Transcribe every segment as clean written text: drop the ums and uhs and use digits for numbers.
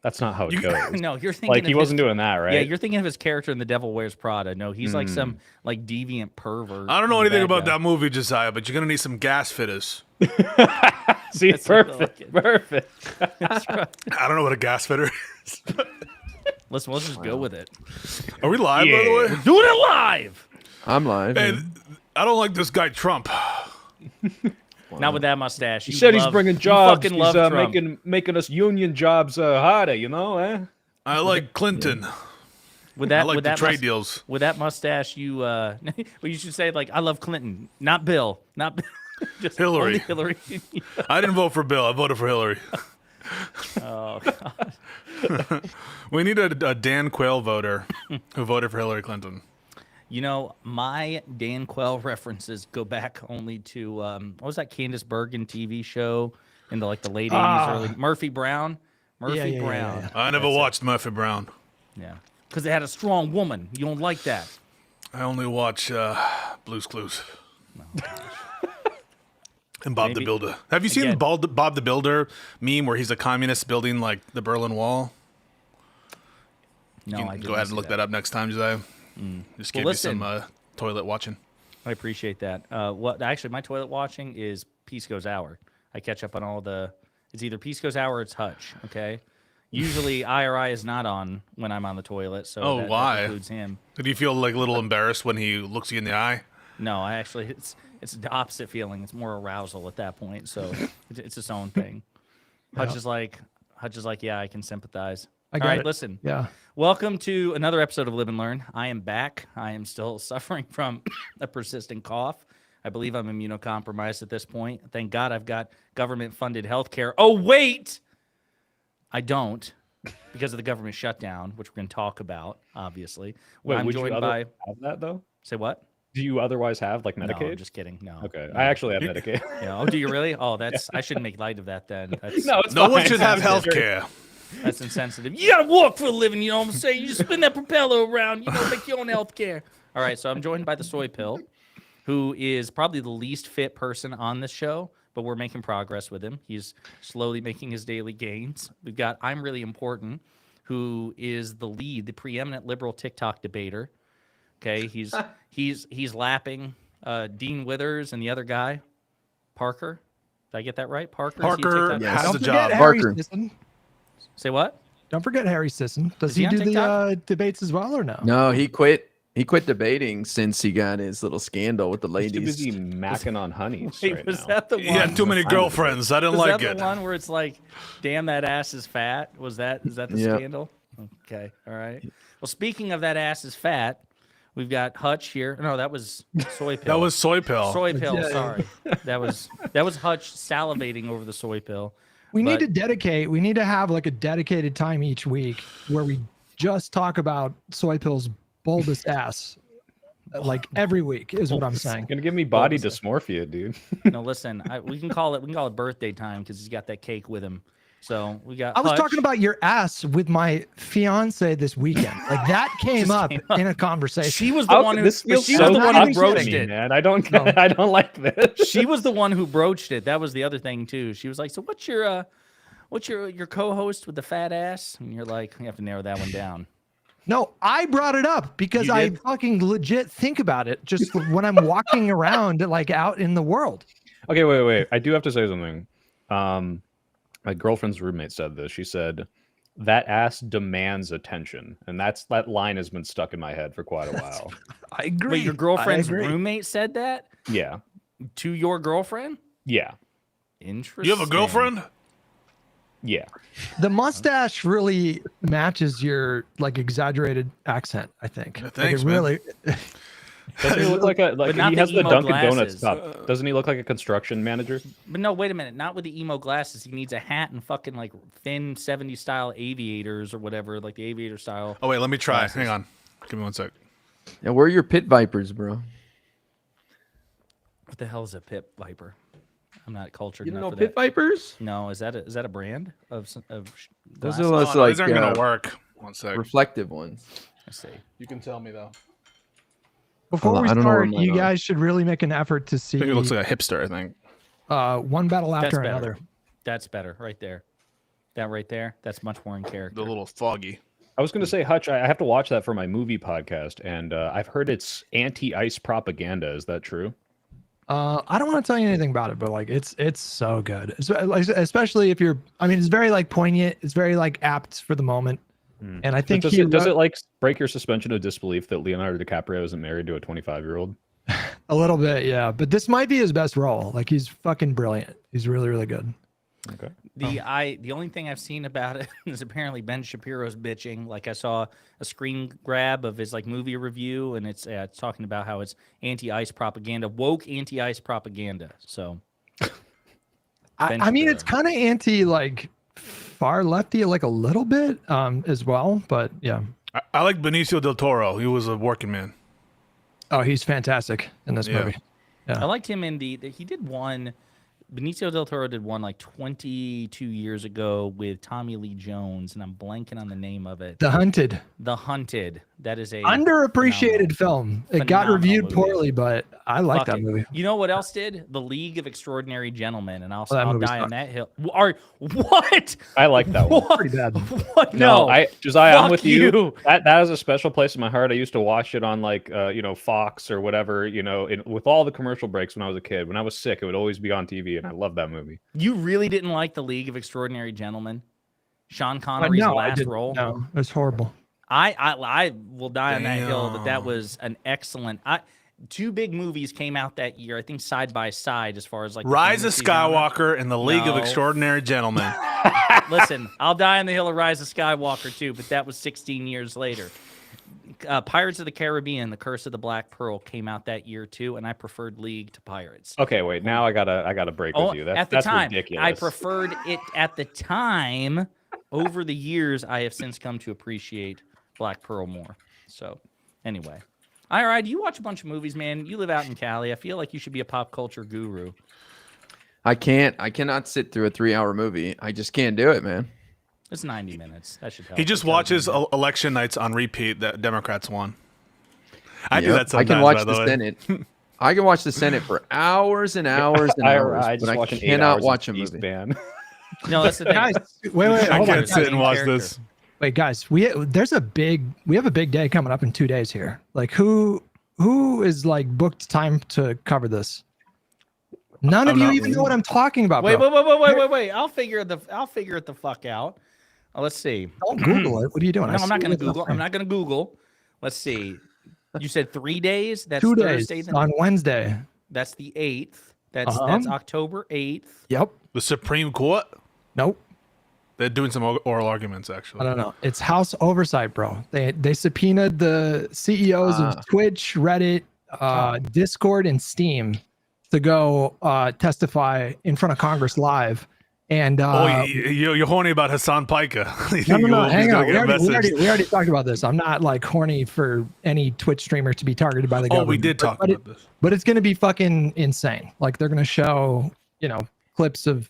That's not how it goes. No, you're thinking like he wasn't doing that, right? Yeah, you're thinking of his character in The Devil Wears Prada. No, he's like some like deviant pervert. I don't know anything about that movie, Josiah, but you're gonna need some gas fitters. See, That's perfect. That's right. I don't know what a gas fitter is. Listen, let's just go with it. Are we live, by the way? We're doing it live. I'm live. Hey, I don't like this guy Trump. Not with that mustache. He said he's bringing jobs. Fucking He's love Trump. making us union jobs harder. You know, eh? I like Clinton. With that, I like with the that trade deals. With that mustache, you well, you should say like I love Clinton, not Bill, not Bill. Just Hillary. only Hillary. I didn't vote for Bill. I voted for Hillary. Oh God. We need a Dan Quayle voter who voted for Hillary Clinton. You know, my Dan Quayle references go back only to what was that Candace Bergen TV show in the the late 80s, early Murphy Brown. Murphy Brown. Yeah. I never watched Murphy Brown. Yeah, because they had a strong woman. You don't like that. I only watch Blue's Clues. No. And Bob the Builder. Have you seen the Bob the Builder meme where he's a communist building like the Berlin Wall? No, I didn't go ahead and look that up next time, Josiah. Just give you some toilet watching. I appreciate that. Actually, my toilet watching is Peace Goes Hour. I catch up on all the. It's either Peace Goes Hour or it's Hutch. Okay. Usually IRI is not on when I'm on the toilet, so why? that includes him. Did you feel like a little embarrassed when he looks you in the eye? No, I actually it's the opposite feeling. It's more arousal at that point. So it's its own thing. Hutch is like, yeah, I can sympathize. All right, listen. Yeah. Welcome to another episode of Live and Learn. I am back. I am still suffering from a persistent cough. I believe I'm immunocompromised at this point. Thank God I've got government-funded health care. Oh, wait! I don't, because of the government shutdown, which we're going to talk about, obviously. Wait, I'm would joined you by... have that, though? Say what? Do you otherwise have, like, Medicaid? No, I'm just kidding. No. Okay. No. I actually have Medicaid. Yeah. Oh, do you really? Oh, that's... I shouldn't make light of that then. That's, No, it's No one fine. should have health care. That's insensitive. You gotta work for a living, you know what I'm saying? You just spin that propeller around, make your own health care. All right, so I'm joined by the Soy Pill, who is probably the least fit person on this show, but we're making progress with him. He's slowly making his daily gains. We've got I'm Really Important, who is the lead, the preeminent liberal TikTok debater. Okay, he's lapping Dean Withers and the other guy, Parker. Did I get that right? Parker has a Don't job. forget Harry Parker. Sisson. Say what? Don't forget Harry Sisson. Does Is he he on do TikTok? the debates as well or no? No, he quit. He quit debating since he got his little scandal with the He's too ladies. busy macking on honeys Wait, right was now. that the one? He had too many girlfriends. I didn't Was like that it. the one where it's like, damn, that ass is fat? Is that the Yep. scandal? Okay, all right. Well, speaking of that ass is fat, we've got Hutch here. No, that was Soy Pill. That was Soy Pill. Soy Pill. Yeah. Sorry, that was Hutch salivating over the Soy Pill. We need But- to have like a dedicated time each week where we just talk about Soy Pill's bulbous ass. Like every week is what I'm saying. Gonna give me body dysmorphia, dude. No, listen, we can call it birthday time because he's got that cake with him. So we got. I was Hutch. talking about your ass with my fiance this weekend. Like that came up in a conversation. She was the one who. This feels She so was the one not who even broached kidding, it. man. I don't like this. She was the one who broached it. That was the other thing too. She was like, "So what's your co-host with the fat ass?" And you're like, "You have to narrow that one down." No, I brought it up because You I did? fucking legit think about it just when I'm walking around like out in the world. Okay, wait. I do have to say something. My girlfriend's roommate said this. She said, "That ass demands attention," and that line has been stuck in my head for quite a while. I agree. Wait, your I girlfriend's agree. roommate said that Yeah, to your girlfriend? yeah, Interesting. You have a girlfriend? yeah. The mustache really matches your like exaggerated accent, I think. Yeah, Like, thanks, it man. really Doesn't he look like not he the has the emo Dunkin' Donuts glasses. top? Doesn't he look like a construction manager? But no, wait a minute. Not with the emo glasses. He needs a hat and fucking like thin 70s style aviators or whatever, like the aviator style. Oh, wait, let me try. Glasses. Hang on. Give me one sec. Yeah, where are your pit vipers, bro? What the hell is a pit viper? I'm not cultured You don't enough know for pit that. vipers? No, is that a brand of Those glasses? are Oh, less no, like these aren't going to work. One sec. reflective ones. Let's see. You can tell me, though. before we I don't know where start, mine you are. guys should really make an effort to see I think it looks like a hipster, I think. one battle That's after better. another. That's better right there. That right there, that's much more in character. The little foggy. I was going to say, Hutch, I have to watch that for my movie podcast, and I've heard it's anti-ICE propaganda. Is that true? I don't want to tell you anything about it, but like it's so good, especially if you're. I mean, it's very like poignant. It's very like apt for the moment, and I think does it like break your suspension of disbelief that Leonardo DiCaprio isn't married to a 25-year-old? A little bit, yeah. But this might be his best role. Like he's fucking brilliant. He's really, really good. Okay. The only thing I've seen about it is apparently Ben Shapiro's bitching. Like I saw a screen grab of his like movie review, and it's talking about how it's anti-ICE propaganda, woke anti-ICE propaganda. So, I mean, it's kind of anti like far lefty, like a little bit, as well. But yeah. I like Benicio del Toro. He was a working man. Oh, he's fantastic in this movie. Yeah. I liked him in he did one. Benicio del Toro did one like 22 years ago with Tommy Lee Jones, and I'm blanking on the name of it. The Hunted. The Hunted. That is a underappreciated film. It got reviewed poorly, but I like that movie. You know what else did? The League of Extraordinary Gentlemen, and I'll die on that hill. What? I like that one. Pretty bad. What? No, Josiah, I'm with you. That has a special place in my heart. I used to watch it on like Fox or whatever, with all the commercial breaks when I was a kid. When I was sick, it would always be on TV, and I love that movie. You really didn't like the League of Extraordinary Gentlemen? Sean Connery's last role? No, it's horrible. I will die on that hill that was an excellent. Two big movies came out that year, I think side by side, as far as like Rise of Skywalker and the League of Extraordinary Gentlemen. Listen, I'll die on the hill of Rise of Skywalker too, but that was 16 years later. Pirates of the Caribbean: The Curse of the Black Pearl came out that year too, and I preferred League to Pirates. Okay, wait. Now I gotta break with you. That's time, ridiculous. I preferred it at the time. Over the years, I have since come to appreciate Black Pearl more. So, anyway. All right, you watch a bunch of movies, man. You live out in Cali. I feel like you should be a pop culture guru. I cannot sit through a 3-hour movie. I just can't do it, man. It's 90 minutes. That should help. He just watches election nights on repeat that Democrats won. I do that sometimes, I can watch by the Senate. I can watch the Senate for hours and hours and hours, but I cannot watch a movie. No, that's the thing. Guys, wait, I can't sit and watch this. Wait, guys, we have a big day coming up in 2 days here. Like who is like booked time to cover this? None of you even know what I'm talking about. Wait. I'll figure it the fuck out. Let's see. Don't Google it. What are you doing? No, I'm not going to Google. Let's see. You said 3 days? That's 2 Thursday, days on Wednesday. That's the 8th. That's October 8th. Yep. The Supreme Court? Nope. They're doing some oral arguments, actually. I don't know. It's House oversight, bro. They subpoenaed the CEOs of Twitch, Reddit, Discord, and Steam to go testify in front of Congress live. And you're horny about Hassan Piker. No, hang on. We already talked about this. I'm not like horny for any Twitch streamer to be targeted by the government. Oh, we did talk about this. But it's going to be fucking insane. Like they're going to show, clips of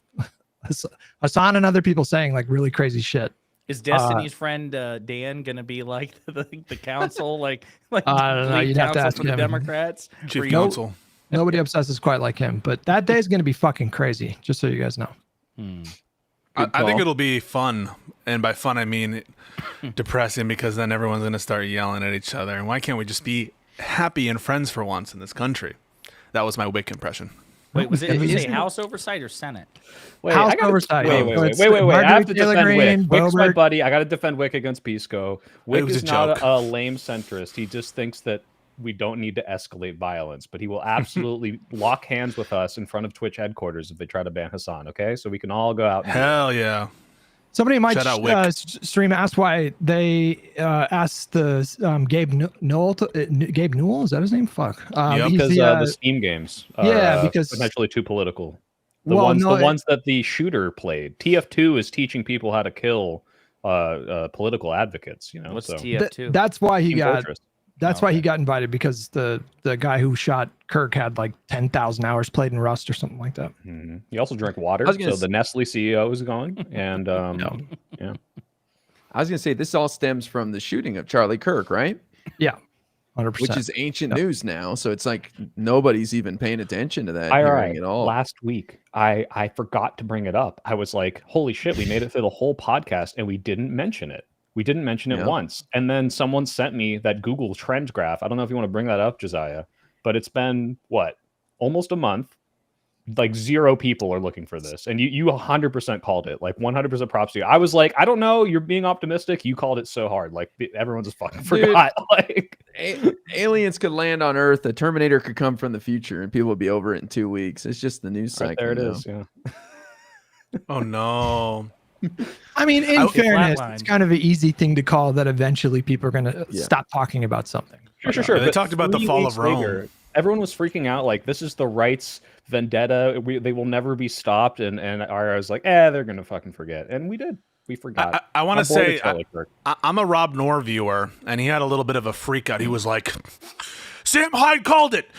Hassan and other people saying like really crazy shit. Is Destiny's friend Dan gonna be like the council, like I don't know. You'd have to ask for the Democrats? Chief counsel. Nobody obsesses quite like him, but that day is gonna be fucking crazy. Just so you guys know. I think it'll be fun, and by fun I mean depressing, because then everyone's gonna start yelling at each other. And why can't we just be happy and friends for once in this country? That was my Wick impression. Wait, did you say House oversight or Senate? House oversight. Wait. I have to defend Wick. Wick's my buddy. I got to defend Wick against Pisco. Wick is not a lame centrist. He just thinks that we don't need to escalate violence, but he will absolutely lock hands with us in front of Twitch headquarters if they try to ban Hassan. Okay, so we can all go out. Hell yeah. Somebody in my stream asked why they asked the Gabe Newell. Gabe Newell, is that his name? Fuck. Because the Steam games are because potentially too political. The ones that the shooter played. TF2 is teaching people how to kill political advocates. What's TF2? That's why he got. That's why he got invited, because the guy who shot Kirk had like 10,000 hours played in Rust or something like that. Mm-hmm. He also drank water, so the Nestle CEO is going. And yeah, I was gonna say this all stems from the shooting of Charlie Kirk, right? Yeah. 100%. Which is ancient news now. So it's like nobody's even paying attention to that hearing at all. Last week, I forgot to bring it up. I was like, holy shit, we made it through the whole podcast and we didn't mention it. We didn't mention it once. And then someone sent me that Google Trend graph. I don't know if you want to bring that up, Josiah, but it's been, almost a month. Like 0 people are looking for this, and you 100% called it. Like 100% props to you. I was like, I don't know, you're being optimistic. You called it so hard, like everyone just fucking forgot. Like aliens could land on Earth, a Terminator could come from the future, and people would be over it in 2 weeks. It's just the news cycle. There it is. Yeah. Oh no. I mean, in fairness, it's kind of an easy thing to call that eventually people are going to stop talking about something. Sure. They talked about the fall of Rome. Everyone was freaking out like this is the right's vendetta. They will never be stopped. And I was like, they're gonna fucking forget. And we did. We forgot. I want to say I'm a Rob Knorr viewer, and he had a little bit of a freak out. He was like, Sam Hyde called it.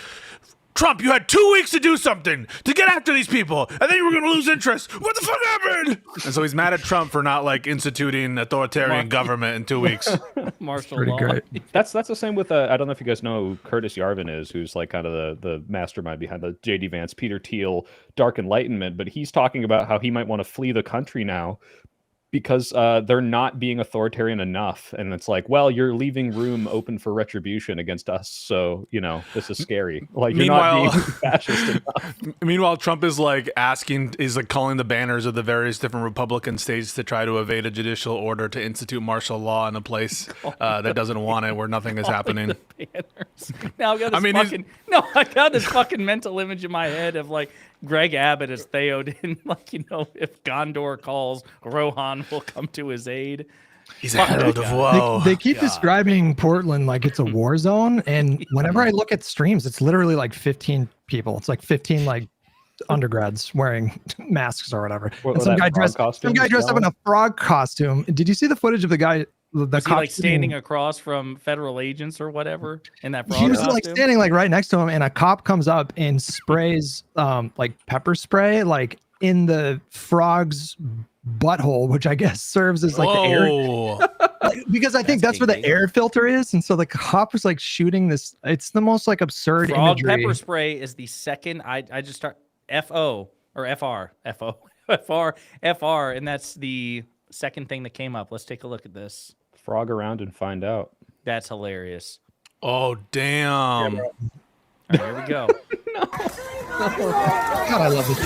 Trump, you had 2 weeks to do something, to get after these people, and then you were going to lose interest. What the fuck happened? And so he's mad at Trump for not instituting authoritarian government in 2 weeks. Martial law. Great. That's the same with I don't know if you guys know who Curtis Yarvin is, who's like kind of the mastermind behind the J.D. Vance, Peter Thiel, Dark Enlightenment. But he's talking about how he might want to flee the country now because they're not being authoritarian enough. And it's like, well, you're leaving room open for retribution against us. So, this is scary. Like, you're not being fascist enough. Meanwhile, Trump is calling the banners of the various different Republican states to try to evade a judicial order to institute martial law in a place that doesn't want it, where nothing is happening. Now I got this fucking mental image in my head of like Greg Abbott as Theoden, if Gondor calls, Rohan will come to his aid. He's a herald of woe. They keep describing Portland like it's a war zone, and whenever I look at streams, it's literally like 15 people. It's like 15 like undergrads wearing masks or whatever. And some guy dressed up in a frog costume. Did you see the footage of the guy? Was he like standing across from federal agents or whatever in that frog He was costume? like standing like right next to him, and a cop comes up and sprays like pepper spray like in the frog's butthole, which I guess serves as like the air, because I think that's where the air filter is, and so the cop was like shooting this. It's the most like absurd frog imagery. Pepper spray is the second. I just start FO or FR, and that's the second thing that came up. Let's take a look at this. Frog around and find out. That's hilarious. Oh damn! All right, here we go. God, I love this.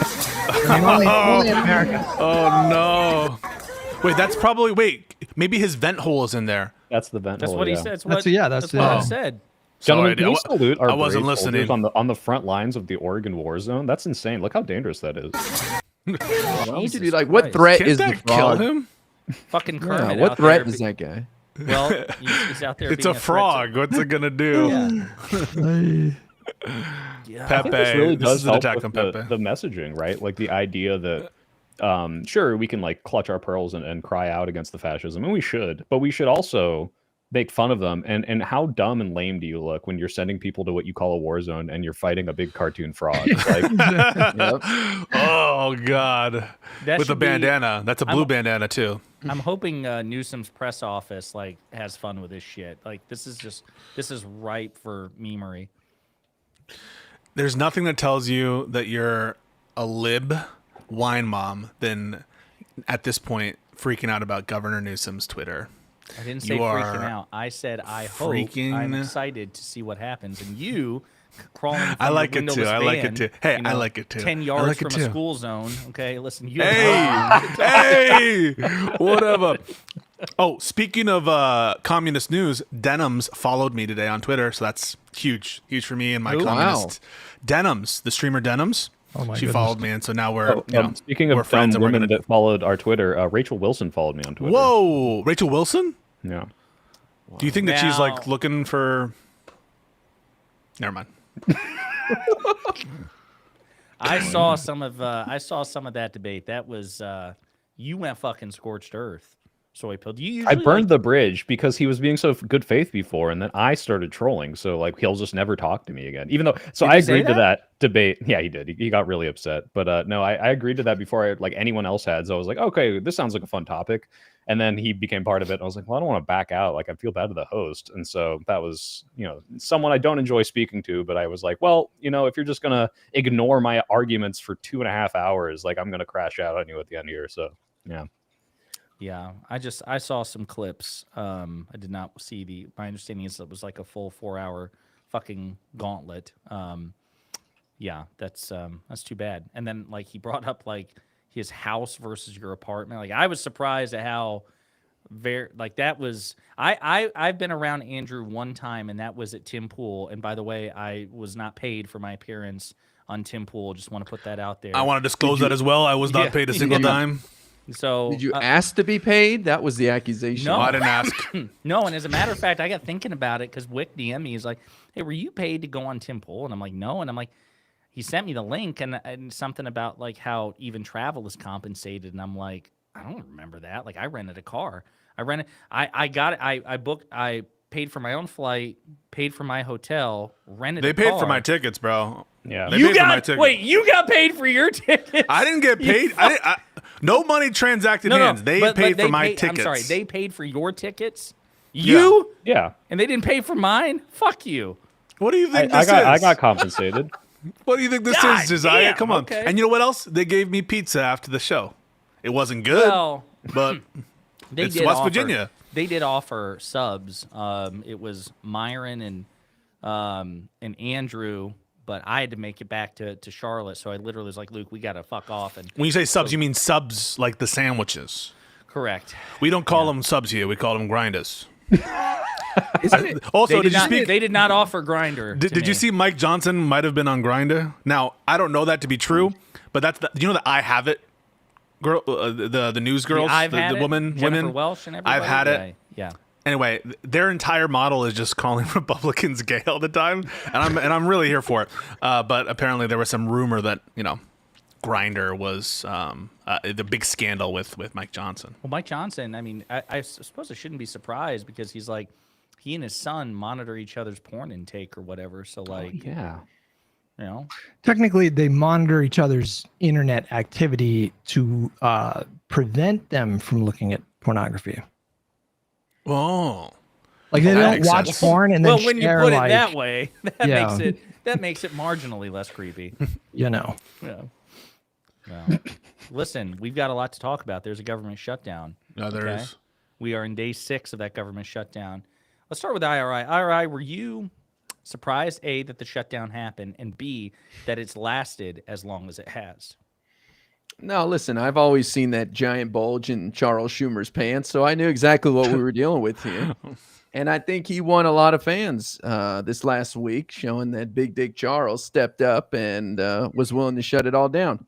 I mean, only in America. Oh no! Wait, that's probably maybe his vent hole is in there. That's the vent hole. That's what he said. That's what I said. Gentlemen, can we salute our I wasn't listening. on the front lines of the Oregon war zone? That's insane. Look how dangerous that is. Dude, like, what threat is the frog? Kill him? Fucking Kermit. Yeah, what threat is that guy? Well, he's out there. It's a frog. What's it gonna do? Pepe. This really does help attack with on Pepe. The messaging, right? Like the idea that, sure, we can like clutch our pearls and cry out against the fascism, and we should, but we should also make fun of them. And how dumb and lame do you look when you're sending people to what you call a war zone and you're fighting a big cartoon frog? Like, Oh God! With a bandana. That's a blue bandana too. I'm hoping Newsom's press office has fun with this shit. Like this is ripe for memery. There's nothing that tells you that you're a lib wine mom than at this point freaking out about Governor Newsom's Twitter. I didn't say freaking out. I said I'm excited to see what happens. And you crawling from I like your it too. van, I like it too. Hey, I like it too. 10 yards from a school zone. Okay, listen. You hey, whatever. Oh, speaking of communist news, Denims followed me today on Twitter, so that's huge for me and my communist. Denims, the streamer Denims. Oh my she goodness. followed me, and so now we're speaking of friends. And women that followed our Twitter, Rachel Wilson followed me on Twitter. Whoa, Rachel Wilson? Yeah. Do you think that she's like looking for? Never mind. I saw some of that debate. That was you went fucking scorched earth. Soy pill. Do you I burned the bridge because he was being so good faith before, and then I started trolling. So like he'll just never talk to me again. Even though, so I agreed to that debate. Yeah, he did. He got really upset. But no, I agreed to that before anyone else had. So I was like, okay, this sounds like a fun topic. And then he became part of it. And I was like, well, I don't want to back out. Like, I feel bad to the host. And so that was, someone I don't enjoy speaking to, but I was like, well, if you're just going to ignore my arguments for 2.5 hours, like, I'm going to crash out on you at the end here. So, yeah. Yeah. I saw some clips. I did not see my understanding is it was like a full 4-hour fucking gauntlet. Yeah, that's too bad. And then like he brought up like his house versus your apartment. Like I was surprised at how that was I've been around Andrew one time, and that was at Tim Pool. And by the way, I was not paid for my appearance on Tim Pool. Just want to put that out there. I want to disclose that as well. I was not paid a single dime. So did you ask to be paid? That was the accusation. No, I didn't ask. No, and as a matter of fact, I got thinking about it because Wick DM'd me. He's like, "Hey, were you paid to go on Tim Pool?" And I'm like, "No." And I'm like, he sent me the link and something about like how even travel is compensated, and I'm like, I don't remember that. Like I rented a car. I paid for my own flight, paid for my hotel, rented a car. They paid for my tickets, bro. Yeah. You got paid for your tickets. I didn't get paid. No money transacted hands. They paid for my tickets. I'm sorry. They paid for your tickets. Yeah. And they didn't pay for mine? Fuck you. What do you think this is? I got compensated. What do you think this God is, Josiah? damn, Come on. okay. And you know what else? They gave me pizza after the show. It wasn't good, Well, but it's West Virginia. They did offer subs. It was Myron and Andrew, but I had to make it back to Charlotte. So I literally was like, Luke, we got to fuck off. And When you say subs, you mean subs like the sandwiches. correct. We don't call them subs here. We call them grinders. They Also, did you not, speak? They did not offer Grinder. Did you see Mike Johnson might have been on Grindr? Now, I don't know that to be true, but that's the I Have It girl, the news girls, the women, Jennifer Welsh and everybody. I've had it. Yeah. Anyway, their entire model is just calling Republicans gay all the time, and I'm really here for it. But apparently, there was some rumor that Grindr was the big scandal with Mike Johnson. Well, Mike Johnson, I mean, I suppose I shouldn't be surprised because he's like, he and his son monitor each other's porn intake or whatever. So like, Yeah. Technically, they monitor each other's internet activity to prevent them from looking at pornography. Oh, Like they don't watch sense. porn and then well, when you share, put it like, that way, Yeah. that makes it marginally less creepy. Yeah. Yeah. Listen, we've got a lot to talk about. There's a government shutdown. no, there is. We are in day 6 of that government shutdown. Let's start with IRI. IRI, were you surprised, A, that the shutdown happened, and B, that it's lasted as long as it has? No, listen, I've always seen that giant bulge in Charles Schumer's pants, so I knew exactly what we were dealing with here. And I think he won a lot of fans this last week, showing that Big Dick Charles stepped up and was willing to shut it all down.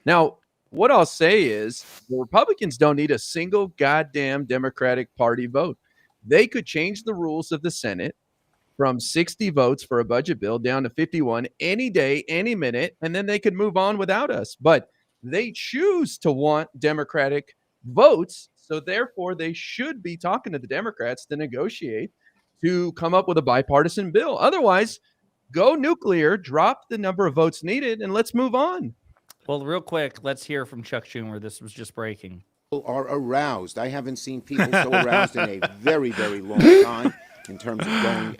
Now, what I'll say is the Republicans don't need a single goddamn Democratic Party vote. They could change the rules of the Senate from 60 votes for a budget bill down to 51 any day, any minute, and then they could move on without us. But they choose to want Democratic votes, so therefore they should be talking to the Democrats to negotiate to come up with a bipartisan bill. Otherwise, go nuclear, drop the number of votes needed, and let's move on. Well, real quick, let's hear from Chuck Schumer. This was just breaking. Are aroused. I haven't seen people so aroused in a very, very long time in terms of going.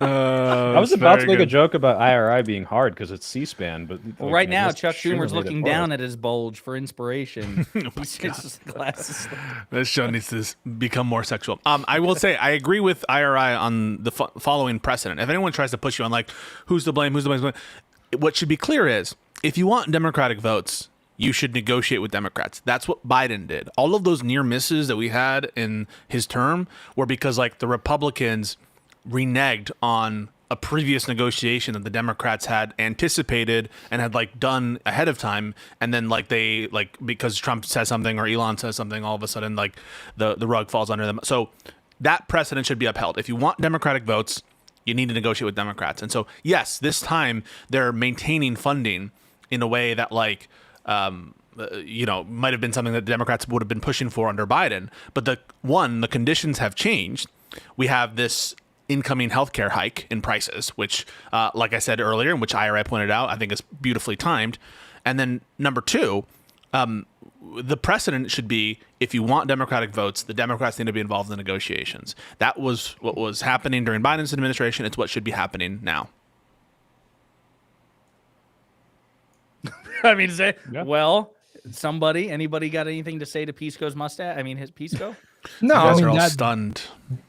I was about to make a joke about IRI being hard because it's C-SPAN, but Well, right now, Chuck Schumer's looking down at his bulge for inspiration. Glasses. This show needs to become more sexual. I will say I agree with IRI on the following precedent. If anyone tries to push you on like who's to blame, what should be clear is if you want Democratic votes, you should negotiate with Democrats. That's what Biden did. All of those near misses that we had in his term were because like the Republicans reneged on a previous negotiation that the Democrats had anticipated and had like done ahead of time, and then like they like because Trump says something or Elon says something, all of a sudden like the rug falls under them. So that precedent should be upheld. If you want Democratic votes, you need to negotiate with Democrats. And so yes, this time they're maintaining funding in a way that like might have been something that the Democrats would have been pushing for under Biden. But the conditions have changed. We have this incoming healthcare hike in prices, which, like I said earlier, and which IRA pointed out, I think is beautifully timed. And then number two, the precedent should be, if you want Democratic votes, the Democrats need to be involved in negotiations. That was what was happening during Biden's administration. It's what should be happening now. I mean, well, anybody got anything to say to Pisco's mustache? I mean, his Pisco? No, You guys I mean, are all that, stunned.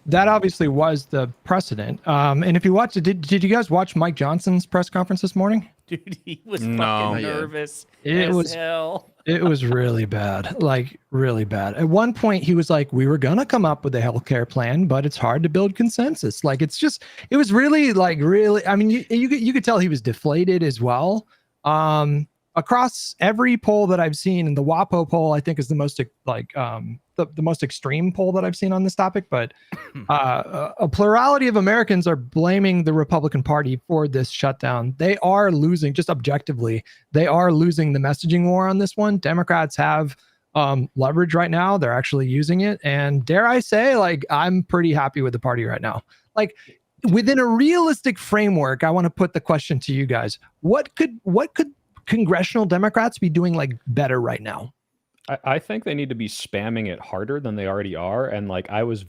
that obviously was the precedent. And if you watch it, did you guys watch Mike Johnson's press conference this morning? Dude, he was No. fucking nervous It as was- hell. It was really bad, like really bad. At one point, he was like, "We were gonna come up with a healthcare plan, but it's hard to build consensus." Like, it was really really. I mean, you could tell he was deflated as well. Across every poll that I've seen, and the WAPO poll, I think, is the most the most extreme poll that I've seen on this topic. But a plurality of Americans are blaming the Republican Party for this shutdown. They are losing, just objectively, they are losing the messaging war on this one. Democrats have leverage right now. They're actually using it. And dare I say, like, I'm pretty happy with the party right now. Like, within a realistic framework, I want to put the question to you guys. What could congressional Democrats be doing like better right now? I think they need to be spamming it harder than they already are. And like, I was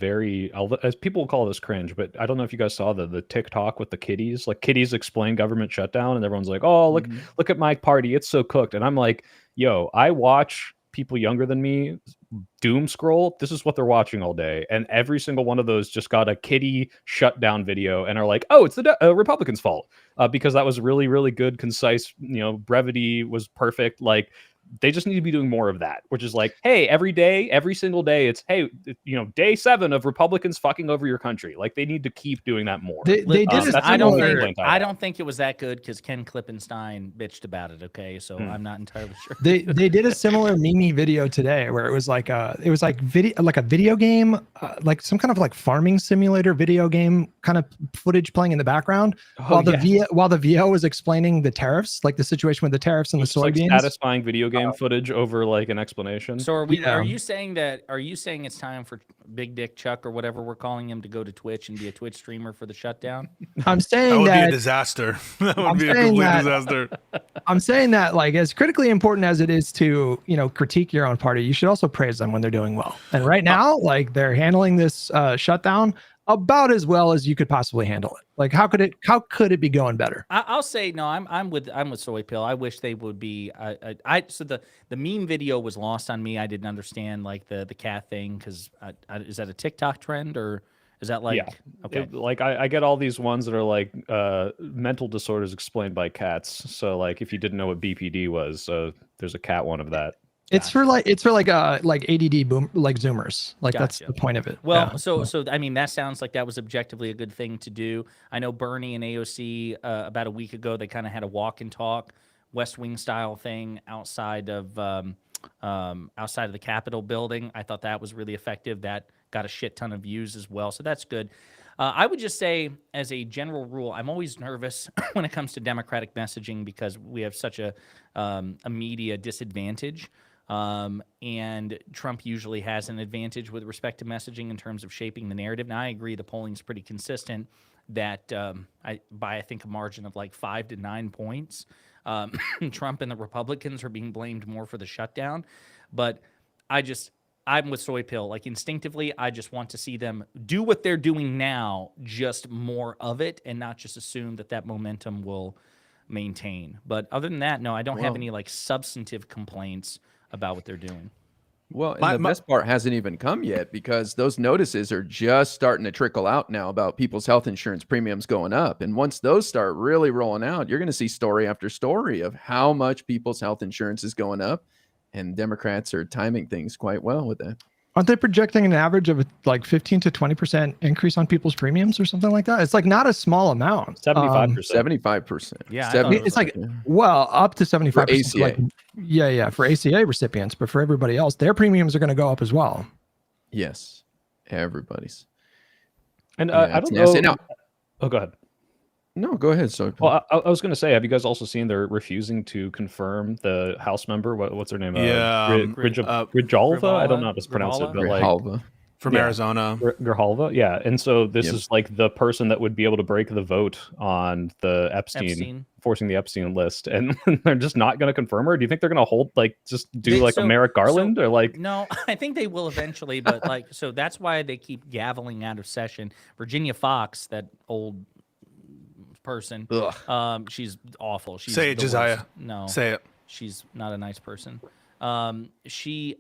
as people call this cringe, but I don't know if you guys saw the TikTok with the kitties, like kitties explain government shutdown, and everyone's like, "Oh, look at my party, it's so cooked." And I'm like, yo, I watch people younger than me doom scroll. This is what they're watching all day, and every single one of those just got a kitty shutdown video and are like, "Oh, it's the Republicans' fault," because that was really, really good, concise. Brevity was perfect. Like, they just need to be doing more of that, which is like, hey, every single day, it's, hey, day 7 of Republicans fucking over your country. Like, they need to keep doing that more. They did. I don't think it was that good because Ken Klippenstein bitched about it. Okay, so I'm not entirely sure. They did a similar meme video today where it was like a video game, like some kind of like farming simulator video game kind of footage playing in the background while the VO was explaining the tariffs, like the situation with the tariffs and the soybeans. Like satisfying video game footage over like an explanation. So are you saying it's time for Big Dick Chuck or whatever we're calling him to go to Twitch and be a Twitch streamer for the shutdown? I'm saying that would be a disaster. That would be a complete disaster. I'm saying that, like, as critically important as it is to critique your own party, you should also praise them when they're doing well. And right now, like, they're handling this shutdown about as well as you could possibly handle it. Like, how could it be going better? I'll say no. I'm with Soy Pill. I wish they would be. So the meme video was lost on me. I didn't understand like the cat thing because is that a TikTok trend or is that like okay? I get all these ones that are like mental disorders explained by cats. So like if you didn't know what BPD was, there's a cat one of that. It's for like ADD boom, like Zoomers. Like, that's the point of it. Well, so I mean, that sounds like that was objectively a good thing to do. I know Bernie and AOC about a week ago, they kind of had a walk and talk, West Wing style thing outside of the Capitol building. I thought that was really effective. That got a shit ton of views as well. So that's good. I would just say, as a general rule, I'm always nervous when it comes to Democratic messaging because we have such a media disadvantage. And Trump usually has an advantage with respect to messaging in terms of shaping the narrative. Now, I agree the polling's pretty consistent that I think a margin of like 5 to 9 points, Trump and the Republicans are being blamed more for the shutdown. But I'm with Soy Pill. Like, instinctively, I just want to see them do what they're doing now, just more of it, and not just assume that momentum will maintain. But other than that, no, I don't have any like substantive complaints about what they're doing. Well, and the best part hasn't even come yet because those notices are just starting to trickle out now about people's health insurance premiums going up. And once those start really rolling out, you're going to see story after story of how much people's health insurance is going up. And Democrats are timing things quite well with that. Aren't they projecting an average of like 15 to 20% increase on people's premiums or something like that? It's like not a small amount. 75%. 75%. Yeah. It's like, well, up to 75%. For ACA. Like, for ACA recipients, but for everybody else, their premiums are going to go up as well. Yes. Everybody's. And I don't know. Oh, go ahead. No, go ahead. So, well, I was going to say, have you guys also seen they're refusing to confirm the House member? What's her name? Yeah, Gridjalva. I don't know how to pronounce it, but like, from Arizona. Grijalva, yeah. And so this is like the person that would be able to break the vote on the Epstein. Forcing the Epstein list, and they're just not going to confirm her. Do you think they're going to hold just do a Merrick Garland or like? No, I think they will eventually, but so that's why they keep gaveling out of session. Virginia Fox, that old person, she's awful. She's say it, Josiah. No, say it. She's not a nice person. She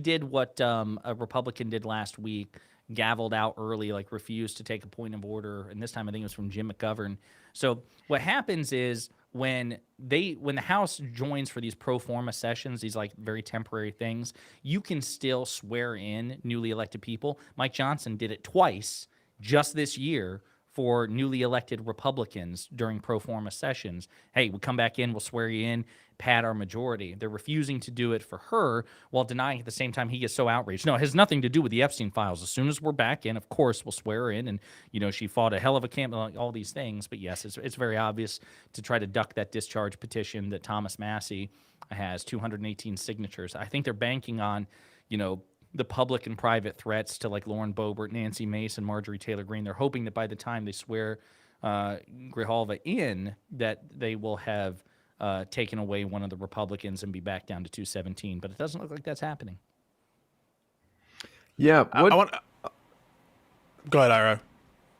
did what a Republican did last week, gavelled out early, like refused to take a point of order, and this time I think it was from Jim McGovern. So what happens is when the House joins for these pro forma sessions, these like very temporary things, you can still swear in newly elected people. Mike Johnson did it twice just this year for newly elected Republicans during pro forma sessions. Hey, we'll come back in, we'll swear you in, pad our majority. They're refusing to do it for her while denying at the same time he gets so outraged. No, it has nothing to do with the Epstein files. As soon as we're back in, of course, we'll swear her in. And, she fought a hell of a campaign, all these things. But yes, it's very obvious to try to duck that discharge petition that Thomas Massie has 218 signatures. I think they're banking on, the public and private threats to like Lauren Boebert, Nancy Mace, and Marjorie Taylor Greene. They're hoping that by the time they swear Grijalva in, that they will have taken away one of the Republicans and be back down to 217. But it doesn't look like that's happening. Yeah. I want. Go ahead, Ira.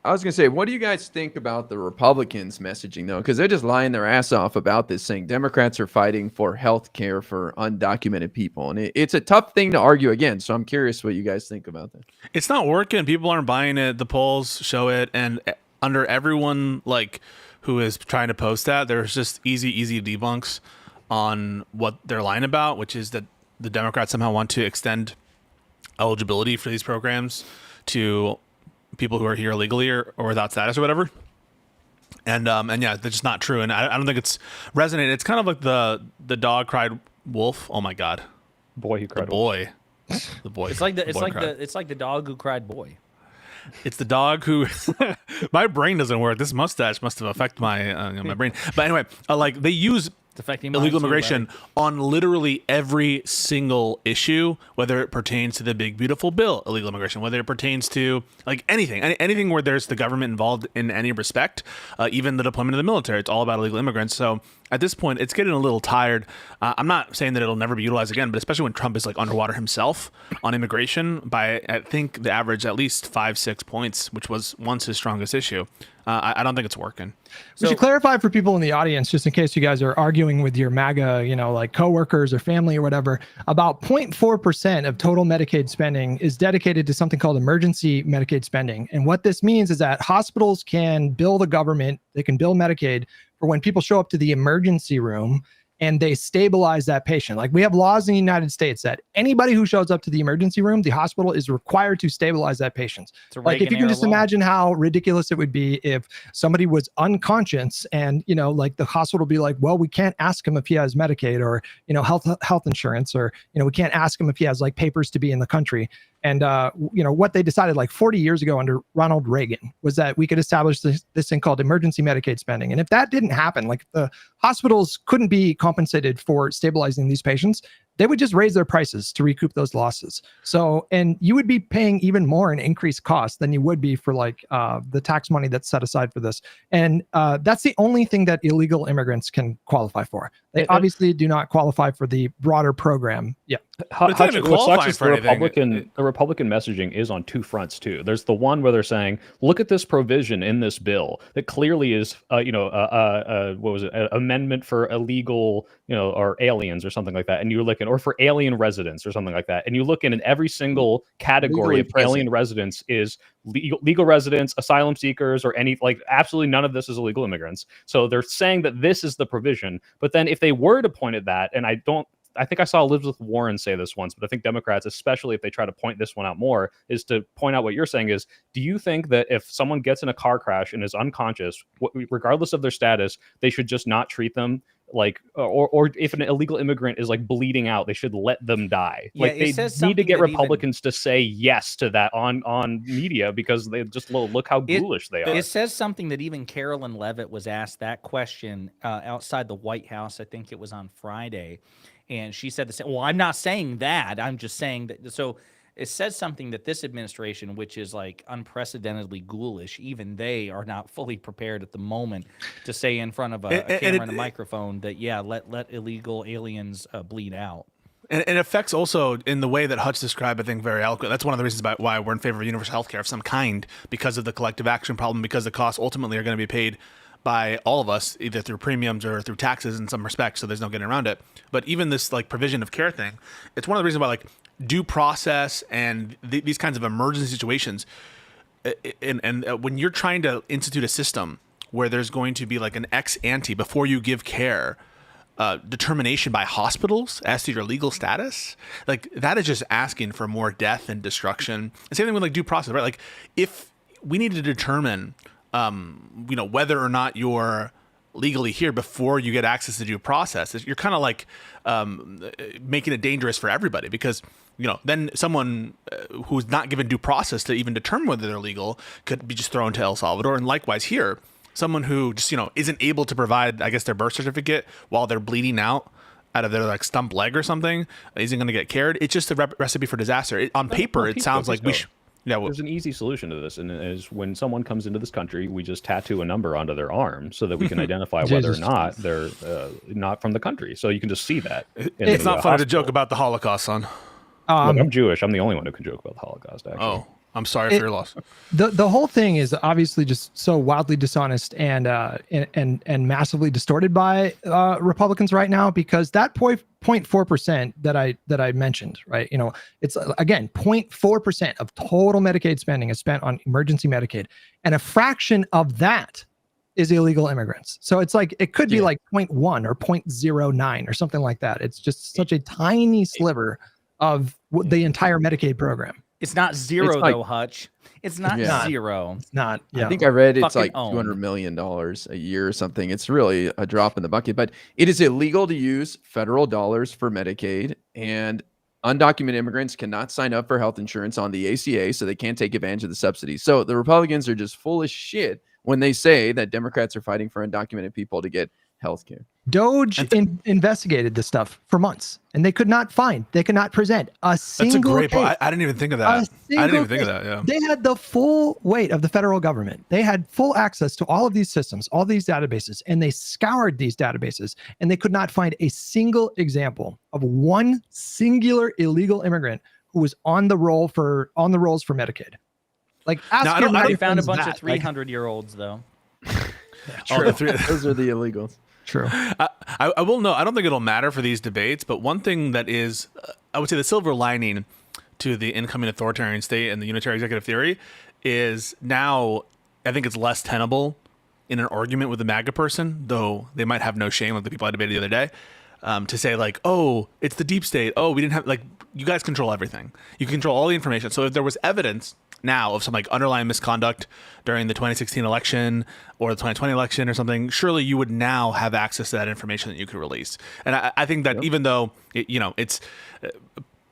I was going to say, what do you guys think about the Republicans' messaging, though? Because they're just lying their ass off about this, saying Democrats are fighting for health care for undocumented people. And it's a tough thing to argue against. So I'm curious what you guys think about that. It's not working. People aren't buying it. The polls show it. And under everyone who is trying to post that, there's just easy debunks on what they're lying about, which is that the Democrats somehow want to extend eligibility for these programs to people who are here illegally or without status or whatever. And yeah, that's just not true. And I don't think it's resonated. It's kind of like the dog cried wolf. Oh my God. Boy who cried wolf. The boy. It's like the dog who cried boy. It's the dog who my brain doesn't work. This mustache must have affected my my brain. But anyway, they use illegal immigration on literally every single issue, whether it pertains to the big beautiful bill, illegal immigration, whether it pertains to anything where there's the government involved in any respect, even the deployment of the military. It's all about illegal immigrants. So at this point, it's getting a little tired. I'm not saying that it'll never be utilized again, but especially when Trump is underwater himself on immigration by, I think, the average at least 5-6 points, which was once his strongest issue. I don't think it's working. We should clarify for people in the audience, just in case you guys are arguing with your MAGA, coworkers or family or whatever, about 0.4% of total Medicaid spending is dedicated to something called emergency Medicaid spending. And what this means is that hospitals can bill the government, they can bill Medicaid for when people show up to the emergency room and they stabilize that patient. Like we have laws in the United States that anybody who shows up to the emergency room, the hospital is required to stabilize that patient. Like if you can just imagine how ridiculous it would be if somebody was unconscious and, the hospital would be like, well, we can't ask him if he has Medicaid or, health insurance, or, we can't ask him if he has papers to be in the country. And, what they decided 40 years ago under Ronald Reagan was that we could establish this thing called emergency Medicaid spending. And if that didn't happen, the hospitals couldn't be compensated for stabilizing these patients, they would just raise their prices to recoup those losses. So, and you would be paying even more in increased costs than you would be for the tax money that's set aside for this. And that's the only thing that illegal immigrants can qualify for. They obviously do not qualify for the broader program. Yeah. What sucks is the Republican messaging is on two fronts too. There's the one where they're saying, look at this provision in this bill that clearly is, what was it, an amendment for illegal, or aliens or something like that. And you're looking, or for alien residents or something like that. And you look in every single category of alien residents is legal residents, asylum seekers, or absolutely none of this is illegal immigrants. So they're saying that this is the provision. But then if they were to point at that, and I think I saw Elizabeth Warren say this once, but I think Democrats, especially if they try to point this one out more, is to point out what you're saying is, do you think that if someone gets in a car crash and is unconscious, regardless of their status, they should just not treat them or if an illegal immigrant is bleeding out, they should let them die? Yeah, they need to get Republicans to say yes to that on media, because they just look how ghoulish they are. It says something that even Carolyn Leavitt was asked that question outside the White House. I think it was on Friday. And she said the same. Well, I'm not saying that. I'm just saying that. So it says something that this administration, which is like unprecedentedly ghoulish, even they are not fully prepared at the moment to say in front of a camera and a microphone that, yeah, let illegal aliens bleed out. And it affects also in the way that Hutch described, I think, very eloquent. That's one of the reasons why we're in favor of universal health care of some kind, because of the collective action problem, because the costs ultimately are going to be paid by all of us, either through premiums or through taxes in some respects, so there's no getting around it. But even this like provision of care thing, it's one of the reasons why like due process and these kinds of emergency situations, and when you're trying to institute a system where there's going to be like an ex ante before you give care, determination by hospitals as to your legal status, like that is just asking for more death and destruction. The same thing with like due process, right? Like if we need to determine whether or not you're legally here before you get access to due process, you're kind of like making it dangerous for everybody, because then someone who's not given due process to even determine whether they're legal could be just thrown to El Salvador. And likewise here, someone who just isn't able to provide, I guess, their birth certificate while they're bleeding out of their like stump leg or something isn't going to get cared. It's just a recipe for disaster. On paper, it sounds like we should. Yeah, there's an easy solution to this, and it is when someone comes into this country, we just tattoo a number onto their arm so that we can identify whether or not they're not from the country. So you can just see that. It's not funny to joke about the Holocaust, son. Look, I'm Jewish. I'm the only one who can joke about the Holocaust, actually. Oh, I'm sorry for your loss. The whole thing is obviously just so wildly dishonest and massively distorted by Republicans right now, because that 0.4% that I mentioned, right? It's again 0.4% of total Medicaid spending is spent on emergency Medicaid, and a fraction of that is illegal immigrants. So it's like it could be like 0.1 or 0.09 or something like that. It's just such a tiny sliver of the entire Medicaid program. It's not zero though, Hutch. It's not zero. It's not. Yeah. I think I read it's like own. $200 million a year or something. It's really a drop in the bucket, but it is illegal to use federal dollars for Medicaid, and undocumented immigrants cannot sign up for health insurance on the ACA, so they can't take advantage of the subsidies. So the Republicans are just full of shit when they say that Democrats are fighting for undocumented people to get health care. Doge investigated this stuff for months, and they could not present a single. That's a great case. point. I didn't even think of that. I didn't even think of that. Yeah. They had the full weight of the federal government. They had full access to all of these systems, all these databases, and they scoured these databases, and they could not find a single example of one singular illegal immigrant who was on the rolls for Medicaid. Like, ask your I found a bunch of 300-year-olds though. True. Those are the illegals. True. I will know. I don't think it'll matter for these debates, but one thing that is, I would say, the silver lining to the incoming authoritarian state and the unitary executive theory is now I think it's less tenable in an argument with a MAGA person, though they might have no shame, like the people I debated the other day, to say like, oh, it's the deep state. Oh, we didn't have, like, you guys control everything. You control all the information. So if there was evidence now of some like underlying misconduct during the 2016 election or the 2020 election or something, surely you would now have access to that information that you could release. And I think that even though it's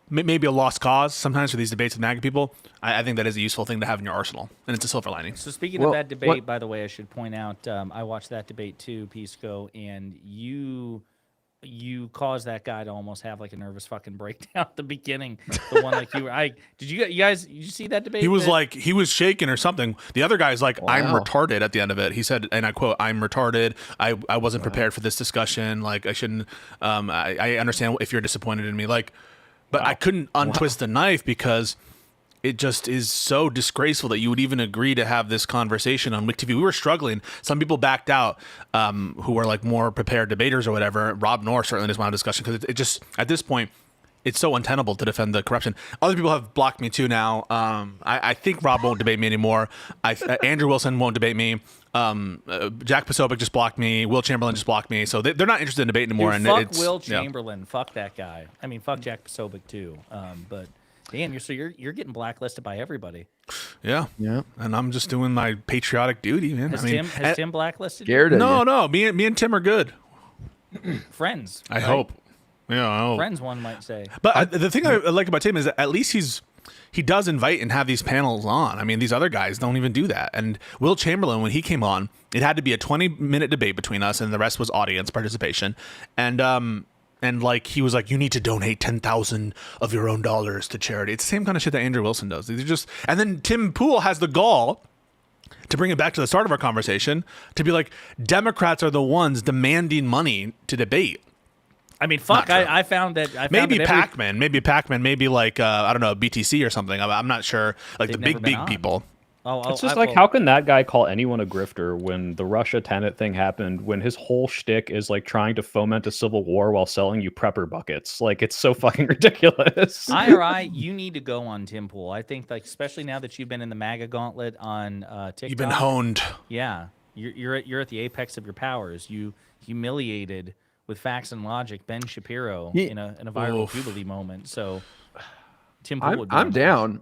maybe a lost cause sometimes for these debates with MAGA people, I think that is a useful thing to have in your arsenal, and it's a silver lining. So speaking of that debate, by the way, I should point out, I watched that debate too, Pisco, and you caused that guy to almost have like a nervous fucking breakdown at the beginning. The one like you were, did you see that debate? He was shaking or something. The other guy's like, wow. I'm retarded at the end of it. He said, and I quote, I'm retarded. I wasn't prepared for this discussion. Like I shouldn't, I understand if you're disappointed in me. Like, but I couldn't untwist the knife because it just is so disgraceful that you would even agree to have this conversation on WIC TV. We were struggling. Some people backed out who were like more prepared debaters or whatever. Rob Norr certainly doesn't want a discussion because it just, at this point, it's so untenable to defend the corruption. Other people have blocked me too now. I think Rob won't debate me anymore. Andrew Wilson won't debate me. Jack Posobiec just blocked me. Will Chamberlain just blocked me. So they're not interested in debating anymore. Dude, fuck Will Chamberlain. Yeah. Fuck that guy. I mean, fuck Jack Posobiec too. But damn, you're getting blacklisted by everybody. Yeah. And I'm just doing my patriotic duty, man. Has Tim blacklisted? No. Me and Tim are good. Friends. I hope. Yeah, I hope. Friends, one might say. But the thing I like about Tim is that at least he does invite and have these panels on. I mean, these other guys don't even do that. And Will Chamberlain, when he came on, it had to be a 20-minute debate between us, and the rest was audience participation. And And like he was like, you need to donate 10,000 of your own dollars to charity. It's the same kind of shit that Andrew Wilson does. And then Tim Pool has the gall to bring it back to the start of our conversation to be like, Democrats are the ones demanding money to debate. I mean, fuck. I found that. Maybe Pac-Man, maybe like I don't know, BTC or something. I'm not sure. Like the big people. It's just like, how can that guy call anyone a grifter when the Russia Tenet thing happened, when his whole shtick is like trying to foment a civil war while selling you prepper buckets? Like, it's so fucking ridiculous. IRI, you need to go on Tim Pool. I think, like, especially now that you've been in the MAGA gauntlet on TikTok. You've been honed. Yeah. You're at the apex of your powers. You humiliated with facts and logic Ben Shapiro in a viral Jubilee moment. So Tim Pool would be I'm down.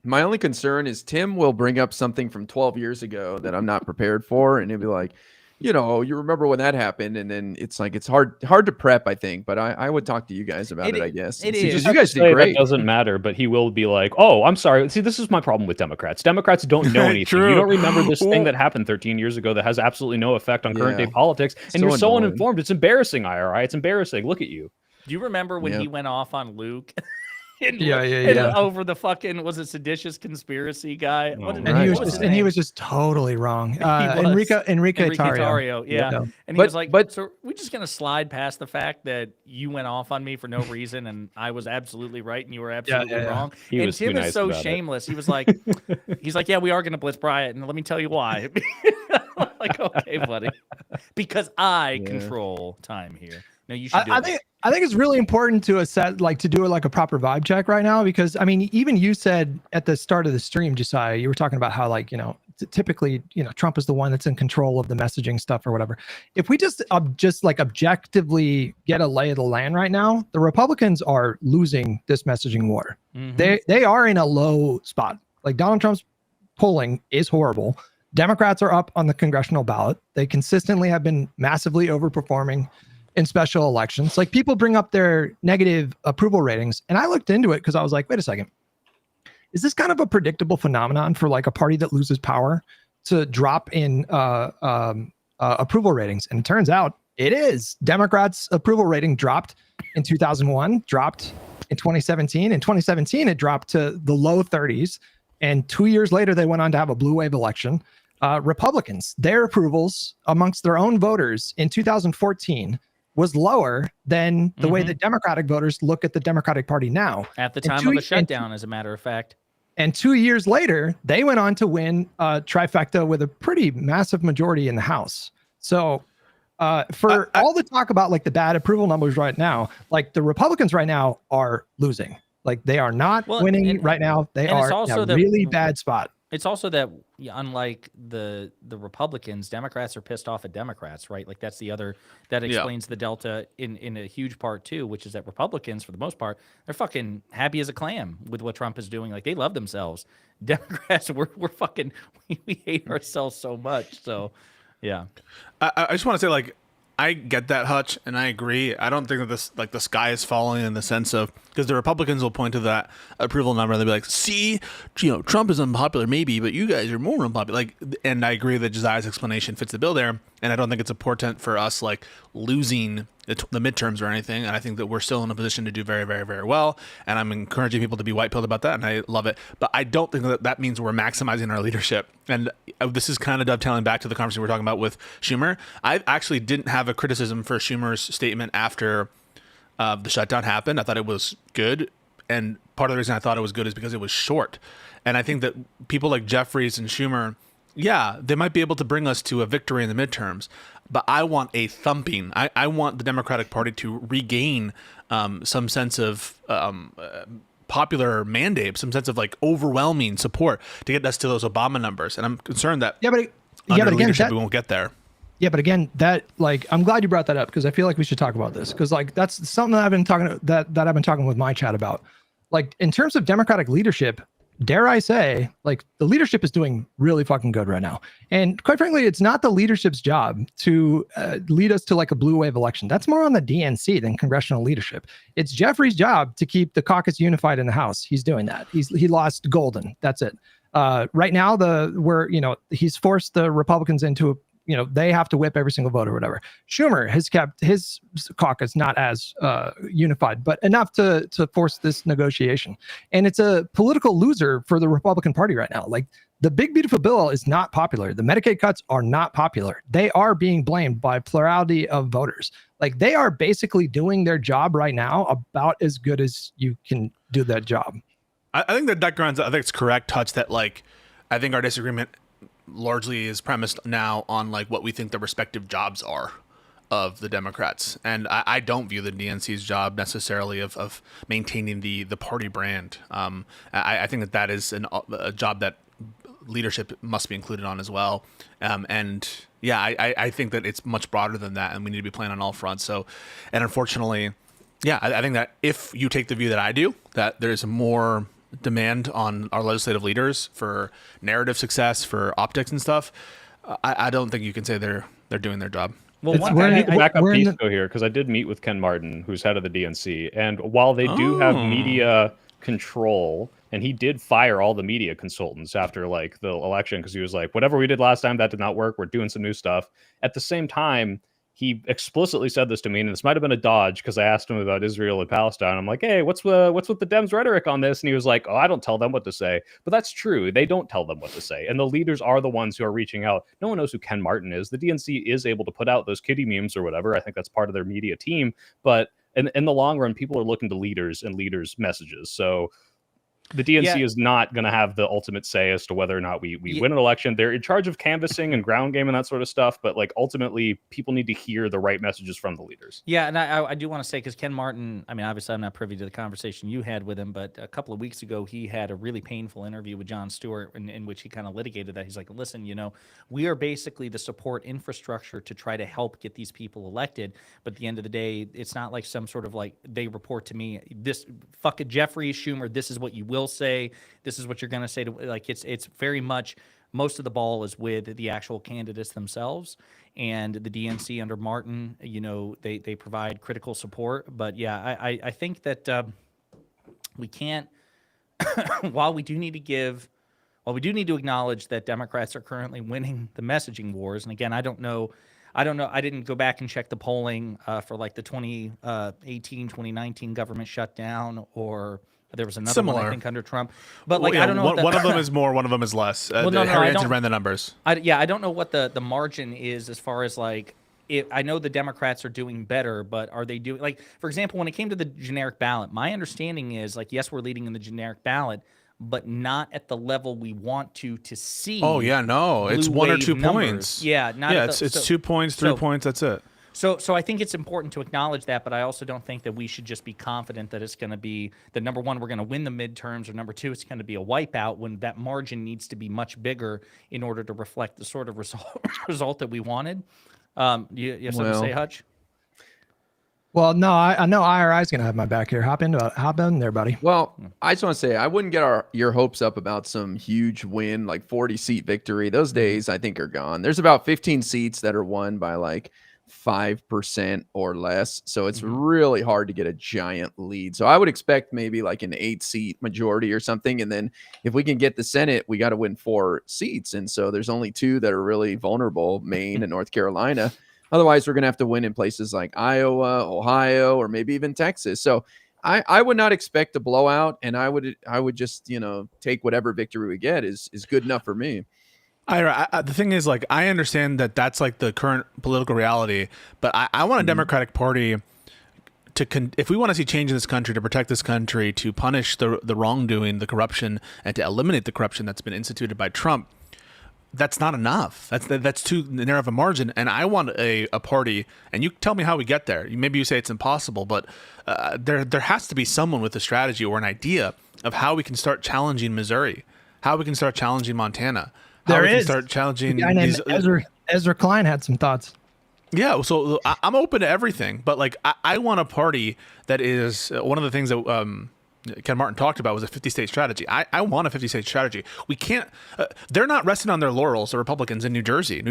My only concern is Tim will bring up something from 12 years ago that I'm not prepared for, and he'll be like, you remember when that happened, and then it's like it's hard to prep, I think. But I would talk to you guys about it, I guess. It is. You guys did great. That doesn't matter, but he will be like, oh, I'm sorry. See, this is my problem with Democrats. Democrats don't know anything. You don't remember this thing that happened 13 years ago that has absolutely no effect on current day politics, and you're so uninformed. It's embarrassing, IRI. It's embarrassing. Look at you. Do you remember when he went off on Luke? Yeah. Over the fucking, was it seditious conspiracy guy? He was just totally wrong. Enrique Tarrio. Yeah. And he was like, so we're just gonna slide past the fact that you went off on me for no reason, and I was absolutely right, and you were absolutely wrong. And Tim is so shameless. He was like, yeah, we are gonna blitz Bryant, and let me tell you why. Like, okay, buddy, because I control time here. No, you should. I think it's really important to assess, like, to do like a proper vibe check right now, because I mean, even you said at the start of the stream, Josiah, you were talking about how, like, typically, Trump is the one that's in control of the messaging stuff or whatever. If we just objectively get a lay of the land right now, the Republicans are losing this messaging war. Mm-hmm. They are in a low spot. Like, Donald Trump's polling is horrible. Democrats are up on the congressional ballot. They consistently have been massively overperforming in special elections. Like, people bring up their negative approval ratings, and I looked into it because I was like, wait a second, is this kind of a predictable phenomenon for like a party that loses power to drop in approval ratings? And it turns out it is. Democrats' approval rating dropped in 2001, dropped in 2017. In 2017, it dropped to the low 30s, and 2 years later, they went on to have a blue wave election. Republicans, their approvals amongst their own voters in 2014 was lower than the way that Democratic voters look at the Democratic Party now. At the time of the shutdown, as a matter of fact. And 2 years later, they went on to win trifecta with a pretty massive majority in the House. So for all the talk about like the bad approval numbers right now, like the Republicans right now are losing. Like, they are not winning right now. They are in a really bad spot. It's also that, unlike the Republicans, Democrats are pissed off at Democrats, right? Like, that's the other, that explains the delta in a huge part too, which is that Republicans, for the most part, they're fucking happy as a clam with what Trump is doing. Like, they love themselves. Democrats, we're fucking, we hate ourselves so much. So, yeah. I just want to say, like, I get that, Hutch, and I agree. I don't think that this, like, the sky is falling in the sense of, because the Republicans will point to that approval number and they'll be like, see, Trump is unpopular maybe, but you guys are more unpopular. Like, and I agree that Josiah's explanation fits the bill there, and I don't think it's a portent for us, like, losing the midterms or anything. And I think that we're still in a position to do very, very, very well. And I'm encouraging people to be white-pilled about that, and I love it. But I don't think that means we're maximizing our leadership. And this is kind of dovetailing back to the conversation we're talking about with Schumer. I actually didn't have a criticism for Schumer's statement after the shutdown happened. I thought it was good. And part of the reason I thought it was good is because it was short. And I think that people like Jeffries and Schumer, yeah, they might be able to bring us to a victory in the midterms, but I want a thumping. I want the Democratic Party to regain some sense of popular mandate, some sense of like overwhelming support to get us to those Obama numbers. And I'm concerned that under leadership we won't get there. Yeah, but again, that, like, I'm glad you brought that up, because I feel like we should talk about this, because like that's something that I've been talking with my chat about. Like, in terms of Democratic leadership, dare I say, like, the leadership is doing really fucking good right now. And quite frankly, it's not the leadership's job to lead us to like a blue wave election. That's more on the DNC than congressional leadership. It's Jeffrey's job to keep the caucus unified in the House. He's doing that. He lost Golden. That's it. Right now, he's forced the Republicans into they have to whip every single vote or whatever. Schumer has kept his caucus not as unified, but enough to force this negotiation. And it's a political loser for the Republican Party right now. Like, the big beautiful bill is not popular. The Medicaid cuts are not popular. They are being blamed by plurality of voters. Like, they are basically doing their job right now about as good as you can do that job. I think that Dr. Grunz, I think it's correct, Touch, that like, I think our disagreement largely is premised now on like what we think the respective jobs are of the Democrats. And I don't view the DNC's job necessarily of maintaining the party brand. I think that is a job that leadership must be included on as well. And yeah, I think that it's much broader than that, and we need to be playing on all fronts. So, and unfortunately, yeah, I think that if you take the view that I do, that there's more demand on our legislative leaders for narrative success, for optics and stuff, I don't think you can say they're doing their job. Well, I need to back up Pisco here, because I did meet with Ken Martin, who's head of the DNC, and while they do have media control, and he did fire all the media consultants after like the election, because he was like, whatever we did last time, that did not work. We're doing some new stuff. At the same time, he explicitly said this to me, and this might have been a dodge, because I asked him about Israel and Palestine. I'm like, hey, what's with the Dems' rhetoric on this? And he was like, oh, I don't tell them what to say. But that's true. They don't tell them what to say. And the leaders are the ones who are reaching out. No one knows who Ken Martin is. The DNC is able to put out those kitty memes or whatever. I think that's part of their media team. But in the long run, people are looking to leaders and leaders' messages. So the DNC is not going to have the ultimate say as to whether or not we win an election. They're in charge of canvassing and ground game and that sort of stuff. But like, ultimately, people need to hear the right messages from the leaders. Yeah, and I do want to say, because Ken Martin, I mean, obviously I'm not privy to the conversation you had with him, but a couple of weeks ago, he had a really painful interview with Jon Stewart in which he kind of litigated that. He's like, listen, we are basically the support infrastructure to try to help get these people elected. But at the end of the day, it's not like some sort of like, they report to me, this fucking Jeffrey Schumer, this is what you will say, this is what you're going to say to, like, it's very much, most of the ball is with the actual candidates themselves, and the DNC under Martin, they provide critical support. But yeah, I think that we can't, while we do need to acknowledge that Democrats are currently winning the messaging wars. And again, I don't know. I didn't go back and check the polling for like the 2018, 2019 government shutdown, or there was another one, I think, under Trump. But like, I don't know. One of them is more, one of them is less. Harry ran the numbers. I don't know what the margin is as far as like, I know the Democrats are doing better, but are they doing, like, for example, when it came to the generic ballot, my understanding is like, yes, we're leading in the generic ballot, but not at the level we want to see. Oh yeah, no, it's 1 or 2 points. Yeah, it's 2 points, 3 points. That's it. So I think it's important to acknowledge that, but I also don't think that we should just be confident that it's going to be that, number one, we're going to win the midterms, or number two, it's going to be a wipeout, when that margin needs to be much bigger in order to reflect the sort of result that we wanted. You have something to say, Hutch? Well, no, I know IRI's going to have my back here. Hop in there, buddy. Well, I just want to say, I wouldn't get your hopes up about some huge win, like 40-seat victory. Those days, I think, are gone. There's about 15 seats that are won by like 5% or less. So it's really hard to get a giant lead. So I would expect maybe like an 8-seat majority or something. And then if we can get the Senate, we got to win 4 seats. And so there's only 2 that are really vulnerable, Maine and North Carolina. Otherwise, we're going to have to win in places like Iowa, Ohio, or maybe even Texas. So I would not expect a blowout, and I would just, take whatever victory we get is good enough for me. The thing is, like, I understand that that's like the current political reality, but I want a Democratic Party to, if we want to see change in this country, to protect this country, to punish the wrongdoing, the corruption, and to eliminate the corruption that's been instituted by Trump. That's not enough. That's too narrow of a margin. And I want a party, and you tell me how we get there. Maybe you say it's impossible, but there has to be someone with a strategy or an idea of how we can start challenging Missouri, how we can start challenging Montana, how we can start challenging these. Ezra Klein had some thoughts. Yeah, so I'm open to everything, but like I want a party that is one of the things that Ken Martin talked about was a 50-state strategy. I want a 50-state strategy. We can't. They're not resting on their laurels, the Republicans in New Jersey.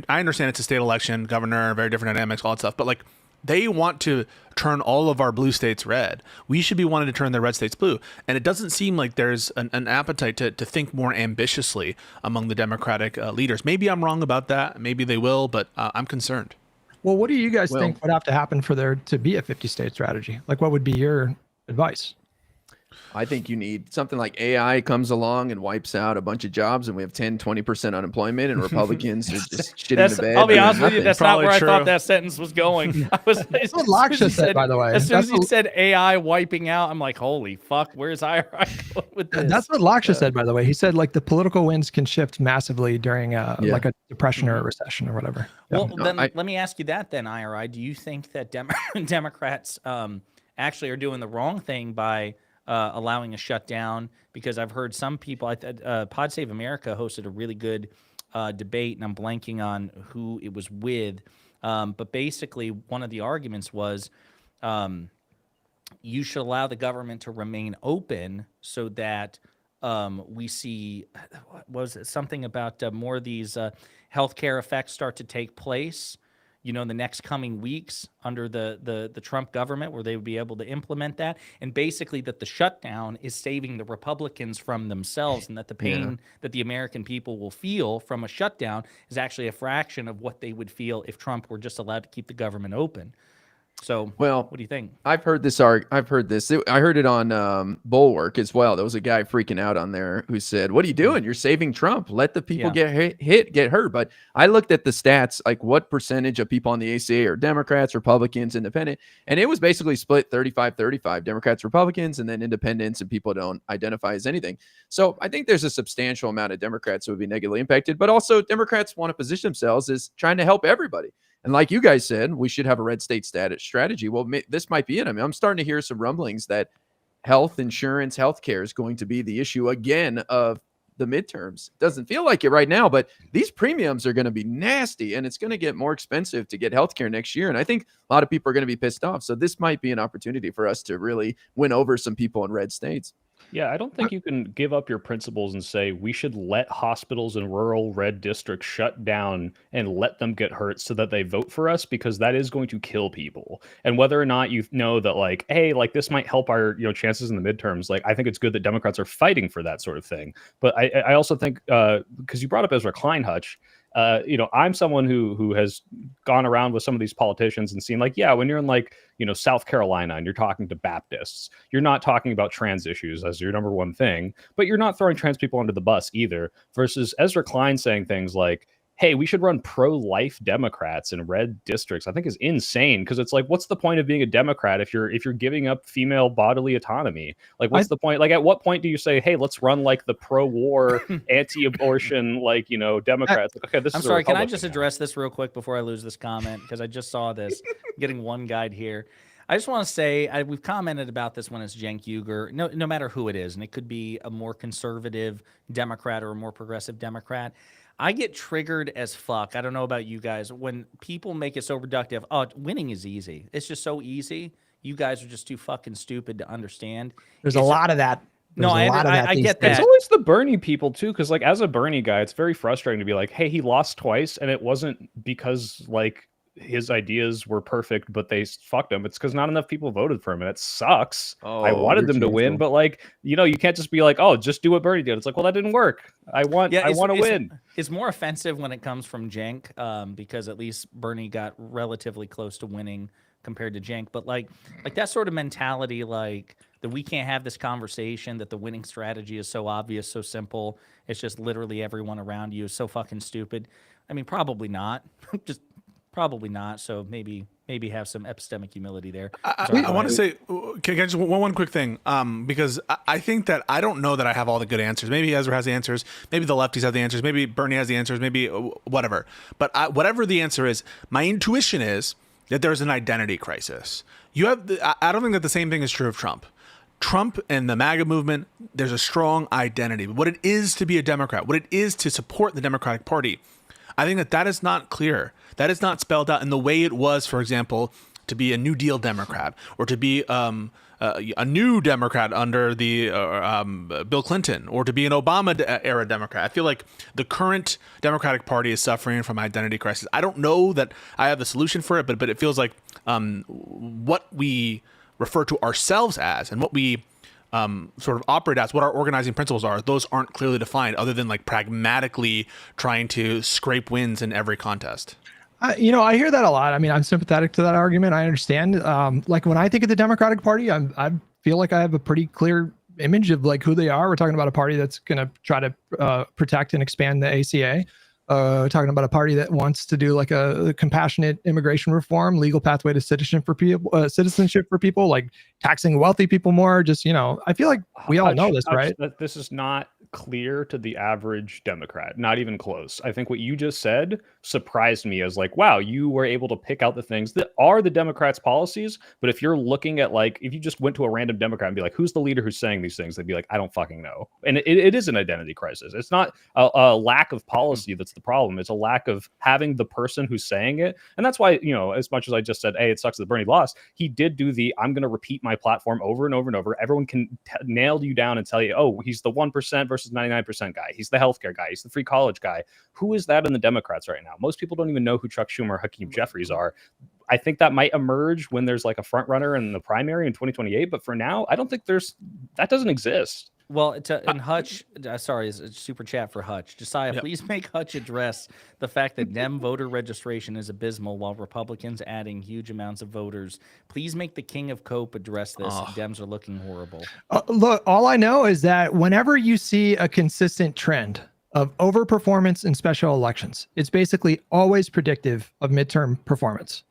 I understand it's a state election, governor, very different dynamics, all that stuff. But like, they want to turn all of our blue states red. We should be wanting to turn the red states blue. And it doesn't seem like there's an appetite to think more ambitiously among the Democratic leaders. Maybe I'm wrong about that. Maybe they will, but I'm concerned. Well, what do you guys think would have to happen for there to be a 50-state strategy? Like, what would be your advice? I think you need something like AI comes along and wipes out a bunch of jobs, and we have 10-20% unemployment, and Republicans are just shitting the bed. I'll be honest with you, that's Probably not where true. I thought that sentence was going. That's what Laksha said, by the way. As soon as he said AI wiping out, I'm like, holy fuck, where's IRI going with this? That's what Laksha said, by the way. He said like the political winds can shift massively during like a depression or a recession or whatever. Well, then let me ask you that then, IRI. Do you think that Democrats actually are doing the wrong thing by allowing a shutdown? Because I've heard some people, Pod Save America hosted a really good debate, and I'm blanking on who it was with. But basically, one of the arguments was you should allow the government to remain open so that we see, was it something about more of these healthcare effects start to take place, you know, in the next coming weeks under the Trump government, where they would be able to implement that. And basically that the shutdown is saving the Republicans from themselves, and that the pain that the American people will feel from a shutdown is actually a fraction of what they would feel if Trump were just allowed to keep the government open. So, well, what do you think? I've heard this. I heard it on Bulwark as well. There was a guy freaking out on there who said, "What are you doing? You're saving Trump. Let the people get hurt." But I looked at the stats, like what percentage of people on the ACA are Democrats, Republicans, Independent, and it was basically split 35-35, Democrats, Republicans, and then Independents and people don't identify as anything. So I think there's a substantial amount of Democrats who would be negatively impacted, but also Democrats want to position themselves as trying to help everybody. And like you guys said, we should have a red state status strategy. Well, this might be it. I mean, I'm starting to hear some rumblings that health insurance, healthcare is going to be the issue again of the midterms. Doesn't feel like it right now, but these premiums are going to be nasty, and it's going to get more expensive to get healthcare next year. And I think a lot of people are going to be pissed off. So this might be an opportunity for us to really win over some people in red states. Yeah, I don't think you can give up your principles and say we should let hospitals in rural red districts shut down and let them get hurt so that they vote for us, because that is going to kill people. And whether or not you know that, like, hey, like this might help our chances in the midterms, like I think it's good that Democrats are fighting for that sort of thing. But I also think because you brought up Ezra Kleinhutch, I'm someone who has gone around with some of these politicians and seen, like, yeah, when you're in like, South Carolina and you're talking to Baptists, you're not talking about trans issues as your number one thing, but you're not throwing trans people under the bus either. Versus Ezra Klein saying things like, hey, we should run pro-life Democrats in red districts, I think is insane. Because it's like, what's the point of being a Democrat if you're giving up female bodily autonomy? Like, what's the point? Like, at what point do you say, hey, let's run like the pro-war, anti-abortion, like, Democrats? Okay, this I'm is sorry. Can I just address this real quick before I lose this comment? Because I just saw this. Getting one guide here. I just want to say we've commented about this when it's Cenk Uygur, no matter who it is, and it could be a more conservative Democrat or a more progressive Democrat. I get triggered as fuck. I don't know about you guys. When people make it so reductive, winning is easy. It's just so easy. You guys are just too fucking stupid to understand. There's a lot of that. I get that. It's always the Bernie people too, because like as a Bernie guy, it's very frustrating to be like, hey, he lost twice, and it wasn't because like his ideas were perfect, but they fucked him. It's because not enough people voted for him, and it sucks. I wanted them to win, but like, you can't just be like, oh, just do what Bernie did. It's like, well, that didn't work. I want to win. It's more offensive when it comes from Cenk, because at least Bernie got relatively close to winning compared to Cenk. But like that sort of mentality, like that we can't have this conversation, that the winning strategy is so obvious, so simple. It's just literally everyone around you is so fucking stupid. I mean, probably not. Probably not. So maybe have some epistemic humility there. I want to say, can I just one quick thing? Because I think that I don't know that I have all the good answers. Maybe Ezra has the answers. Maybe the lefties have the answers. Maybe Bernie has the answers. Maybe whatever. But whatever the answer is, my intuition is that there's an identity crisis. I don't think that the same thing is true of Trump. Trump and the MAGA movement, there's a strong identity. What it is to be a Democrat, what it is to support the Democratic Party, I think that is not clear. That is not spelled out in the way it was, for example, to be a New Deal Democrat or to be a new Democrat under the Bill Clinton, or to be an Obama era Democrat. I feel like the current Democratic Party is suffering from identity crisis. I don't know that I have the solution for it, but it feels like what we refer to ourselves as and what we sort of operate as, what our organizing principles are, those aren't clearly defined, other than like pragmatically trying to scrape wins in every contest. I hear that a lot. I mean, I'm sympathetic to that argument. I understand. Like when I think of the Democratic Party, I feel like I have a pretty clear image of like who they are. We're talking about a party that's going to try to protect and expand the ACA. Talking about a party that wants to do like a compassionate immigration reform, legal pathway to citizenship for people, like taxing wealthy people more. Just, I feel like we all know this, right? This is not clear to the average Democrat, not even close. I think what you just said surprised me as like, wow, you were able to pick out the things that are the Democrats' policies. But if you're looking at like, if you just went to a random Democrat and be like, who's the leader who's saying these things? They'd be like, I don't fucking know. And it is an identity crisis. It's not a lack of policy that's the problem. It's a lack of having the person who's saying it. And that's why, as much as I just said, hey, it sucks that Bernie lost, he did do I'm going to repeat my platform over and over and over. Everyone can nail you down and tell you, oh, he's the 1% versus 99% guy. He's the healthcare guy. He's the free college guy. Who is that in the Democrats right now? Most people don't even know who Chuck Schumer or Hakeem Jeffries are. I think that might emerge when there's like a front runner in the primary in 2028. But for now, I don't think that doesn't exist. Well, and Hutch, sorry, is a super chat for Hutch. Josiah, please make Hutch address the fact that Dem voter registration is abysmal while Republicans adding huge amounts of voters. Please make the king of Cope address this. Dems are looking horrible. Look, all I know is that whenever you see a consistent trend of overperformance in special elections, it's basically always predictive of midterm performance.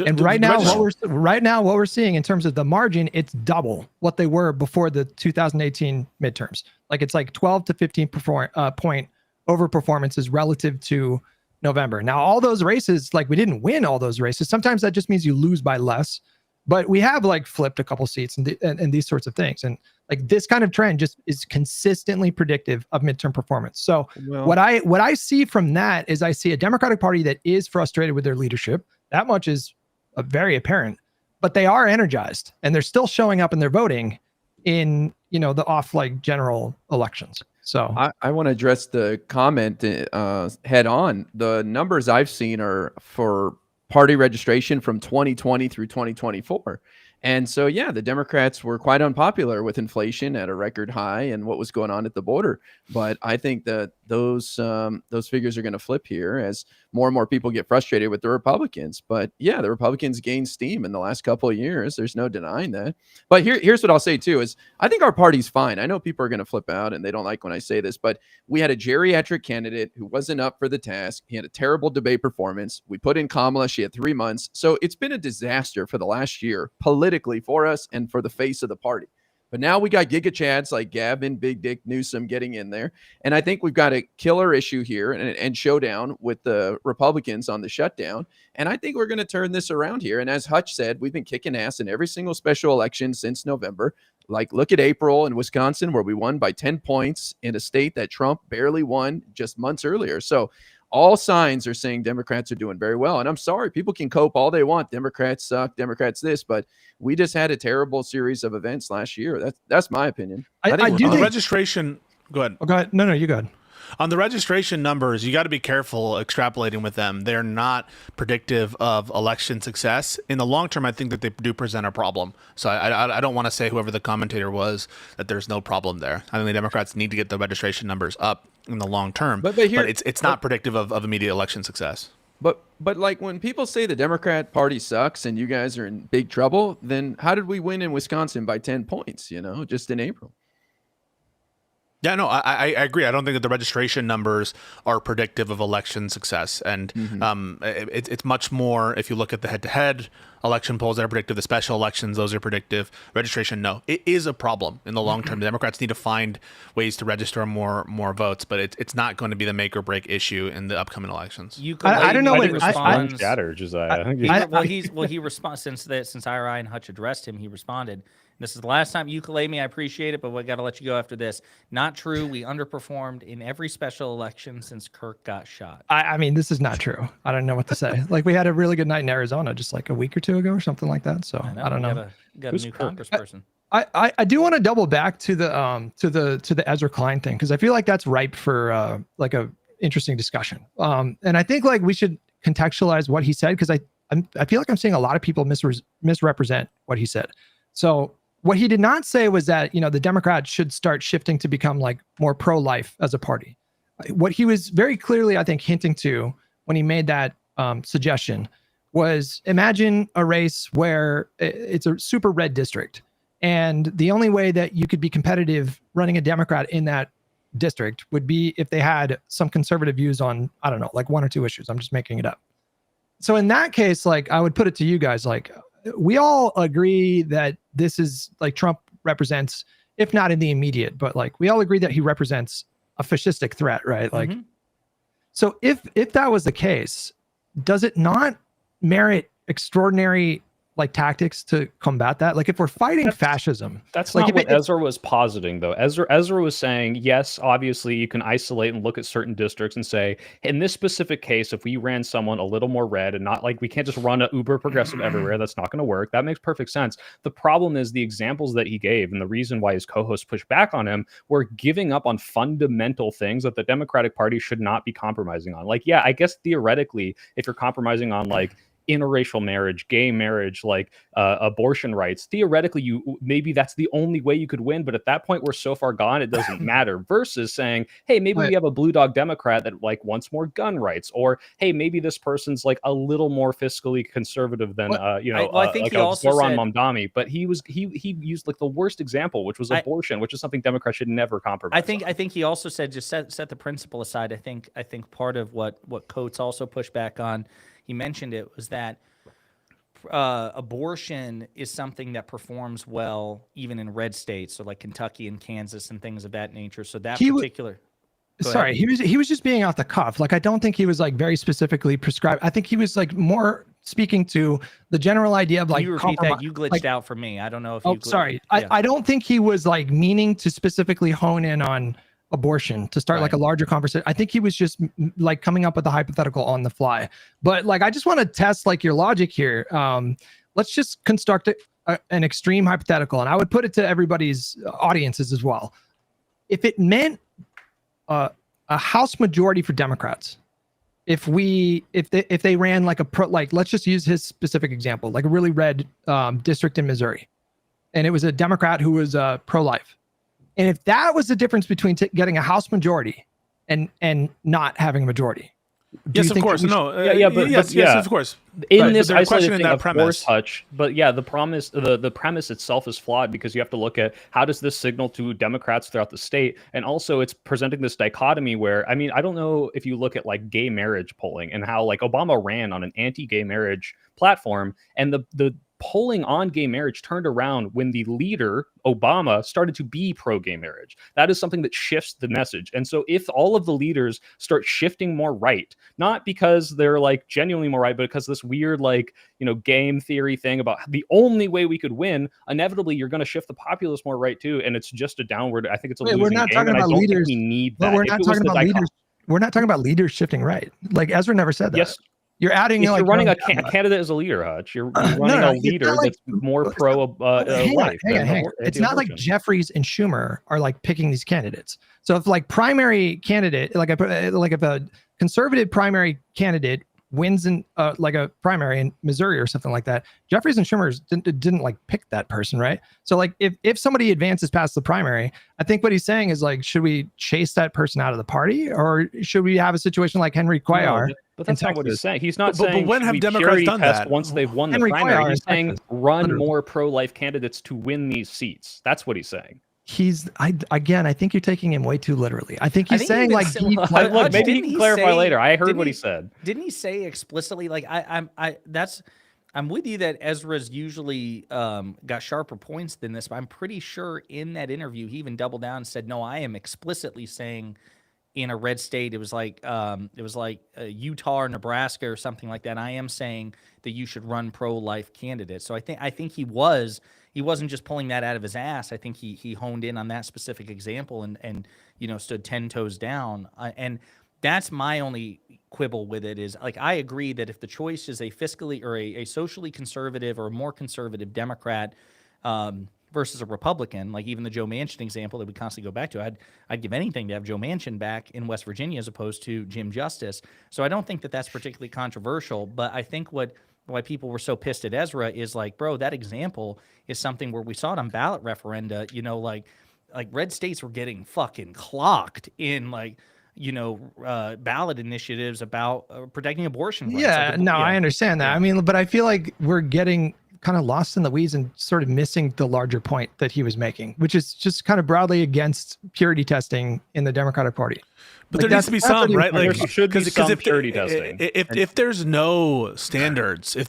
And right now, what we're seeing in terms of the margin, it's double what they were before the 2018 midterms. Like it's like 12 to 15 point over performances relative to November. Now, all those races, like we didn't win all those races. Sometimes that just means you lose by less, but we have like flipped a couple seats and these sorts of things. And like this kind of trend just is consistently predictive of midterm performance. So what I see from that is I see a Democratic Party that is frustrated with their leadership. That much is very apparent, but they are energized and they're still showing up and they're voting in, the off like general elections. So I want to address the comment head on. The numbers I've seen are for party registration from 2020 through 2024. And so, the Democrats were quite unpopular with inflation at a record high and what was going on at the border. But I think that those figures are going to flip here as more and more people get frustrated with the Republicans. But the Republicans gained steam in the last couple of years. There's no denying that. But here's what I'll say, too, is I think our party's fine. I know people are going to flip out and they don't like when I say this, but we had a geriatric candidate who wasn't up for the task. He had a terrible debate performance. We put in Kamala. She had 3 months. So it's been a disaster for the last year, politically for us and for the face of the party. But now we got Giga Chads like Gavin, Big Dick Newsom getting in there. And I think we've got a killer issue here and showdown with the Republicans on the shutdown. And I think we're going to turn this around here. And as Hutch said, we've been kicking ass in every single special election since November. Like look at April in Wisconsin, where we won by 10 points in a state that Trump barely won just months earlier. So all signs are saying Democrats are doing very well. And I'm sorry, people can cope all they want. Democrats suck, Democrats this, but we just had a terrible series of events last year. That's my opinion. I do think registration. Go ahead. Oh, go ahead. No, you go ahead. On the registration numbers, you got to be careful extrapolating with them. They're not predictive of election success. In the long term, I think that they do present a problem. So I don't want to say whoever the commentator was that there's no problem there. I think the Democrats need to get the registration numbers up in the long term. But it's not predictive of immediate election success. But like when people say the Democrat Party sucks and you guys are in big trouble, then how did we win in Wisconsin by 10 points, just in April? Yeah, no, I agree. I don't think that the registration numbers are predictive of election success. And it's much more, if you look at the head-to-head election polls that are predictive, the special elections, those are predictive. Registration, no. It is a problem in the long term. The Democrats need to find ways to register more votes, but it's not going to be the make or break issue in the upcoming elections. I don't know what Josiah. He responds since IRI and Hutch addressed him. He responded. This is the last time you claim me. I appreciate it, but we got to let you go after this. Not true. We underperformed in every special election since Kirk got shot. I mean, this is not true. I don't know what to say. Like, we had a really good night in Arizona just like a week or two ago or something like that. So I don't know. Got a new congressperson. I do want to double back to the Ezra Klein thing, because I feel like that's ripe for like a interesting discussion. And I think like we should contextualize what he said, because I feel like I'm seeing a lot of people misrepresent what he said. So what he did not say was that, you know, the Democrats should start shifting to become like more pro-life as a party. What he was very clearly, I think, hinting to when he made that suggestion was, imagine a race where it's a super red district, and the only way that you could be competitive running a Democrat in that district would be if they had some conservative views on, I don't know, like 1 or 2 issues. I'm just making it up. So in that case, like, I would put it to you guys, like, we all agree that this is like Trump represents, if not in the immediate, but like we all agree that he represents a fascistic threat, right? Like, so if that was the case, does it not merit extraordinary like tactics to combat that? Like, if we're fighting fascism, that's like not what Ezra was positing, though. Ezra was saying, yes, obviously you can isolate and look at certain districts and say, in this specific case, if we ran someone a little more red, and not like, we can't just run a uber progressive everywhere, that's not going to work. That makes perfect sense. The problem is the examples that he gave, and the reason why his co-hosts pushed back on him, were giving up on fundamental things that the Democratic Party should not be compromising on. Like, yeah, I guess theoretically, if you're compromising on like interracial marriage, gay marriage, like abortion rights, theoretically maybe that's the only way you could win, but at that point we're so far gone it doesn't matter, versus saying, hey, maybe we have a blue dog Democrat that like wants more gun rights, or hey, maybe this person's like a little more fiscally conservative than I think like he also Zoran said, Mamdani, but he used like the worst example, which was abortion, which is something Democrats should never compromise. I think he also said, just set the principle aside. I think part of what Coates also pushed back on, he mentioned it, was that abortion is something that performs well even in red states, so like Kentucky and Kansas and things of that nature. So that particular. Sorry, he was just being off the cuff. Like, I don't think he was like very specifically prescribed. I think he was like more speaking to the general idea of like. Can you repeat that? You glitched out for me. I don't know if. Oh, sorry. Yeah. I don't think he was like meaning to specifically hone in on abortion to start like a larger conversation. I think he was just like coming up with a hypothetical on the fly. But like, I just want to test like your logic here. Let's just construct an extreme hypothetical, and I would put it to everybody's audiences as well. If it meant a House majority for Democrats, if they ran like let's just use his specific example, like a really red district in Missouri, and it was a Democrat who was pro-life. And if that was the difference between getting a House majority and not having a majority, yes, of course. Yes, of course. In this isolated thing, of course, Hutch. But yeah, the premise itself is flawed, because you have to look at how does this signal to Democrats throughout the state, and also it's presenting this dichotomy where, I mean, I don't know if you look at like gay marriage polling and how like Obama ran on an anti-gay marriage platform, and the polling on gay marriage turned around when the leader, Obama, started to be pro-gay marriage. That is something that shifts the message. And so if all of the leaders start shifting more right, not because they're like genuinely more right, but because this weird like, you know, game theory thing about the only way we could win, inevitably you're going to shift the populace more right too. And it's just a downward, I think it's a losing we're not game, talking about leaders. We need that. We're not talking about leaders. We're not talking about leaders shifting right. Like, Ezra never said that. Yes. You're adding. If you're running a candidate as a leader, Hutch. You're running a leader that's more pro life. Hang on. It's not like Jeffries and Schumer are like picking these candidates. So if like primary candidate, like if a conservative primary candidate wins in like a primary in Missouri or something like that, Jeffries and Schumer didn't like pick that person, right? So like if somebody advances past the primary, I think what he's saying is like, should we chase that person out of the party, or should we have a situation like Henry Cuellar? No, but that's not what he's saying. He's not saying but when have Democrats done that once they've won the primary. He's saying run more pro-life candidates to win these seats. That's what he's saying. I think you're taking him way too literally. I think he's saying like, look, maybe he can clarify later. I heard what he said. Didn't he say explicitly, like, I'm with you that Ezra's usually got sharper points than this, but I'm pretty sure in that interview he even doubled down and said, no, I am explicitly saying in a red state, it was like Utah or Nebraska or something like that. I am saying that you should run pro-life candidates. So I think he wasn't just pulling that out of his ass. I think he honed in on that specific example and stood 10 toes down. And that's my only quibble with it is, like, I agree that if the choice is a fiscally or a socially conservative or a more conservative Democrat versus a Republican, like even the Joe Manchin example that we constantly go back to, I'd give anything to have Joe Manchin back in West Virginia as opposed to Jim Justice. So I don't think that that's particularly controversial, but I think why people were so pissed at Ezra is like, bro, that example is something where we saw it on ballot referenda, like red states were getting fucking clocked in ballot initiatives about protecting abortion rights. Yeah, I understand that. I mean, but I feel like we're getting kind of lost in the weeds and sort of missing the larger point that he was making, which is just kind of broadly against purity testing in the Democratic Party. But there needs to be some, right? Like, there should be some purity testing. If there's no standards, and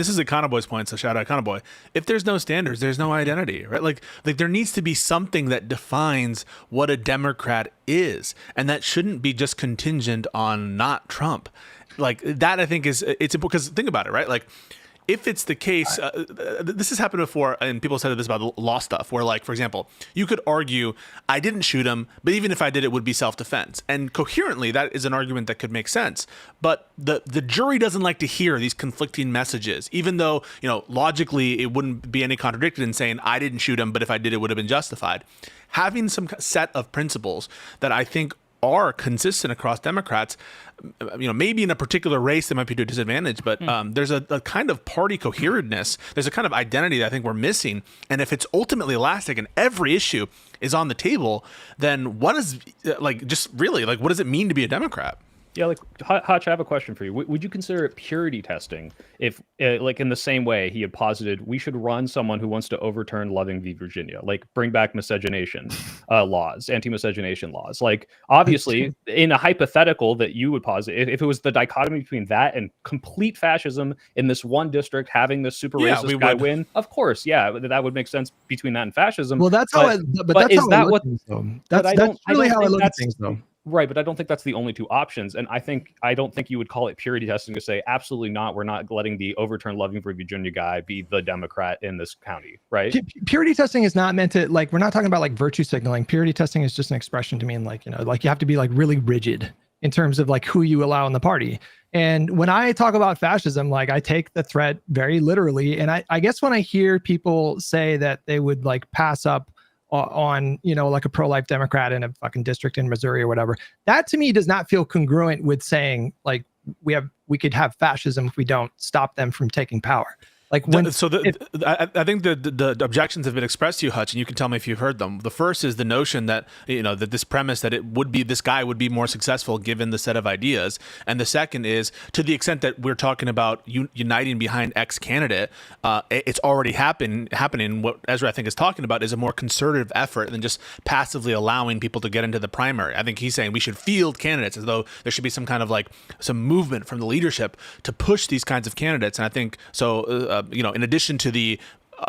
this is a Econoboy's point, so shout out Econoboy. If there's no standards, there's no identity, right? Like there needs to be something that defines what a Democrat is, and that shouldn't be just contingent on not Trump. Like that, I think it's important because think about it, right? Like, if it's the case, this has happened before, and people said this about law stuff, where, like, for example, you could argue, I didn't shoot him, but even if I did, it would be self-defense. And coherently, that is an argument that could make sense. But the jury doesn't like to hear these conflicting messages, even though, logically, it wouldn't be any contradicted in saying, I didn't shoot him, but if I did, it would have been justified. Having some set of principles that I think are consistent across Democrats, maybe in a particular race they might be to a disadvantage, but there's a kind of party coherentness. There's a kind of identity that I think we're missing. And if it's ultimately elastic and every issue is on the table, then what is what does it mean to be a Democrat? Yeah, like Hutch, I have a question for you. Would you consider it purity testing if, like, in the same way he had posited, we should run someone who wants to overturn Loving v. Virginia, like bring back miscegenation laws, anti-miscegenation laws? Like, obviously, in a hypothetical that you would posit, if it was the dichotomy between that and complete fascism in this one district having this super racist guy win, of course, that would make sense between that and fascism. Well, that's how. But that's really how I look at things, though. Right, but I don't think that's the only two options, and I don't think you would call it purity testing to say absolutely not. We're not letting the overturn Loving for Virginia guy be the Democrat in this county, right? Purity testing is not meant to, like, we're not talking about like virtue signaling. Purity testing is just an expression to mean like you have to be like really rigid in terms of like who you allow in the party. And when I talk about fascism, like I take the threat very literally, and I guess when I hear people say that they would like pass up on like a pro-life Democrat in a fucking district in Missouri or whatever, that to me does not feel congruent with saying like we could have fascism if we don't stop them from taking power. Like when, I think the objections have been expressed to you, Hutch, and you can tell me if you've heard them. The first is the notion that that this premise that this guy would be more successful given the set of ideas, and the second is to the extent that we're talking about uniting behind X candidate, it's already happening. What Ezra I think is talking about is a more concerted effort than just passively allowing people to get into the primary. I think he's saying we should field candidates as though there should be some kind of like some movement from the leadership to push these kinds of candidates, and I think so. In addition to the,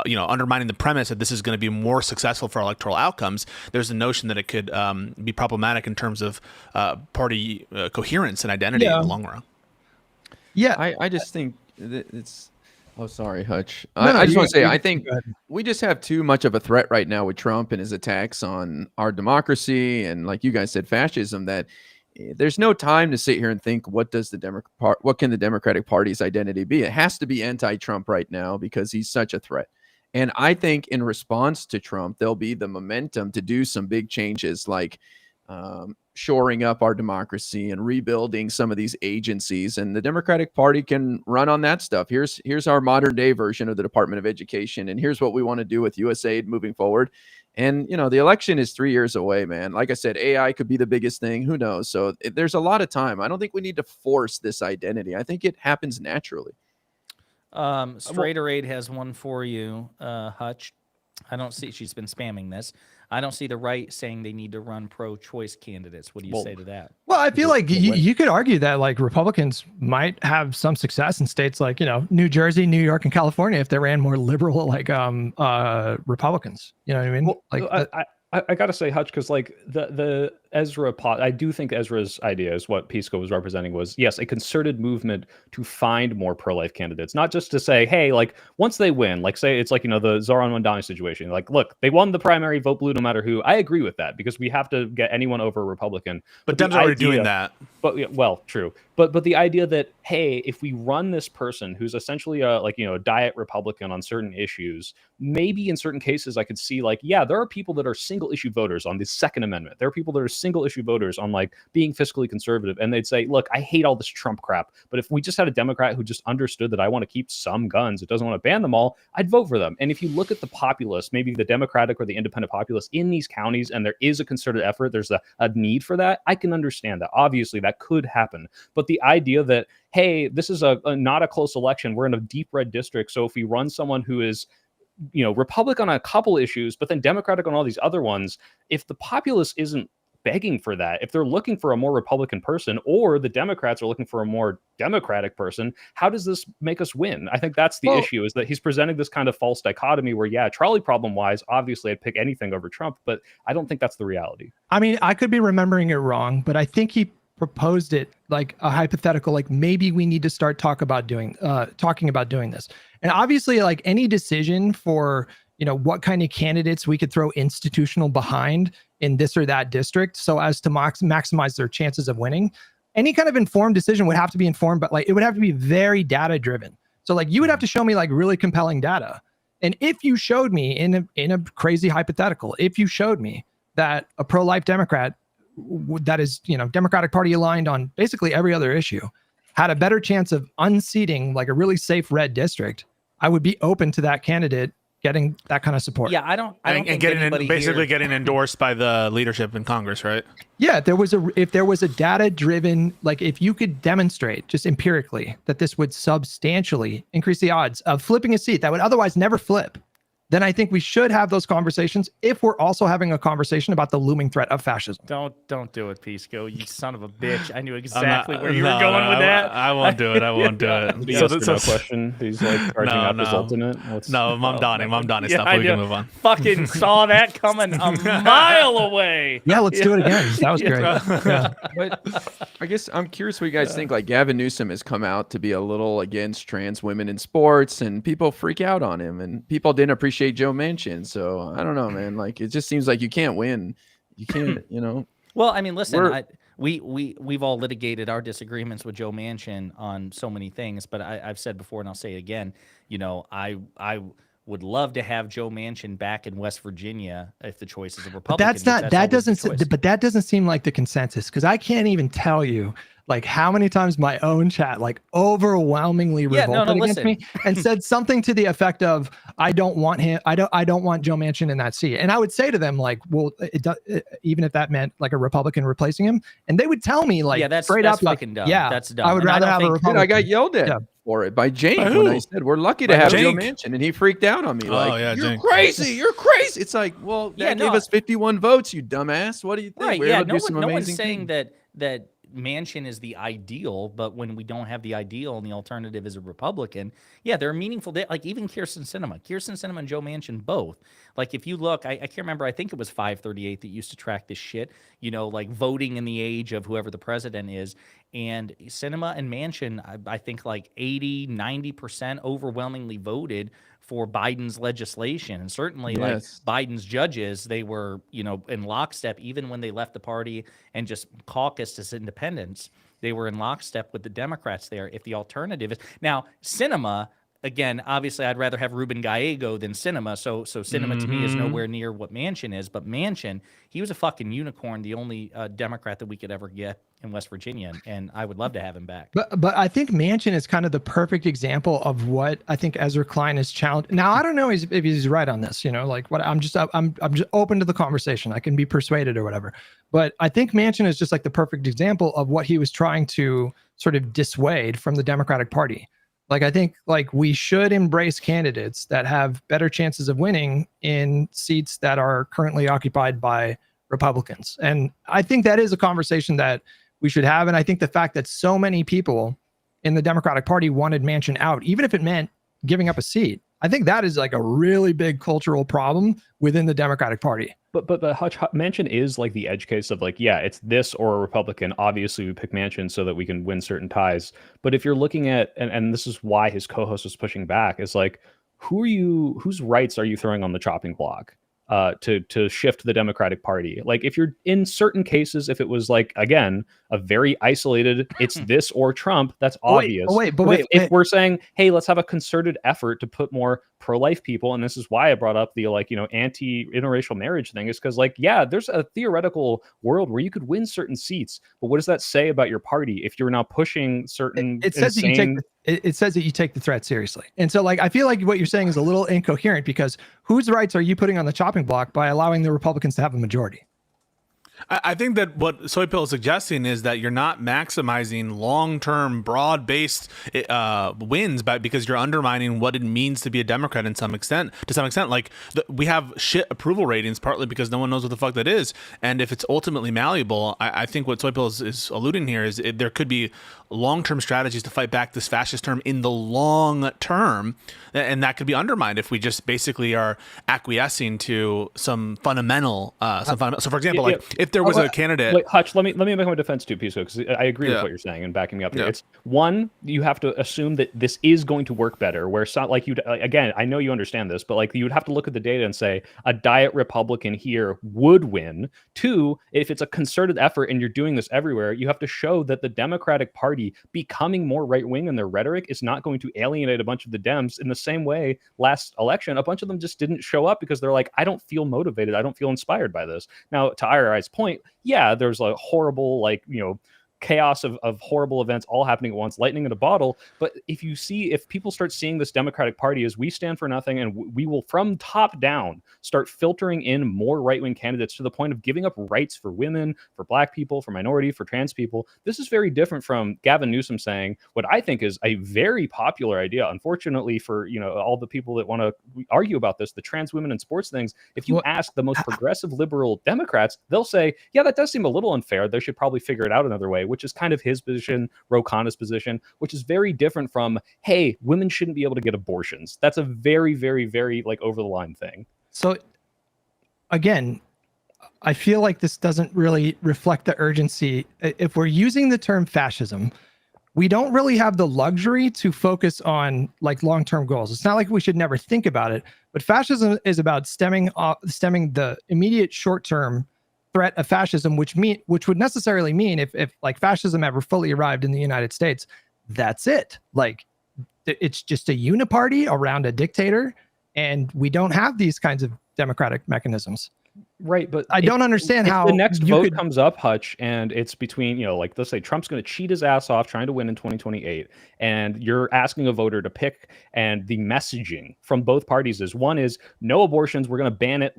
undermining the premise that this is going to be more successful for electoral outcomes, there's a notion that it could be problematic in terms of party coherence and identity in the long run. Yeah, I just think that it's. Oh, sorry, Hutch. I just want to say, I think we just have too much of a threat right now with Trump and his attacks on our democracy and, like you guys said, fascism, that there's no time to sit here and think, what can the Democratic Party's identity be? It has to be anti-Trump right now because he's such a threat. And I think in response to Trump, there'll be the momentum to do some big changes like shoring up our democracy and rebuilding some of these agencies. And the Democratic Party can run on that stuff. Here's our modern day version of the Department of Education. And here's what we want to do with USAID moving forward. And, the election is 3 years away, man. Like I said, AI could be the biggest thing. Who knows? So there's a lot of time. I don't think we need to force this identity. I think it happens naturally. Straighter Aid has one for you, Hutch. I don't see, she's been spamming this. I don't see the right saying they need to run pro-choice candidates. What do you say to that? Well, I feel like you could argue that like Republicans might have some success in states like, New Jersey, New York, and California if they ran more liberal like Republicans. You know what I mean? Well, I got to say, Hutch, because like the I do think Ezra's idea is what Pisco was representing was, yes, a concerted movement to find more pro-life candidates, not just to say, hey, like once they win, like say it's like, the Zoran Mondani situation, like, look, they won the primary, vote blue no matter who. I agree with that because we have to get anyone over a Republican. But Dems are already doing that. But well, true. But the idea that, hey, if we run this person who's essentially a diet Republican on certain issues, maybe in certain cases I could see like, yeah, there are people that are single issue voters on the Second Amendment. There are people that are single issue voters on like being fiscally conservative. And they'd say, look, I hate all this Trump crap. But if we just had a Democrat who just understood that I want to keep some guns, it doesn't want to ban them all, I'd vote for them. And if you look at the populace, maybe the Democratic or the independent populace in these counties, and there is a concerted effort, there's a need for that, I can understand that. Obviously, that could happen. But the idea that, hey, this is not a close election, we're in a deep red district, so if we run someone who is Republican on a couple issues, but then Democratic on all these other ones, if the populace isn't begging for that, if they're looking for a more Republican person, or the Democrats are looking for a more Democratic person, how does this make us win? I think that's the issue, is that he's presenting this kind of false dichotomy where, yeah, trolley problem wise, obviously I'd pick anything over Trump, but I don't think that's the reality. I mean, I could be remembering it wrong, but I think he proposed it like a hypothetical, like maybe we need to start talking about doing this. And obviously, like any decision for, what kind of candidates we could throw institutional behind in this or that district so as to maximize their chances of winning, any kind of informed decision would have to be informed, but like it would have to be very data driven. So like you would have to show me like really compelling data. And if you showed me in a crazy hypothetical, if you showed me that a pro-life Democrat that is, Democratic Party aligned on basically every other issue had a better chance of unseating like a really safe red district, I would be open to that candidate getting that kind of support. Yeah, I don't think getting endorsed by the leadership in Congress, right? Yeah, if there was a data-driven, like if you could demonstrate just empirically that this would substantially increase the odds of flipping a seat that would otherwise never flip, then I think we should have those conversations if we're also having a conversation about the looming threat of fascism. Don't do it, Pisco. You son of a bitch. I knew exactly where you were going with that. I won't do it. I won't do it. So question. He's like charging out his alternate. Mom Donnie. Stop. We can move on. Fucking saw that coming a mile away. Yeah, let's do it again. That was great. Yeah. But I guess I'm curious what you guys think. Like Gavin Newsom has come out to be a little against trans women in sports, and people freak out on him, and people didn't appreciate Joe Manchin. So I don't know, man. Like it just seems like you can't win. You can't, Well, I mean, listen, we've all litigated our disagreements with Joe Manchin on so many things, but I've said before and I'll say it again, I would love to have Joe Manchin back in West Virginia if the choice is a Republican. But that doesn't seem like the consensus, because I can't even tell you like how many times my own chat like overwhelmingly revolted against me and said something to the effect of, I don't want him. I don't want Joe Manchin in that seat. And I would say to them like, well, even if that meant like a Republican replacing him, and they would tell me like, that's straight up, fucking dumb. Yeah, that's dumb. I would rather have a Republican. I got yelled at for it by Jake when I said we're lucky to have Joe Manchin, and he freaked out on me like, you're crazy, you're crazy. It's like, well, that gave us 51 votes, you dumbass. What do you think? Right? Yeah, no one's saying that Manchin is the ideal, but when we don't have the ideal and the alternative is a Republican, there are meaningful like even Kirsten Sinema and Joe Manchin both. Like if you look, I can't remember, I think it was 538 that used to track this shit, like voting in the age of whoever the president is. And Sinema and Manchin, I think like 80-90% overwhelmingly voted for Biden's legislation. And certainly like Biden's judges, they were, in lockstep, even when they left the party and just caucused as independents, they were in lockstep with the Democrats there. If the alternative is now Sinema, again, obviously I'd rather have Ruben Gallego than Sinema. So Sinema to me is nowhere near what Manchin is, but Manchin, he was a fucking unicorn, the only Democrat that we could ever get in West Virginia, and I would love to have him back. But I think Manchin is kind of the perfect example of what I think Ezra Klein is challenged. Now I don't know if he's right on this, like what I'm just open to the conversation. I can be persuaded or whatever. But I think Manchin is just like the perfect example of what he was trying to sort of dissuade from the Democratic Party. Like, I think like we should embrace candidates that have better chances of winning in seats that are currently occupied by Republicans. And I think that is a conversation that we should have. And I think the fact that so many people in the Democratic Party wanted Manchin out, even if it meant giving up a seat, I think that is like a really big cultural problem within the Democratic Party. But Hutch, Manchin is like the edge case of like, yeah, it's this or a Republican. Obviously, we pick Manchin so that we can win certain ties. But if you're looking at, and this is why his co-host was pushing back, is like, whose rights are you throwing on the chopping block to shift the Democratic Party? Like, if you're in certain cases, if it was like, again, a very isolated, it's this or Trump, that's obvious. If we're saying, hey, let's have a concerted effort to put more pro-life people, and this is why I brought up the anti-interracial marriage thing, is because like, yeah, there's a theoretical world where you could win certain seats, but what does that say about your party if you're now pushing certain it says insane... it says that you take the threat seriously. And so like, I feel like what you're saying is a little incoherent, because whose rights are you putting on the chopping block by allowing the Republicans to have a majority? I think that what Soypill is suggesting is that you're not maximizing long-term, broad-based wins because you're undermining what it means to be a Democrat to some extent. Like we have shit approval ratings partly because no one knows what the fuck that is, and if it's ultimately malleable, I think what Soypill is alluding here is there could be long-term strategies to fight back this fascist term in the long term, and that could be undermined if we just basically are acquiescing to some fundamental. So, for example, if there was a candidate, wait, Hutch, let me make my defense too, Pisco, because I agree with what you're saying and backing me up here. It's one, you have to assume that this is going to work better. Where it's not like again, I know you understand this, but like you would have to look at the data and say a diet Republican here would win. Two, if it's a concerted effort and you're doing this everywhere, you have to show that the Democratic Party becoming more right-wing in their rhetoric is not going to alienate a bunch of the Dems in the same way last election. A bunch of them just didn't show up because they're like, I don't feel motivated. I don't feel inspired by this. Now, to IRI's point, yeah, there's a horrible, chaos of horrible events all happening at once, lightning in a bottle. But if people start seeing this Democratic Party as we stand for nothing, and we will from top down start filtering in more right-wing candidates to the point of giving up rights for women, for black people, for minority, for trans people. This is very different from Gavin Newsom saying what I think is a very popular idea. Unfortunately for all the people that want to argue about this, the trans women in sports things, if you ask the most progressive liberal Democrats, they'll say, yeah, that does seem a little unfair. They should probably figure it out another way, which is kind of his position, Ro Khanna's position, which is very different from, hey, women shouldn't be able to get abortions. That's a very, very, very over the line thing. So again, I feel like this doesn't really reflect the urgency. If we're using the term fascism, we don't really have the luxury to focus on long-term goals. It's not like we should never think about it, but fascism is about stemming the immediate short-term threat of fascism, which would necessarily mean if fascism ever fully arrived in the United States, that's it. It's just a uniparty around a dictator, and we don't have these kinds of democratic mechanisms. Right, but I don't understand how the next vote comes up, Hutch, and it's between, let's say Trump's going to cheat his ass off trying to win in 2028, and you're asking a voter to pick, and the messaging from both parties is, one is no abortions, we're going to ban it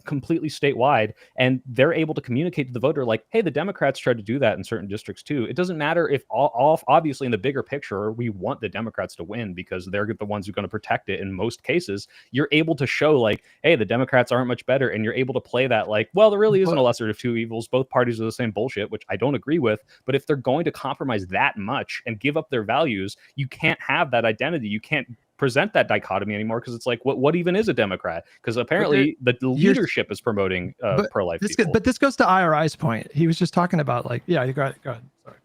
completely statewide, and they're able to communicate to the voter hey, the Democrats tried to do that in certain districts too. It doesn't matter if obviously in the bigger picture we want the Democrats to win because they're the ones who are going to protect it in most cases. You're able to show hey, the Democrats aren't much better, and you're able to play that well, there really isn't a lesser of two evils. Both parties are the same bullshit, which I don't agree with. But if they're going to compromise that much and give up their values, you can't have that identity. You can't present that dichotomy anymore because it's what even is a Democrat? Because apparently the leadership is promoting pro-life people. But this goes to IRI's point. He was just talking about yeah, you got it. Go ahead. Sorry.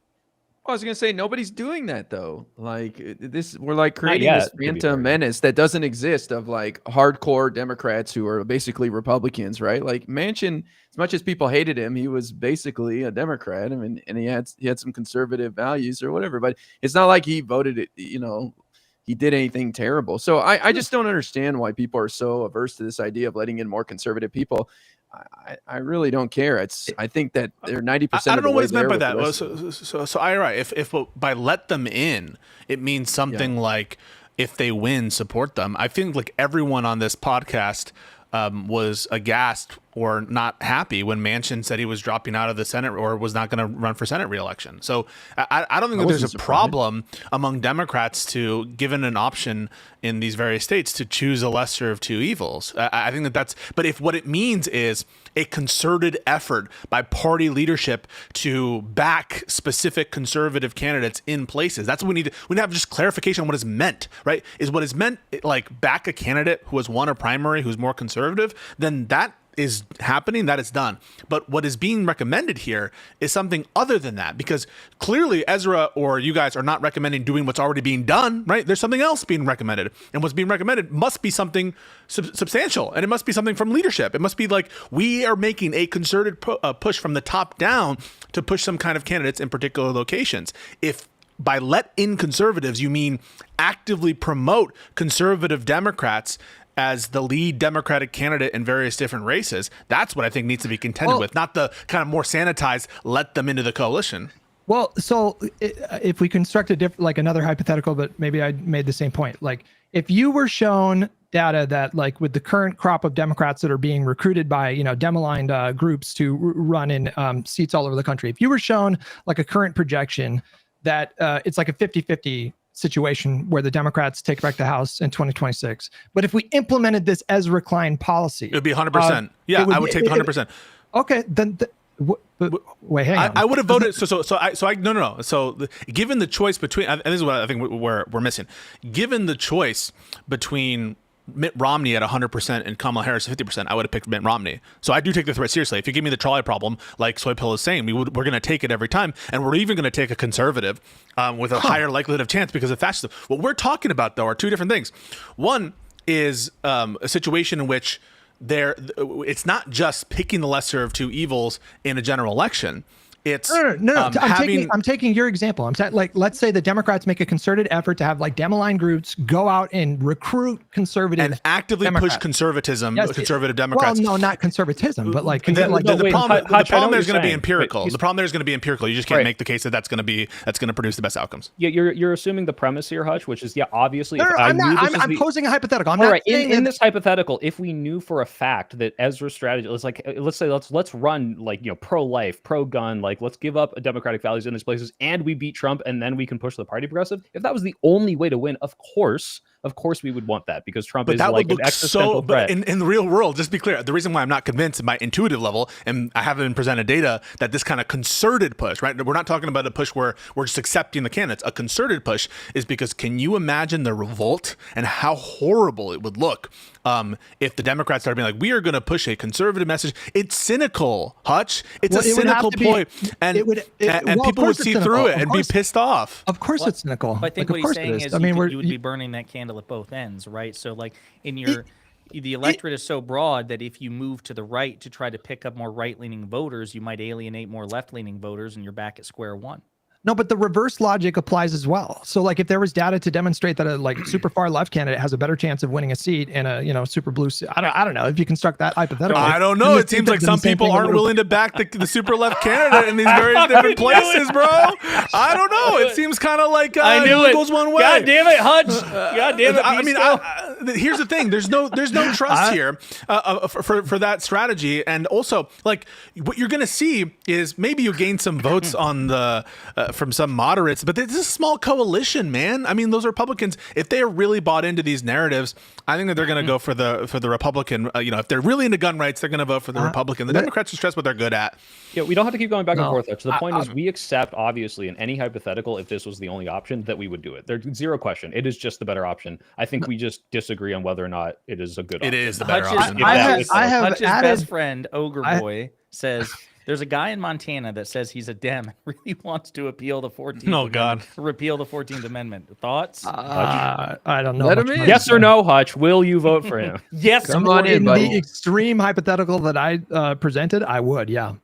I was gonna say nobody's doing that though. We're creating this phantom menace that doesn't exist of hardcore Democrats who are basically Republicans, right? Manchin, as much as people hated him, he was basically a Democrat. I mean, and he had some conservative values or whatever. But it's not like he voted it. He did anything terrible. So I just don't understand why people are so averse to this idea of letting in more conservative people. I really don't care. I think that they're 90%. I don't know what is meant by that. So IRI, if by let them in, it means something like if they win, support them. I think everyone on this podcast was aghast or not happy when Manchin said he was dropping out of the Senate or was not going to run for Senate reelection. So I don't think that there's a problem among Democrats to, given an option in these various states, to choose a lesser of two evils. I think that's, but if what it means is a concerted effort by party leadership to back specific conservative candidates in places, that's what we need to have just clarification on what is meant, right? Is what is meant back a candidate who has won a primary who's more conservative, then that is happening, that is done. But what is being recommended here is something other than that, because clearly Ezra or you guys are not recommending doing what's already being done, right? There's something else being recommended, and what's being recommended must be something substantial, and it must be something from leadership. It must be like we are making a concerted push from the top down to push some kind of candidates in particular locations. If by let in conservatives you mean actively promote conservative Democrats as the lead Democratic candidate in various different races, that's what I think needs to be contended with, not the kind of more sanitized let them into the coalition. Well, so if we construct a different, like another hypothetical, but maybe I made the same point. Like if you were shown data that like with the current crop of Democrats that are being recruited by, you know, Dem-aligned groups to run in seats all over the country, if you were shown like a current projection that it's like a 50-50 situation where the Democrats take back the House in 2026. But if we implemented this Ezra Klein policy, it would be 100%. I would take the 100%. Okay, then wait, hang on. I would have voted. No. So given the choice between, and this is what I think we're missing. Given the choice between Mitt Romney at 100% and Kamala Harris at 50%, I would have picked Mitt Romney. So I do take the threat seriously. If you give me the trolley problem, like Soy Pill is saying, we're going to take it every time, and we're even going to take a conservative with a higher likelihood of chance because of fascism. What we're talking about, though, are two different things. One is a situation in which it's not just picking the lesser of two evils in a general election. It's no. I'm taking your example. Like, let's say the Democrats make a concerted effort to have like Dem-aligned groups go out and recruit conservative and actively Democrats. Push conservatism, yes, conservative Democrats. Well, no, not conservatism, but like the problem there is going to be empirical. The problem there is going to be empirical. You just can't make the case that that's going to produce the best outcomes. Yeah, you're assuming the premise here, Hutch, which is obviously. I'm posing a hypothetical. I'm not saying in this hypothetical, if we knew for a fact that Ezra's strategy was like, let's run like pro-life, pro-gun, like let's give up democratic values in these places, and we beat Trump, and then we can push the party progressive. If that was the only way to win, of course we would want that, because Trump is like an existential threat. But in the real world, just to be clear, the reason why I'm not convinced at my intuitive level, and I haven't been presented data, that this kind of concerted push, right? We're not talking about a push where we're just accepting the candidates. A concerted push is because can you imagine the revolt and how horrible it would look if the Democrats started being like, we are going to push a conservative message. It's cynical, Hutch. It's a cynical ploy, and people would see through it and be pissed off. Of course it's cynical. I think what he's saying is you would be burning that candle at both ends, right? So like the electorate is so broad that if you move to the right to try to pick up more right-leaning voters, you might alienate more left-leaning voters, and you're back at square one. No, but the reverse logic applies as well. So like if there was data to demonstrate that a like super far left candidate has a better chance of winning a seat in a super blue seat, I don't know if you construct that hypothetical. I don't know. It seems like some people aren't willing to back the super left candidate in these various different places, bro. I don't know. It seems kind of like I knew it it goes one way. God damn it, Hutch. God damn it. I mean, here's the thing. There's no trust here for that strategy, and also like what you're gonna see is maybe you gain some votes on the. From some moderates, but this is a small coalition, man. I mean, those Republicans, if they are really bought into these narratives, I think that they're going to go for the Republican. If they're really into gun rights, they're going to vote for the Republican. The Democrats just stress what they're good at. Yeah, we don't have to keep going back and forth. So the point is, we accept, obviously, in any hypothetical, if this was the only option, that we would do it. There's zero question. It is just the better option. I think we just disagree on whether or not it is a good option. It is the better option. Hutch's best friend, Ogre Boy, says... There's a guy in Montana that says he's a Dem and really wants to appeal the 14th Amendment. Repeal the 14th Amendment. Thoughts? I don't know. Yes or no, Hutch? Will you vote for him? Yes. Come on in, buddy. The extreme hypothetical that I presented, I would, yeah.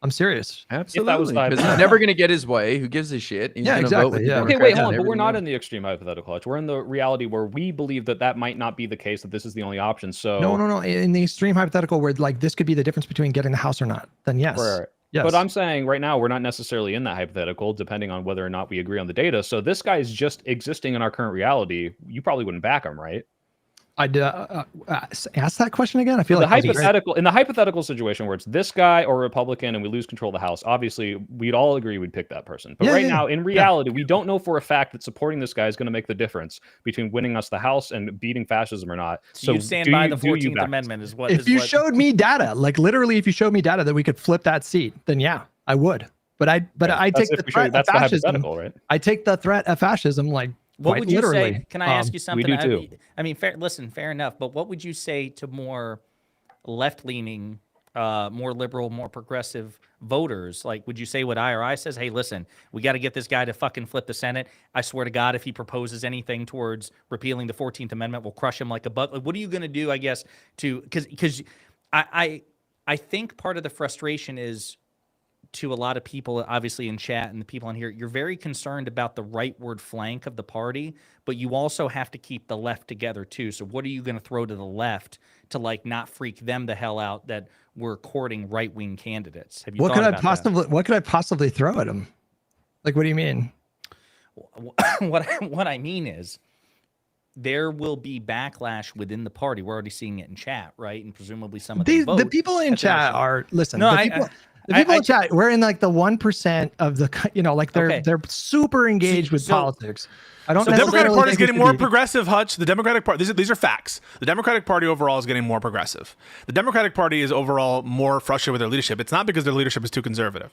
I'm serious. Absolutely. Because he's never going to get his way. Who gives a shit? He's exactly. Vote with Okay, wait, hold on. But we're not in the extreme hypothetical, Hutch. We're in the reality where we believe that might not be the case, that this is the only option. So No. In the extreme hypothetical where like this could be the difference between getting the House or not, then yes. Right. Yes. But I'm saying right now we're not necessarily in that hypothetical, depending on whether or not we agree on the data. So this guy is just existing in our current reality. You probably wouldn't back him, right? I'd ask that question again. I feel in the hypothetical situation where it's this guy or a Republican and we lose control of the House, obviously we'd all agree we'd pick that person. But now, in reality, we don't know for a fact that supporting this guy is going to make the difference between winning us the House and beating fascism or not. So you stand by the 14th Amendment is what. If you showed me data, like literally, if you showed me data that we could flip that seat, then yeah, I would. But I take the threat of fascism. Right? I take the threat of fascism like. What would you say? Can I ask you something? We do too. I mean, fair enough. But what would you say to more left-leaning, more liberal, more progressive voters? Like, would you say what IRI says? Hey, listen, we got to get this guy to fucking flip the Senate. I swear to God, if he proposes anything towards repealing the 14th Amendment, we'll crush him like a bug. Like, what are you going to do, I guess, because I think part of the frustration is, to a lot of people, obviously in chat and the people on here, you're very concerned about the rightward flank of the party, but you also have to keep the left together too. So what are you going to throw to the left to like not freak them the hell out that we're courting right-wing candidates? Have you what could I possibly throw at them? Like, what do you mean? What I mean is, there will be backlash within the party. We're already seeing it in chat, right? And presumably some of the people in chat are listen. No, the people in chat, we're in like the 1% of the, like they're super engaged with politics. I don't. So the Democratic Party is getting more progressive, Hutch. The Democratic Party. These are facts. The Democratic Party overall is getting more progressive. The Democratic Party is overall more frustrated with their leadership. It's not because their leadership is too conservative.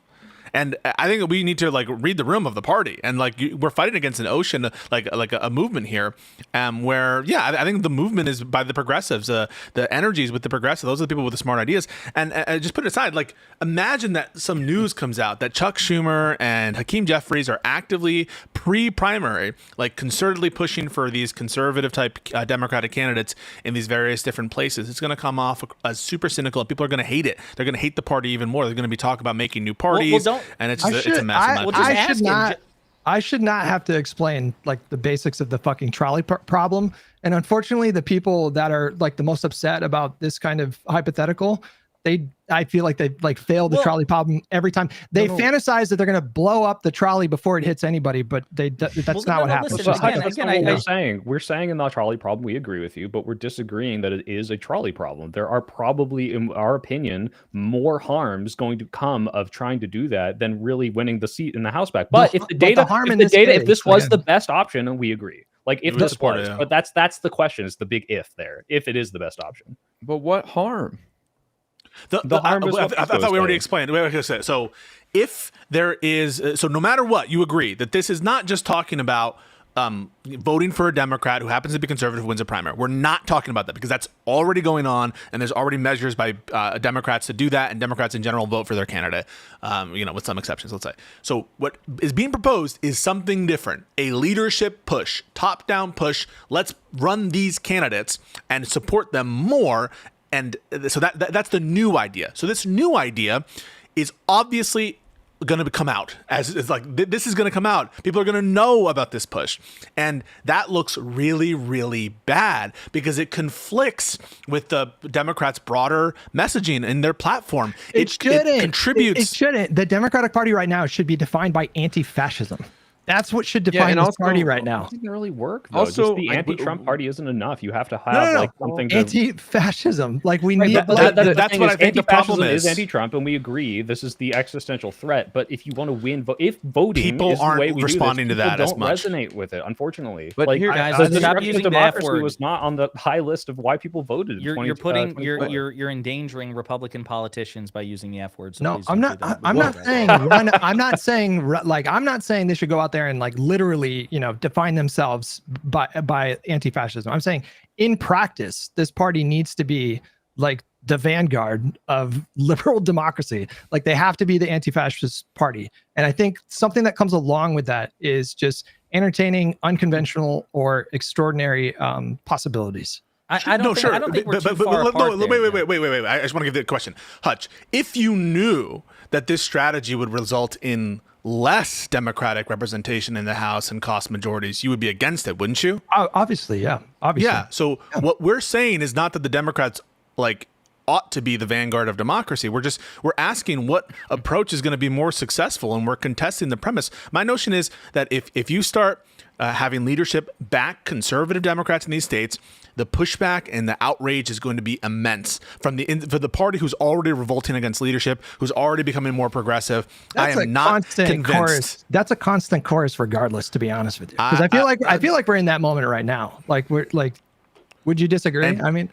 And I think that we need to like read the room of the party, and like we're fighting against an ocean, like a movement here, where I think the movement is by the progressives, the energies with the progressives. Those are the people with the smart ideas. And just put it aside, like imagine that some news comes out that Chuck Schumer and Hakeem Jeffries are actively pre-primary, like concertedly pushing for these conservative type Democratic candidates in these various different places. It's going to come off as super cynical, and people are going to hate it. They're going to hate the party even more. They're going to be talking about making new parties. And it's it's a mess. I should not have to explain like the basics of the fucking trolley problem. And unfortunately, the people that are like the most upset about this kind of hypothetical, I feel like they like failed the trolley problem every time. They fantasize that they're going to blow up the trolley before it hits anybody, but that's not what happens. We're saying in the trolley problem, we agree with you, but we're disagreeing that it is a trolley problem. There are probably, in our opinion, more harms going to come of trying to do that than really winning the seat in the House back. But if this was the best option, and we agree. Like if this was, but that's the question. Is the big if there? If it is the best option. But what harm? The harm I thought we already explained. So if there is, so no matter what, you agree that this is not just talking about voting for a Democrat who happens to be conservative who wins a primary. We're not talking about that because that's already going on, and there's already measures by Democrats to do that, and Democrats in general vote for their candidate, with some exceptions, let's say. So what is being proposed is something different, a leadership push, top-down push. Let's run these candidates and support them more. And so that's the new idea. So this new idea is obviously going to come out as it's like this is going to come out. People are going to know about this push, and that looks really, really bad because it conflicts with the Democrats' broader messaging in their platform. It contributes. It shouldn't. The Democratic Party right now should be defined by anti-fascism. That's what should define this party right now. It doesn't really work, though. Also, just the anti-Trump party isn't enough. You have to have like something. Anti-fascism, like we need. That's what I think the problem is. Anti-Trump, and we agree this is the existential threat. But if you want to win, if voting people is the way we responding do this, to that don't as much. Resonate with it, unfortunately. But like, here, guys, the stop using the F word. Was not on the high list of why people voted. You're endangering Republican politicians by using the F word. So no, I'm not. I'm not saying they should go out there and like literally define themselves by anti-fascism. I'm saying in practice, this party needs to be like the vanguard of liberal democracy. Like they have to be the anti-fascist party. And I think something that comes along with that is just entertaining unconventional or extraordinary possibilities. I don't think we're too far apart there. Wait. I just want to give the question. Hutch, if you knew that this strategy would result in less Democratic representation in the House and cost majorities, you would be against it, wouldn't you? Obviously, yeah. Obviously. Yeah. So what we're saying is not that the Democrats ought to be the vanguard of democracy. We're asking what approach is going to be more successful, and we're contesting the premise. My notion is that if you start having leadership back conservative Democrats in these states, the pushback and the outrage is going to be immense for the party who's already revolting against leadership, who's already becoming more progressive. I am not convinced. That's a constant chorus, regardless. To be honest with you, because I feel like we're in that moment right now. Like we're like, would you disagree? I mean,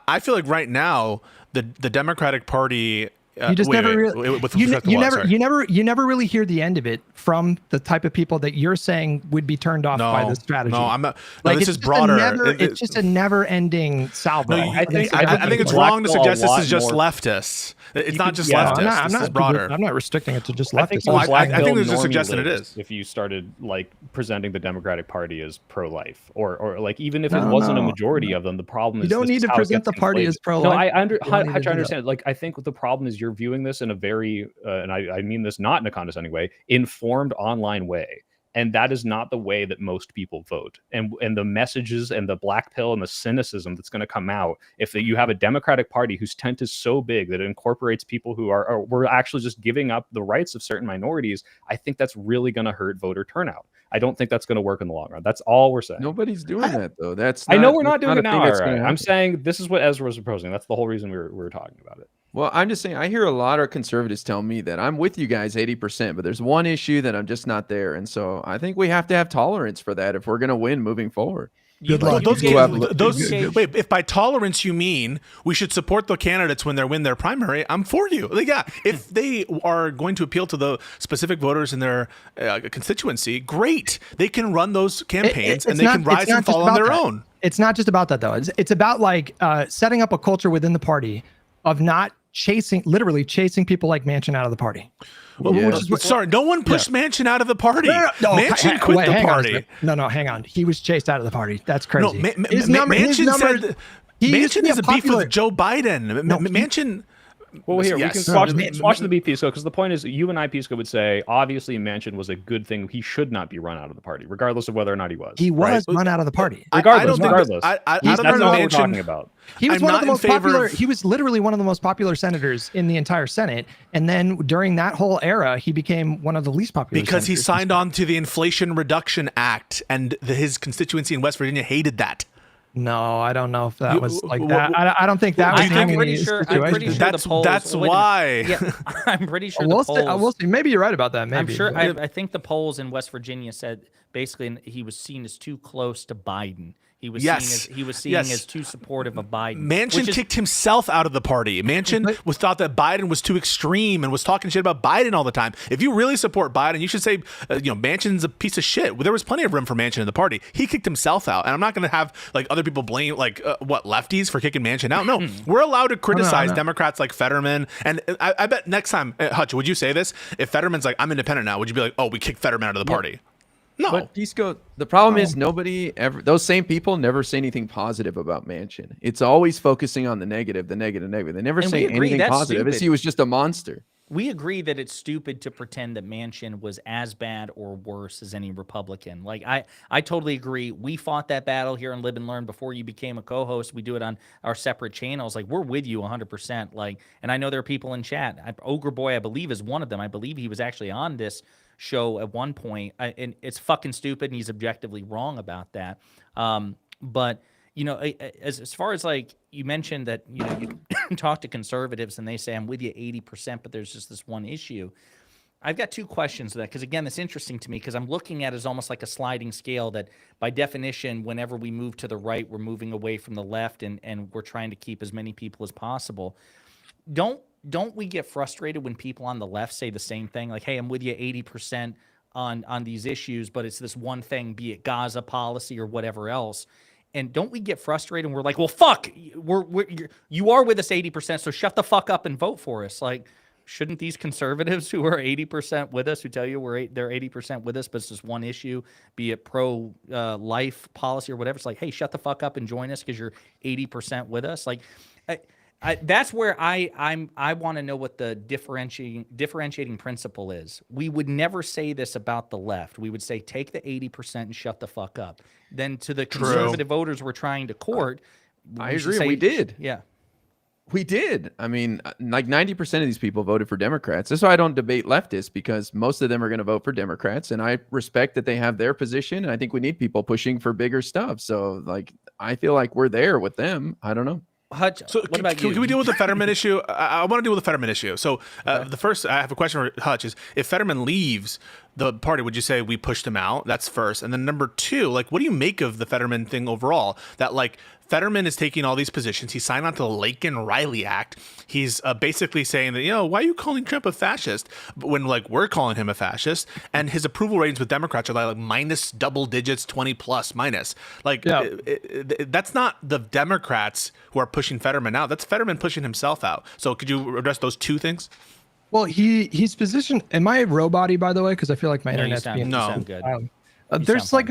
I feel like right now the Democratic Party You just never you never really hear the end of it from the type of people that you're saying would be turned off by this strategy. No, I'm not. No, this is broader. It's just a never-ending salvo. No, I think it's wrong to suggest this is just leftists. It's not just leftists. This is broader. I'm not restricting it to just leftists. I think there's just suggesting it is. If you started like presenting the Democratic Party as pro-life, or like even if it wasn't a majority of them, the problem is you don't need to present the party as pro-life. No, I understand. Like I think the problem is you're viewing this in a very, and I mean this not in a condescending way, informed online way. And that is not the way that most people vote. And the messages and the black pill and the cynicism that's going to come out if you have a Democratic Party whose tent is so big that it incorporates people who we're actually just giving up the rights of certain minorities, I think that's really going to hurt voter turnout. I don't think that's going to work in the long run. That's all we're saying. Nobody's doing that though. I know we're not doing it now. Right. I'm saying this is what Ezra was proposing. That's the whole reason we were talking about it. Well, I'm just saying, I hear a lot of conservatives tell me that I'm with you guys 80%, but there's one issue that I'm just not there. And so I think we have to have tolerance for that if we're going to win moving forward. Good luck. Wait, if by tolerance you mean we should support the candidates when they win their primary, I'm for you. Like, yeah, if they are going to appeal to the specific voters in their constituency, great. They can run those campaigns and they can rise and fall on their own. It's not just about that, though. It's about like setting up a culture within the party of not literally chasing people like Manchin out of the party. Sorry, no one pushed Manchin out of the party. Manchin quit the party. No, hang on. He was chased out of the party. That's crazy. No, Manchin said Manchin has a beef with Joe Biden. Manchin. Well, here we can squash the beef, Pisco, because the point is, you and I, Pisco, would say obviously Manchin was a good thing. He should not be run out of the party, regardless of whether or not he was. He was run out of the party. Regardless, that's not what we're talking about. He was one of the most popular. He was literally one of the most popular senators in the entire Senate, and then during that whole era, he became one of the least popular. Because senators. He signed on to the Inflation Reduction Act, and his constituency in West Virginia hated that. No, I don't know if that was like that. I don't think that was. I'm pretty sure the polls. That's why. Yeah, I'm pretty sure we'll the polls. We'll see. Maybe you're right about that. Maybe. I'm sure. I think the polls in West Virginia said basically he was seen as too close to Biden. He was seen as too supportive of Biden. Manchin kicked himself out of the party. Manchin thought that Biden was too extreme and was talking shit about Biden all the time. If you really support Biden, you should say, Manchin's a piece of shit. There was plenty of room for Manchin in the party. He kicked himself out, and I'm not going to have like other people blame lefties for kicking Manchin out. No, we're allowed to criticize Democrats like Fetterman. And I bet next time, Hutch, would you say this? If Fetterman's like, I'm independent now, would you be like, oh, we kicked Fetterman out of the party? No. But Pisco, the problem is those same people never say anything positive about Manchin. It's always focusing on the negative. They never say anything positive. It's he was just a monster. We agree that it's stupid to pretend that Manchin was as bad or worse as any Republican. Like I totally agree. We fought that battle here in Live and Learn before you became a co-host. We do it on our separate channels. Like we're with you 100%. Like, and I know there are people in chat. Ogre Boy, I believe, is one of them. I believe he was actually on this show at one point, and it's fucking stupid, and he's objectively wrong about that. But as far as like you mentioned that you talk to conservatives and they say I'm with you 80%, but there's just this one issue. I've got two questions to that because again, it's interesting to me because I'm looking at it as almost like a sliding scale that by definition, whenever we move to the right, we're moving away from the left, and we're trying to keep as many people as possible. Don't we get frustrated when people on the left say the same thing? Like, hey, I'm with you 80% on these issues, but it's this one thing, be it Gaza policy or whatever else. And don't we get frustrated and we're like, well, fuck, you are with us 80%, so shut the fuck up and vote for us. Like, shouldn't these conservatives who are 80% with us, who tell you they're 80% with us, but it's just one issue, be it pro-life policy or whatever, it's like, hey, shut the fuck up and join us because you're 80% with us? Like, that's where I want to know what the differentiating principle is. We would never say this about the left. We would say take the 80% and shut the fuck up. Then to the conservative voters we're trying to court, I agree. We did. Yeah. We did. I mean, like 90% of these people voted for Democrats. That's why I don't debate leftists, because most of them are going to vote for Democrats, and I respect that they have their position. And I think we need people pushing for bigger stuff. So, like, I feel like we're there with them. I don't know. Hutch, so what about you? Can we deal with the Fetterman issue? I want to deal with the Fetterman issue. So the first, I have a question for Hutch is, if Fetterman leaves, the party, would you say we pushed him out? That's first. And then number two, like, what do you make of the Fetterman thing overall? That, like, Fetterman is taking all these positions. He signed on to the Laken-Riley Act. He's basically saying that, why are you calling Trump a fascist when, like, we're calling him a fascist? And his approval ratings with Democrats are like minus double digits, 20 plus minus. Like, that's not the Democrats who are pushing Fetterman out. That's Fetterman pushing himself out. So could you address those two things? Well, he's positioned. Am I robot-y, by the way? Because I feel like my internet's being you sound good. There's like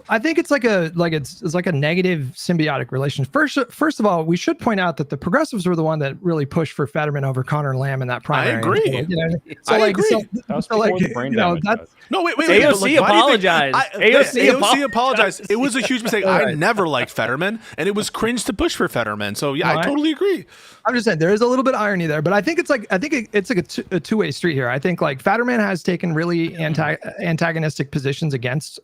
I think it's like it's like a negative symbiotic relation. First of all, we should point out that the progressives were the one that really pushed for Fetterman over Connor Lamb in that primary. I agree. I agree. That was before the brain damage. No, wait. AOC apologized. AOC apologized. It was a huge mistake. I never liked Fetterman, and it was cringe to push for Fetterman. So yeah, I totally agree. I'm just saying there is a little bit of irony there, but I think it's like a two-way street here. I think like Fetterman has taken really antagonistic positions against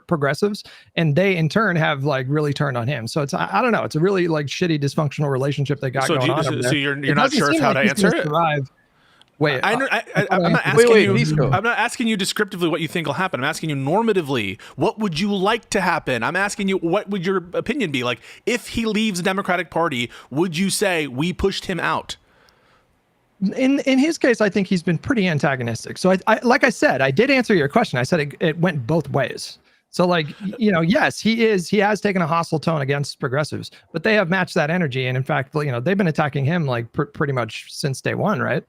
progressives, and they in turn have like really turned on him. So it's I don't know. It's a really like shitty dysfunctional relationship they got going on. So you're not sure how to answer it? Wait, I'm not asking you descriptively what you think will happen. I'm asking you normatively, what would you like to happen? I'm asking you, what would your opinion be? Like, if he leaves the Democratic Party, would you say we pushed him out? In his case, I think he's been pretty antagonistic. So I like I said, I did answer your question. I said it went both ways. So like, yes, he has taken a hostile tone against progressives, but they have matched that energy. And in fact, they've been attacking him like pretty much since day one, right?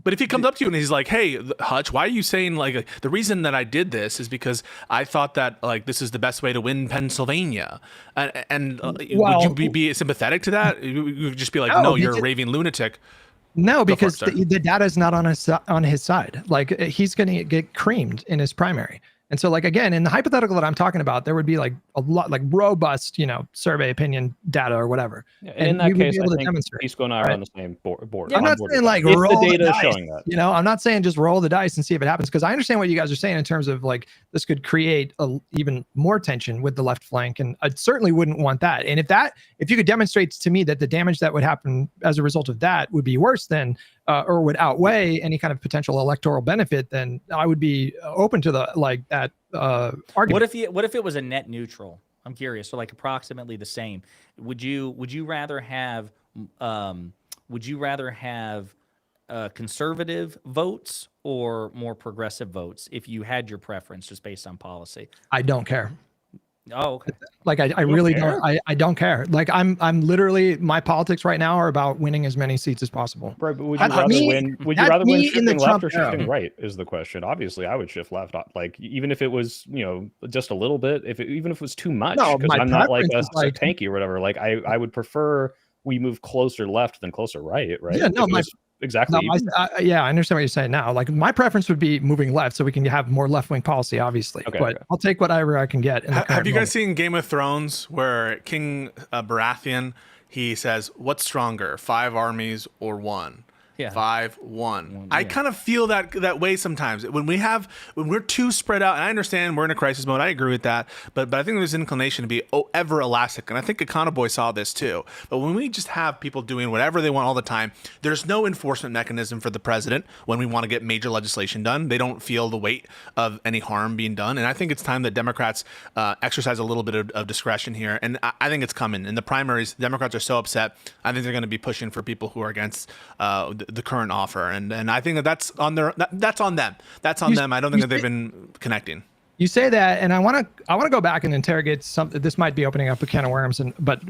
But if he comes up to you and he's like, "Hey, Hutch, why are you saying like the reason that I did this is because I thought that like this is the best way to win Pennsylvania," would you be sympathetic to that? You would just be like, "No, you're a raving lunatic." No, because the data is not on his side. Like he's going to get creamed in his primary. And so, like, again, in the hypothetical that I'm talking about, there would be like a lot, like robust, survey opinion data or whatever. Yeah, and in that case, I think Pisco and I are on the same board. Yeah, I'm not saying like if roll the data the is dice, showing that. I'm not saying just roll the dice and see if it happens, because I understand what you guys are saying in terms of like this could create even more tension with the left flank, and I certainly wouldn't want that. And if you could demonstrate to me that the damage that would happen as a result of that would be worse than or would outweigh any kind of potential electoral benefit, then I would be open to that argument. What if it was a net neutral? I'm curious. So like approximately the same. Would you rather have conservative votes or more progressive votes if you had your preference just based on policy? I don't care. Oh, okay. Like I really don't. I don't care. Like I'm literally, my politics right now are about winning as many seats as possible. Right, but would you rather win? Would you rather win shifting left or shifting right? Is the question. Obviously, I would shift left. Like even if it was just a little bit. Even if it was too much, because I'm not like a tanky or whatever. Like I would prefer we move closer left than closer right. Right. Yeah. No. Exactly. No, I understand what you're saying now. Like my preference would be moving left so we can have more left-wing policy, obviously. But I'll take whatever I can get. Have you guys seen Game of Thrones where King Baratheon, he says, "What's stronger, 5 armies or 1?" Yeah. 5-1. I kind of feel that way sometimes when we're too spread out. And I understand we're in a crisis mode. I agree with that. But I think there's an inclination to be ever elastic. And I think Econoboy saw this too. But when we just have people doing whatever they want all the time, there's no enforcement mechanism for the president when we want to get major legislation done. They don't feel the weight of any harm being done. And I think it's time that Democrats exercise a little bit of discretion here. And I think it's coming. In the primaries, Democrats are so upset. I think they're going to be pushing for people who are against the current offer, and I think that's on them. That's on them. I don't think that they've been connecting. You say that, and I want to go back and interrogate something. This might be opening up a can of worms, but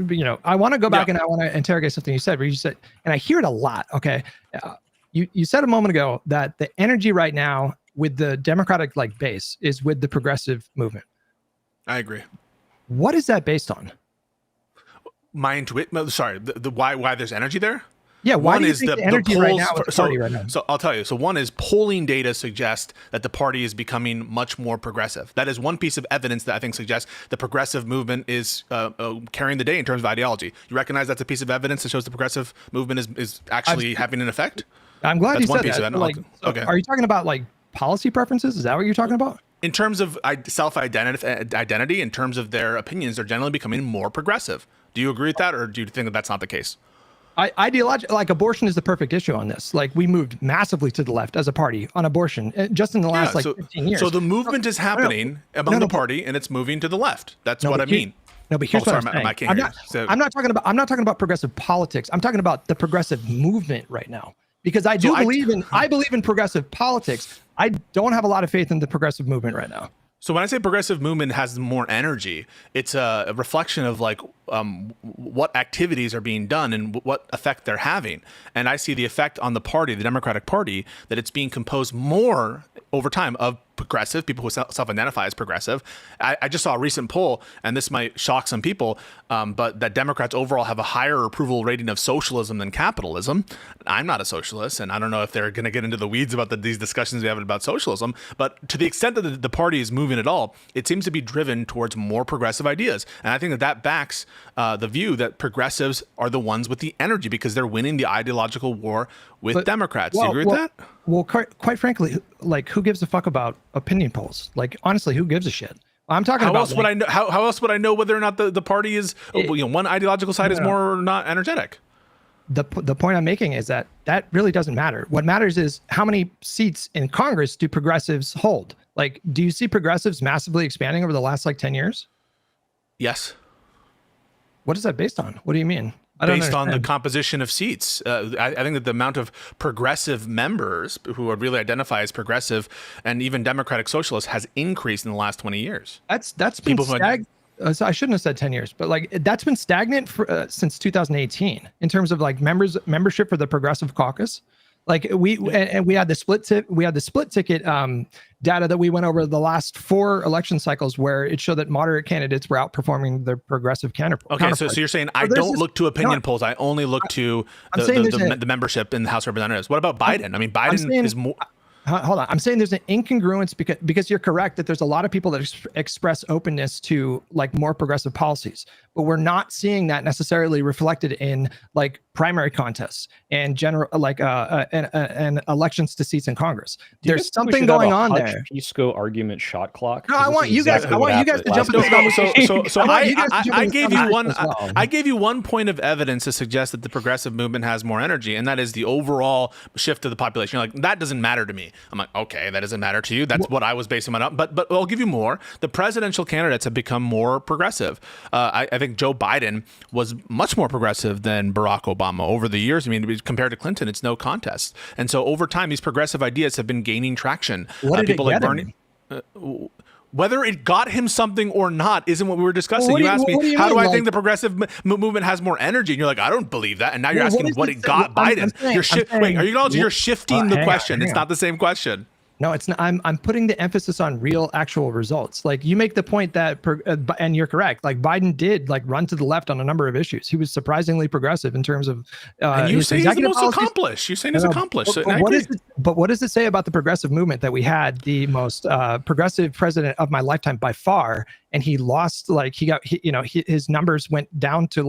I want to go back and I want to interrogate something you said. Where you said, and I hear it a lot. Okay, you said a moment ago that the energy right now with the Democratic base is with the progressive movement. I agree. What is that based on? My intuition. Sorry, the why there's energy there. Yeah, why do you think the energy right now is the party right now? So I'll tell you. So one is polling data suggests that the party is becoming much more progressive. That is one piece of evidence that I think suggests the progressive movement is carrying the day in terms of ideology. You recognize that's a piece of evidence that shows the progressive movement is actually having an effect? I'm glad you said that. Okay. Are you talking about policy preferences? Is that what you're talking about? In terms of self-identity, in terms of their opinions, they're generally becoming more progressive. Do you agree with that, or do you think that that's not the case? Like abortion is the perfect issue on this. Like we moved massively to the left as a party on abortion just in the last 15 years. So the movement is happening among the party, and it's moving to the left. That's what I mean. No, but here's what I'm saying. I'm not talking about progressive politics. I'm talking about the progressive movement right now, because I believe in progressive politics. I don't have a lot of faith in the progressive movement right now. So when I say progressive movement has more energy, it's a reflection of like what activities are being done and what effect they're having. And I see the effect on the party, the Democratic Party, that it's being composed more over time of progressive people who self-identify as progressive. I just saw a recent poll, and this might shock some people, but that Democrats overall have a higher approval rating of socialism than capitalism. I'm not a socialist, and I don't know if they're going to get into the weeds about these discussions we have about socialism, but to the extent that the party is moving at all, it seems to be driven towards more progressive ideas. And I think that backs the view that progressives are the ones with the energy because they're winning the ideological war with Democrats. Do you agree with that? Well, quite frankly, like who gives a fuck about opinion polls? Like honestly, who gives a shit? I'm talking about. Else would I know? How else would I know whether or not the party is one ideological side is more or not energetic? The point I'm making is that really doesn't matter. What matters is how many seats in Congress do progressives hold? Like, do you see progressives massively expanding over the last 10 years? Yes. What is that based on? What do you mean? Based on the composition of seats. I think that the amount of progressive members who would really identify as progressive and even democratic socialists has increased in the last 20 years. That's been stagnant. So I shouldn't have said 10 years, but that's been stagnant for, since 2018 in terms of membership for the Progressive Caucus. We had the split ticket data that we went over the last 4 election cycles, where it showed that moderate candidates were outperforming their progressive counterparts. Okay, so you're saying I don't look to opinion polls. I only look to the membership in the House of Representatives. What about Biden? I mean, Biden is more. Hold on. I'm saying there's an incongruence because you're correct that there's a lot of people that express openness to more progressive policies, but we're not seeing that necessarily reflected in primary contests and general and elections to seats in Congress. There's something going on there. Pisco argument shot clock. No, I want you guys to jump into this conversation. So I gave you one. I gave you one point of evidence to suggest that the progressive movement has more energy, and that is the overall shift of the population. You're like, that doesn't matter to me. I'm like, okay, that doesn't matter to you. That's what I was basing mine on. But I'll give you more. The presidential candidates have become more progressive. I think Joe Biden was much more progressive than Barack Obama over the years. I mean, compared to Clinton, it's no contest. And so over time, these progressive ideas have been gaining traction. People like Bernie. Whether it got him something or not isn't what we were discussing. You asked me, how do I think the progressive movement has more energy? And you're like, I don't believe that. And now you're asking what it got Biden. Wait, are you acknowledging you're shifting the question? It's not the same question. No, it's not. I'm putting the emphasis on real, actual results. You make the point that, and you're correct. Biden did run to the left on a number of issues. He was surprisingly progressive in terms of. And you say he's the most accomplished. You're saying he's accomplished. But what does it say about the progressive movement that we had the most progressive president of my lifetime by far, and he lost? His numbers went down to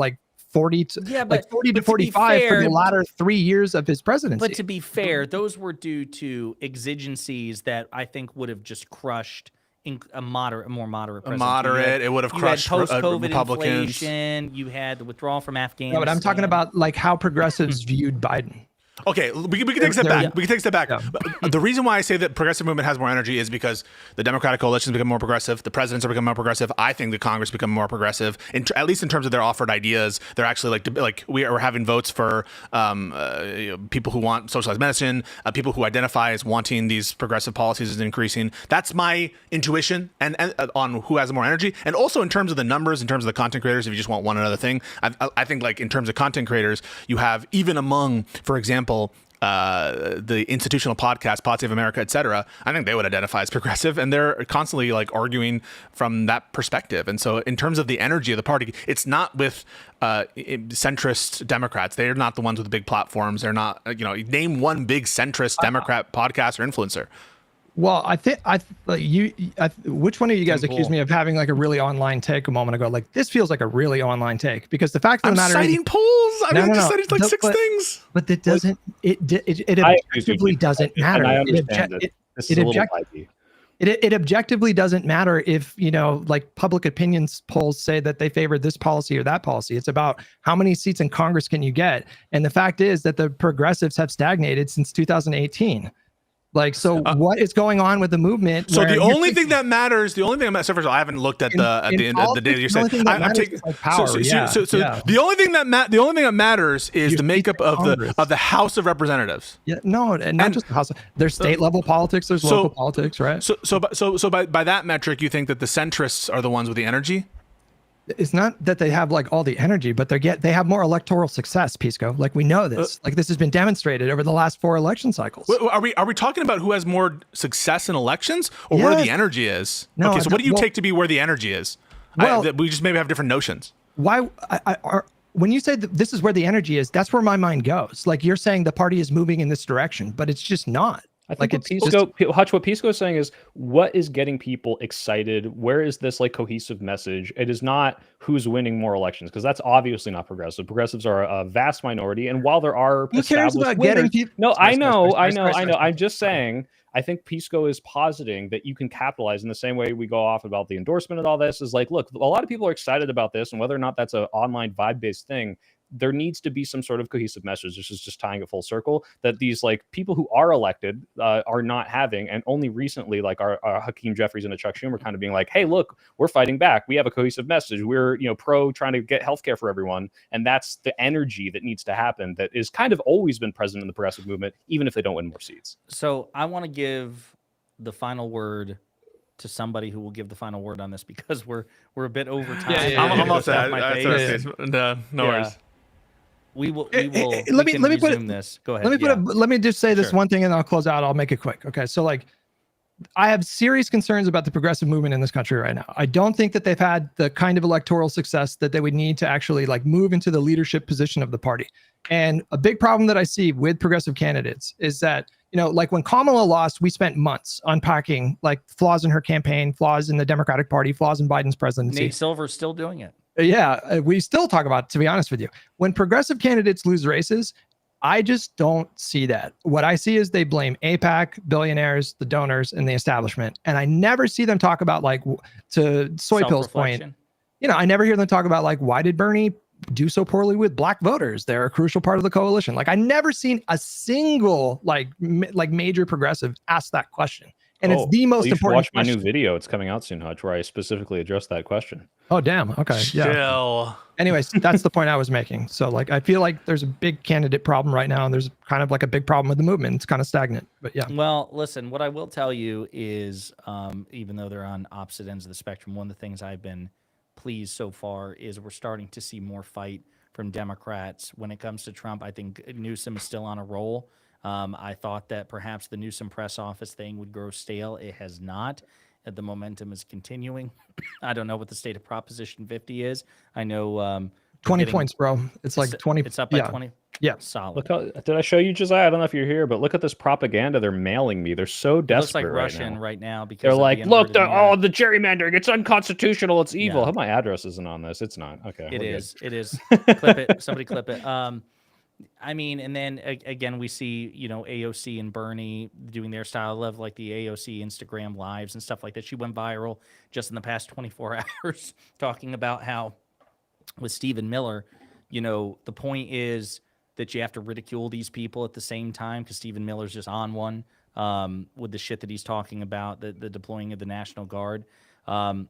40 to 45 for the latter 3 years of his presidency. But to be fair, those were due to exigencies that I think would have just crushed a more moderate president. It would have crushed post-COVID Republicans. Inflation. You had the withdrawal from Afghanistan. No, but I'm talking about how progressives viewed Biden. Okay, we can take a step back. We can take a step back. Yeah. The reason why I say that progressive movement has more energy is because the Democratic coalitions become more progressive. The presidents are becoming more progressive. I think the Congress become more progressive, at least in terms of their offered ideas. They're actually we're having votes for people who want socialized medicine, people who identify as wanting these progressive policies is increasing. That's my intuition and on who has more energy. And also in terms of the numbers, in terms of the content creators, if you just want one another thing, I think in terms of content creators, you have even among, for example, the institutional podcast, Pod Save America, etc. I think they would identify as progressive, and they're constantly arguing from that perspective. And so, in terms of the energy of the party, it's not with centrist Democrats. They're not the ones with the big platforms. They're not. Name one big centrist Democrat podcast or influencer. Well, which one of you guys accused me of having a really online take a moment ago? This feels like a really online take, because the fact of the matter is, citing polls. I just cited 6 things. But it doesn't. It objectively doesn't matter. I understand it. This is a little hypey. It objectively doesn't matter if, you know, like public opinions polls say that they favor this policy or that policy. It's about how many seats in Congress can you get. And the fact is that the progressives have stagnated since 2018. Like, so what is going on with the movement? So the only thing that matters, so first of all, I haven't looked at the data you're saying. I'm taking power. So the only thing that matters is the makeup of the House of Representatives. Yeah, no, and not just the House. There's state level politics. There's local politics, right? So by that metric, you think that the centrists are the ones with the energy? It's not that they have like all the energy, but they have more electoral success, Pisco. Like we know this. Like this has been demonstrated over the last 4 election cycles. Are we talking about who has more success in elections or where the energy is? No, okay, so what do you take to be where the energy is? Well, we just maybe have different notions. Why when you say that this is where the energy is, that's where my mind goes. Like you're saying the party is moving in this direction, but it's just not. I think what Pisco is saying is what is getting people excited? Where is this like cohesive message? It is not who's winning more elections, because that's obviously not progressive. Progressives are a vast minority, and while there are who cares about getting people? No, I know. I'm just saying. I think Pisco is positing that you can capitalize in the same way we go off about the endorsement and all this. Is like, look, a lot of people are excited about this, and whether or not that's an online vibe-based thing, there needs to be some sort of cohesive message. This is just tying it full circle that these like people who are elected are not having, and only recently, like our Hakeem Jeffries and a Chuck Schumer kind of being like, hey, look, we're fighting back. We have a cohesive message. We're, you know, pro trying to get healthcare for everyone. And that's the energy that needs to happen. That is kind of always been present in the progressive movement, even if they don't win more seats. So I want to give the final word to somebody who will give the final word on this, because we're a bit over time. I'm upset. No worries. We will. Let me put this. Go ahead. Let me just say this one thing, and I'll close out. I'll make it quick. Okay, so like, I have serious concerns about the progressive movement in this country right now. I don't think that they've had the kind of electoral success that they would need to actually like move into the leadership position of the party. And a big problem that I see with progressive candidates is that, you know, like when Kamala lost, we spent months unpacking like flaws in her campaign, flaws in the Democratic Party, flaws in Biden's presidency. Nate Silver's still doing it. Yeah, we still talk about it, to be honest with you. When progressive candidates lose races, I just don't see that. What I see is they blame AIPAC, billionaires, the donors, and the establishment. And I never see them talk about, like, to Soy Pill's point, you know, I never hear them talk about, like, why did Bernie do so poorly with black voters? They're a crucial part of the coalition. Like, I never seen a single, like major progressive ask that question. And it's the most important. Watch my new video. It's coming out soon, Hutch, where I specifically address that question. Oh, damn. Okay. Yeah. Anyways, that's the point I was making. So like, I feel like there's a big candidate problem right now, and there's kind of like a big problem with the movement. It's kind of stagnant, but yeah. Well, listen, what I will tell you is, even though they're on opposite ends of the spectrum, one of the things I've been pleased so far is we're starting to see more fight from Democrats when it comes to Trump. I think Newsom is still on a roll. I thought that perhaps the Newsom press office thing would grow stale. It has not. The momentum is continuing. I don't know what the state of Proposition 50 is. I know 20 points, bro. It's like 20. It's up by 20. Yeah. Solid. Look how, did I show you, Josiah? I don't know if you're here, but look at this propaganda they're mailing me. They're so desperate. It looks like Russian right now because they're like, look, the gerrymandering. It's unconstitutional. It's evil. Yeah. My address isn't on this. It's not. Okay. It is. It is. Clip it. Somebody clip it. I mean, and then again, we see, you know, AOC and Bernie doing their style. I love like the AOC Instagram lives and stuff like that. She went viral just in the past 24 hours talking about how with Stephen Miller, you know, the point is that you have to ridicule these people at the same time because Stephen Miller's just on one with the shit that he's talking about, the deploying of the National Guard. I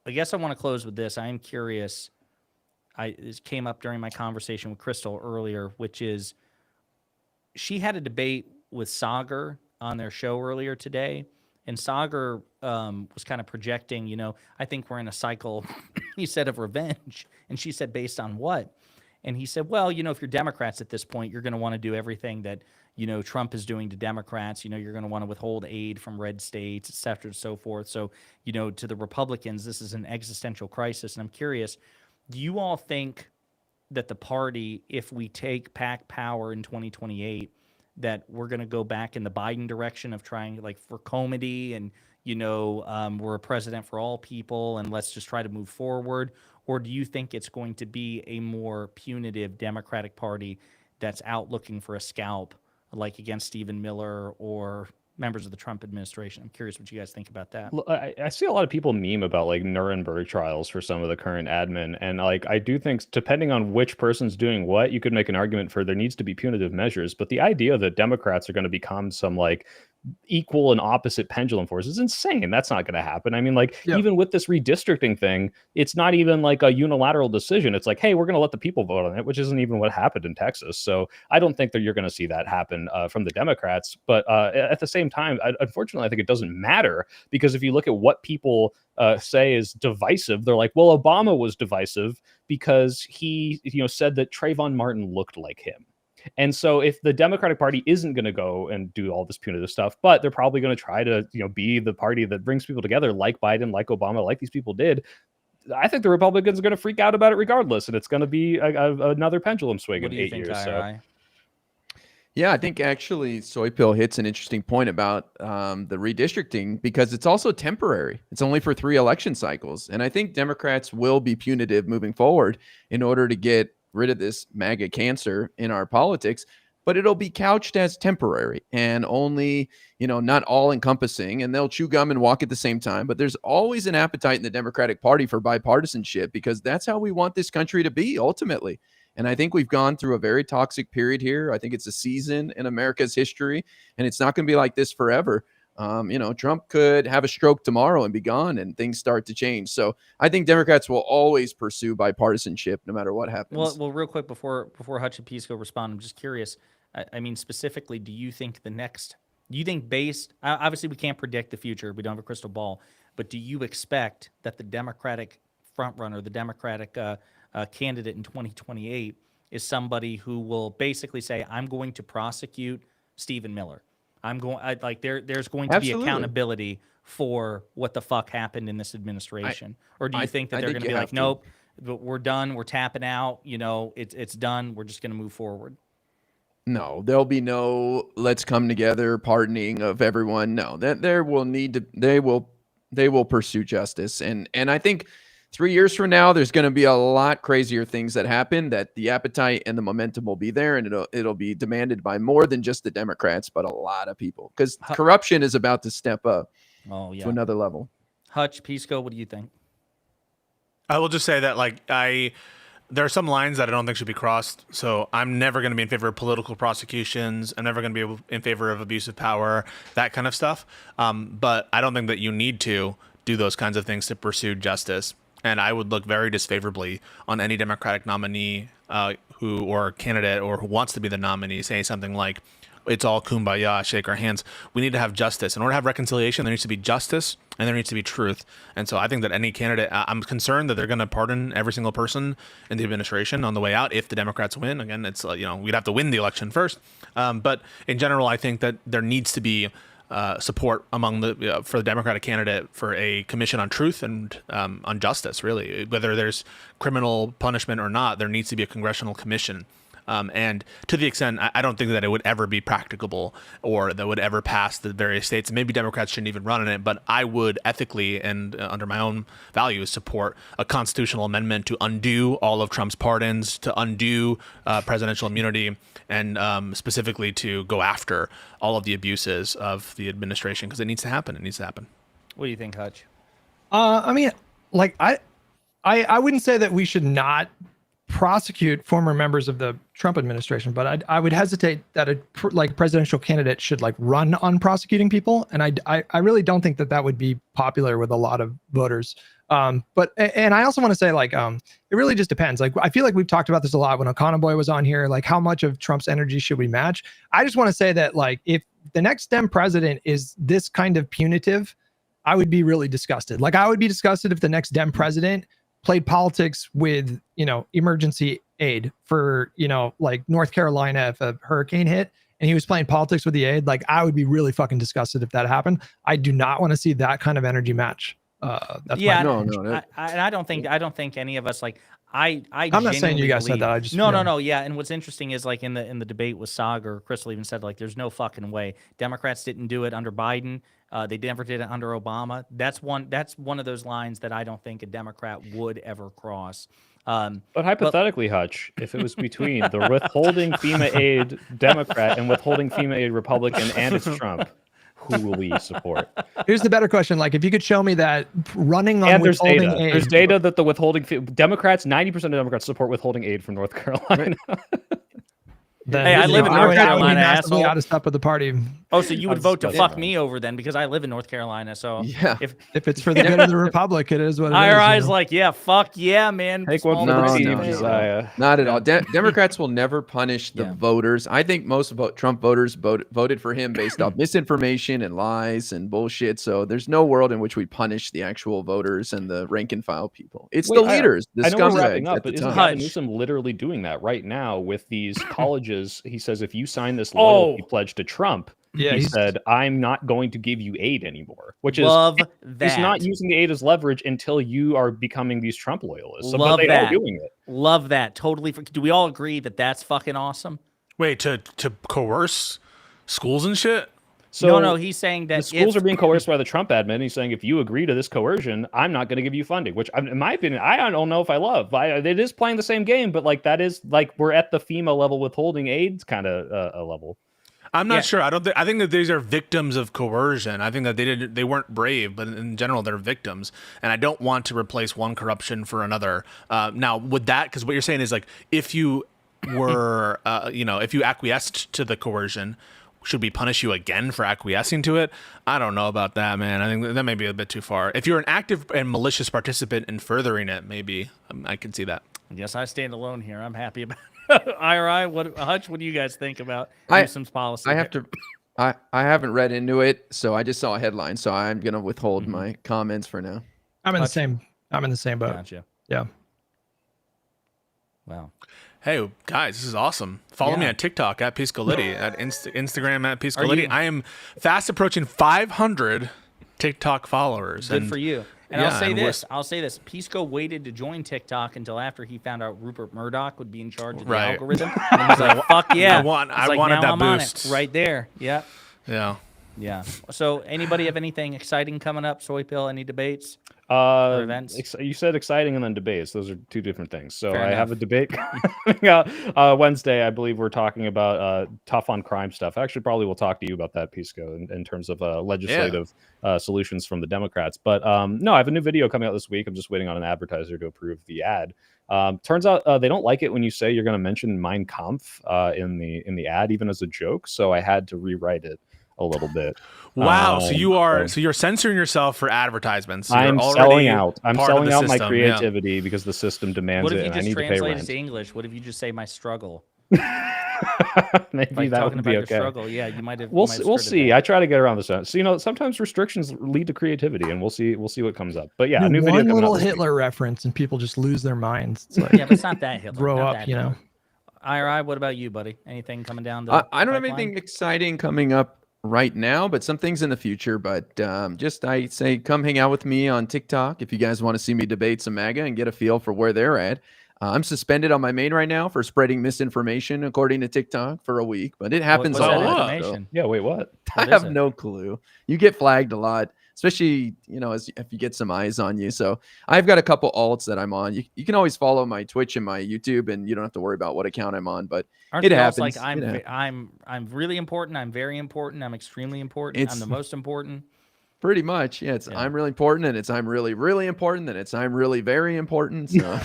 guess I want to close with this. I am curious. It came up during my conversation with Crystal earlier, which is she had a debate with Sagar on their show earlier today. And Sagar was kind of projecting, you know, I think we're in a cycle, he said, of revenge. And she said, based on what? And he said, well, you know, if you're Democrats at this point, you're going to want to do everything that, you know, Trump is doing to Democrats. You know, you're going to want to withhold aid from red states, et cetera, and so forth. So, you know, to the Republicans, this is an existential crisis. And I'm curious, do you all think that the party, if we take PAC power in 2028, that we're going to go back in the Biden direction of trying, like, for comity and, you know, we're a president for all people and let's just try to move forward? Or do you think it's going to be a more punitive Democratic Party that's out looking for a scalp, like against Stephen Miller or members of the Trump administration. I'm curious what you guys think about that. I see a lot of people meme about like Nuremberg trials for some of the current admin. And like, I do think depending on which person's doing what, you could make an argument for there needs to be punitive measures. But the idea that Democrats are going to become some like equal and opposite pendulum force is insane. That's not going to happen. I mean, like, even with this redistricting thing, it's not even like a unilateral decision. It's like, hey, we're going to let the people vote on it, which isn't even what happened in Texas. So I don't think that you're going to see that happen from the Democrats. But at the same time, unfortunately, I think it doesn't matter, because if you look at what people say is divisive, they're like, well, Obama was divisive because he, said that Trayvon Martin looked like him. And so if the Democratic Party isn't going to go and do all this punitive stuff, but they're probably going to try to, be the party that brings people together, like Biden, like Obama, like these people did, I think the Republicans are going to freak out about it regardless. And it's going to be another pendulum swing in 8 years. So. Yeah, I think actually Soy Pill hits an interesting point about the redistricting, because it's also temporary. It's only for 3 election cycles. And I think Democrats will be punitive moving forward in order to get rid of this MAGA cancer in our politics, but it'll be couched as temporary and only, not all encompassing, and they'll chew gum and walk at the same time. But there's always an appetite in the Democratic Party for bipartisanship, because that's how we want this country to be ultimately. And I think we've gone through a very toxic period here. I think it's a season in America's history, and it's not going to be like this forever. Trump could have a stroke tomorrow and be gone, and things start to change. So I think Democrats will always pursue bipartisanship no matter what happens. Well, real quick before Hutch and Pisco respond, I'm just curious. I mean, specifically, do you think based, obviously we can't predict the future, we don't have a crystal ball, but do you expect that the Democratic frontrunner, the Democratic candidate in 2028 is somebody who will basically say, I'm going to prosecute Stephen Miller? There's going to be accountability for what the fuck happened in this administration. Or do you think that they're going to be like, nope, we're done, we're tapping out, it's done, we're just going to move forward? No, there'll be no let's come together pardoning of everyone. No, that they will pursue justice. And I think 3 years from now, there's going to be a lot crazier things that happen, that the appetite and the momentum will be there, and it'll be demanded by more than just the Democrats, but a lot of people, because corruption is about to step up to another level. Hutch, Pisco, what do you think? I will just say that there are some lines that I don't think should be crossed. So I'm never going to be in favor of political prosecutions. I'm never going to be in favor of abuse of power, that kind of stuff. But I don't think that you need to do those kinds of things to pursue justice. And I would look very disfavorably on any Democratic nominee or candidate or who wants to be the nominee saying something like, it's all kumbaya, shake our hands. We need to have justice. In order to have reconciliation, there needs to be justice and there needs to be truth. And so I think that any candidate, I'm concerned that they're going to pardon every single person in the administration on the way out if the Democrats win. Again, it's we'd have to win the election first. But in general, I think that there needs to be support among for the Democratic candidate for a commission on truth and on justice, really. Whether there's criminal punishment or not, there needs to be a congressional commission. And to the extent, I don't think that it would ever be practicable or that would ever pass the various states. Maybe Democrats shouldn't even run in it, but I would ethically and under my own values support a constitutional amendment to undo all of Trump's pardons, to undo presidential immunity, and specifically to go after all of the abuses of the administration, because it needs to happen. It needs to happen. What do you think, Hutch? I mean, I wouldn't say that we should not prosecute former members of the Trump administration, but I would hesitate that a presidential candidate should run on prosecuting people, and I really don't think that would be popular with a lot of voters. But I also want to say it really just depends. I feel like we've talked about this a lot when O'Connor Boy was on here. How much of Trump's energy should we match? I just want to say that if the next Dem president is this kind of punitive, I would be really disgusted. I would be disgusted if the next Dem president played politics with, emergency aid for, North Carolina if a hurricane hit and he was playing politics with the aid. I would be really fucking disgusted if that happened. I do not want to see that kind of energy match. I don't think any of us I'm not saying you guys said that. I just no. Yeah, and what's interesting is in the debate with Saga, or Crystal even said there's no fucking way Democrats didn't do it under Biden. They never did it under Obama. That's one of those lines that I don't think a Democrat would ever cross. But hypothetically, Hutch, if it was between the withholding FEMA aid Democrat and withholding FEMA aid Republican, and it's Trump, coolly support. Here's the better question: like, if you could show me that running on And there's withholding data. aid, There's data that the withholding Democrats, 90% of Democrats support withholding aid from North Carolina. then Hey, I live in I North would be Carolina, massively asshole. out of step with the party. Oh, so you would vote to disgusting. fuck me over then because I live in North Carolina. So Yeah. if If it's for the good of the republic, it is what it is. IRI's you know? like, yeah, fuck yeah, man. Take one Small for the business team, man. Josiah. Not at all. Democrats will never punish the Yeah. voters. I think most Trump voters voted for him based off misinformation and lies and bullshit. So there's no world in which we punish the actual voters and the rank and file people. It's the leaders, the I know we're wrapping scumbags up, at the but isn't top. Gavin Newsom literally doing that right now with these colleges? He says if you sign this loyalty pledge to Trump, Yeah, he he's- said, I'm not going to give you aid anymore, which is Love he's that. not using the aid as leverage until you are becoming these Trump loyalists. So, but Love they that. are doing it. Love that. Totally. Do we all agree that that's fucking awesome? Wait, to coerce schools and shit? So no, he's saying that the schools if- are being coerced by the Trump admin. He's saying if you agree to this coercion, I'm not going to give you funding. Which, in my opinion, I don't know if I love. It is playing the same game, but like that is like we're at the FEMA level withholding aids kind of a level. I'm not sure. I think that these are victims of coercion. I think that they weren't brave, but in general they're victims. And I don't want to replace one corruption for another. Now with that, because what you're saying is like if you were, if you acquiesced to the coercion, should we punish you again for acquiescing to it? I don't know about that, man. I think that may be a bit too far. If you're an active and malicious participant in furthering it, maybe I can see that. Yes, I stand alone here. I'm happy about it. IRI, Hutch, what do you guys think about Newsom's policy? I haven't read into it, so I just saw a headline, so I'm gonna withhold my comments for now. I'm in the same boat. Gotcha. Yeah. Wow. Hey guys, this is awesome. Follow me on TikTok at Piscoliti, at Instagram at Piscoliti. I am fast approaching 500 TikTok followers. Good for you. And yeah, I'll say this. Pisco waited to join TikTok until after he found out Rupert Murdoch would be in charge of the algorithm. And he was like, fuck yeah. I wanted that boost. Right there. Yeah. Yeah. Yeah. So anybody have anything exciting coming up? Soy Pill, any debates? Or events? You said exciting and then debates. Those are two different things. So Fair I enough. have a debate coming out Wednesday. I believe we're talking about tough on crime stuff. Actually, probably we'll talk to you about that, Pisco, in terms of legislative solutions from the Democrats. But no, I have a new video coming out this week. I'm just waiting on an advertiser to approve the ad. Turns out they don't like it when you say you're going to mention Mein Kampf in the ad, even as a joke. So I had to rewrite it a little bit. Wow. So you're censoring yourself for advertisements. I'm You're selling out. I'm part of selling the out my system, creativity because the system demands What if it, you and I just need to pay translate it rent. to English? What if you just say my struggle? Maybe Like that talking would about be your okay. struggle. Yeah, you might have. We'll you might have we'll skirted see. that. I try to get around this. So sometimes restrictions lead to creativity, and we'll see what comes up. But yeah, a new video one coming little out this week. Hitler reference and people just lose their minds. It's like Yeah, but it's not that Hitler. grow not up, that you know. Hitler. IRI, what about you, buddy? Anything coming down the I don't have pipeline? anything exciting coming up right now, but some things in the future. But I say come hang out with me on TikTok if you guys want to see me debate some MAGA and get a feel for where they're at. I'm suspended on my main right now for spreading misinformation, according to TikTok, for a week. But it happens What's a that lot. so information? Yeah, wait, what? I What is have it? no clue. You get flagged a lot, especially if you get some eyes on you. So I've got a couple alts that I'm on. You can always follow my Twitch and my YouTube, and you don't have to worry about what account I'm on. But Aren't it they all happens. like It happens. I'm really important. I'm very important. I'm extremely important. I'm the most important. Pretty much, yeah. It's Yeah. I'm really important, and it's I'm really really important, and it's I'm really very important. So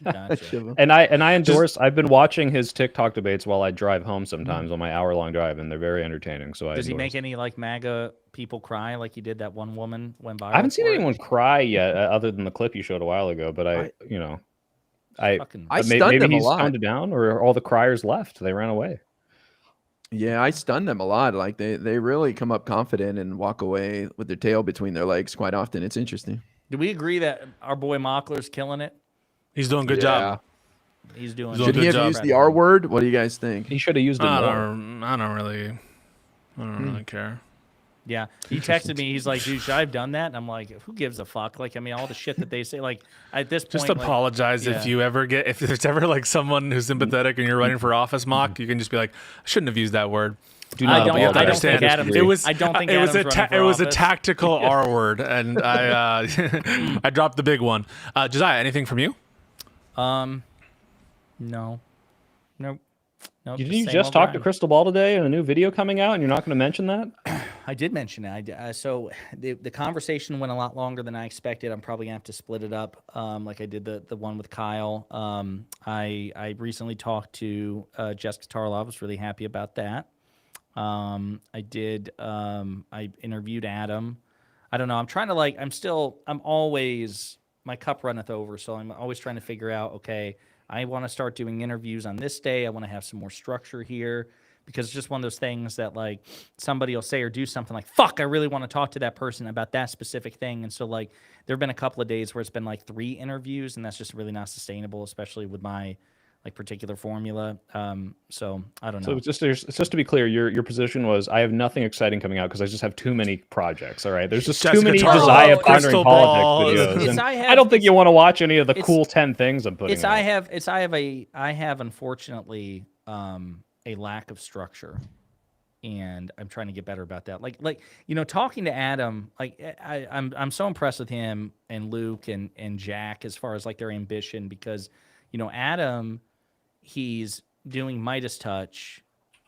Gotcha. And I endorse. I've been watching his TikTok debates while I drive home sometimes on my hour-long drive, and they're very entertaining. So Does he endorse. make any like MAGA people cry like he did that one woman went viral? I haven't seen for it? anyone cry yet, other than the clip you showed a while ago. But I Fucking- I maybe stunned them a he's lot. toned it down, or all the criers left. They ran away. yeah, I stun them a lot. Like they really come up confident and walk away with their tail between their legs quite often. It's interesting. Do we agree that our boy Mockler's killing it? He's doing a good job. He's doing. Doing Should good he have job. used the R word? What do you guys think? He should have used it I more. don't really care. Yeah, he texted me. He's like, "Dude, should I have done that?" And I'm like, "Who gives a fuck?" Like, I mean, all the shit that they say. Like, at this point, Just like, apologize yeah. if there's ever like someone who's sympathetic and you're running for office, Mock. You can just be like, I shouldn't have used that word. Do I not don't- apologize. I don't think Understand. Adam's- It was. I don't think it was Adam's running for it was a office. tactical R word, and I I dropped the big one. Josiah, anything from you? No, nope. Nope. Did the you same just old talk to grind. Crystal Ball today and a new video coming out, and you're not going to mention that? I did mention it. So the conversation went a lot longer than I expected. I'm probably gonna have to split it up, like I did the one with Kyle. I recently talked to Jessica Tarlov. I was really happy about that. I interviewed Adam. I don't know. I'm trying to I'm always, my cup runneth over. So I'm always trying to figure out, okay, I want to start doing interviews on this day. I want to have some more structure here, because it's just one of those things that like somebody will say or do something like, fuck, I really want to talk to that person about that specific thing. And so like, there've been a couple of days where it's been like 3 interviews, and that's just really not sustainable, especially with my like particular formula. So I don't know. So just to be clear, your position was, I have nothing exciting coming out because I just have too many projects. All right, there's just too many Josiah Pondering Politics videos. I don't think you want to watch any of the cool 10 things I'm putting. I have unfortunately a lack of structure, and I'm trying to get better about that. Like talking to Adam, like I'm so impressed with him and Luke and Jack as far as like their ambition, because Adam, he's doing Midas Touch.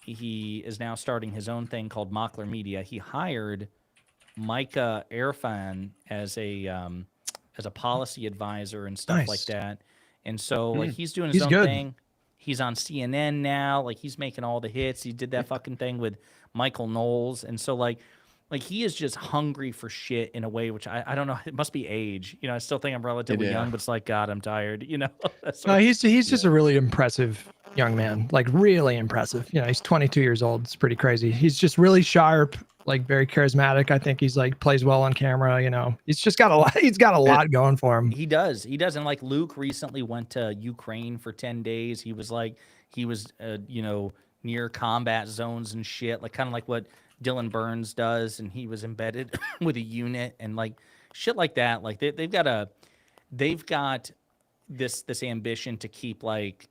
He is now starting his own thing called Mockler Media. He hired Micah Irfan as a policy advisor and stuff like that. And so like he's doing his own thing. He's on CNN now. Like he's making all the hits. He did that fucking thing with Michael Knowles. And so like he is just hungry for shit in a way, which I don't know. It must be age. I still think I'm relatively young, but it's like, God, I'm tired. No, he's just a really impressive young man. Like really impressive. He's 22 years old. It's pretty crazy. He's just really sharp, like very charismatic. I think he's like plays well on camera. He's just got a lot. He's got a lot going for him. He does. And like Luke recently went to Ukraine for 10 days. He was near combat zones and shit, like kind of like what Dylan Burns does, and he was embedded with a unit and like shit like that. Like they've got this ambition to keep like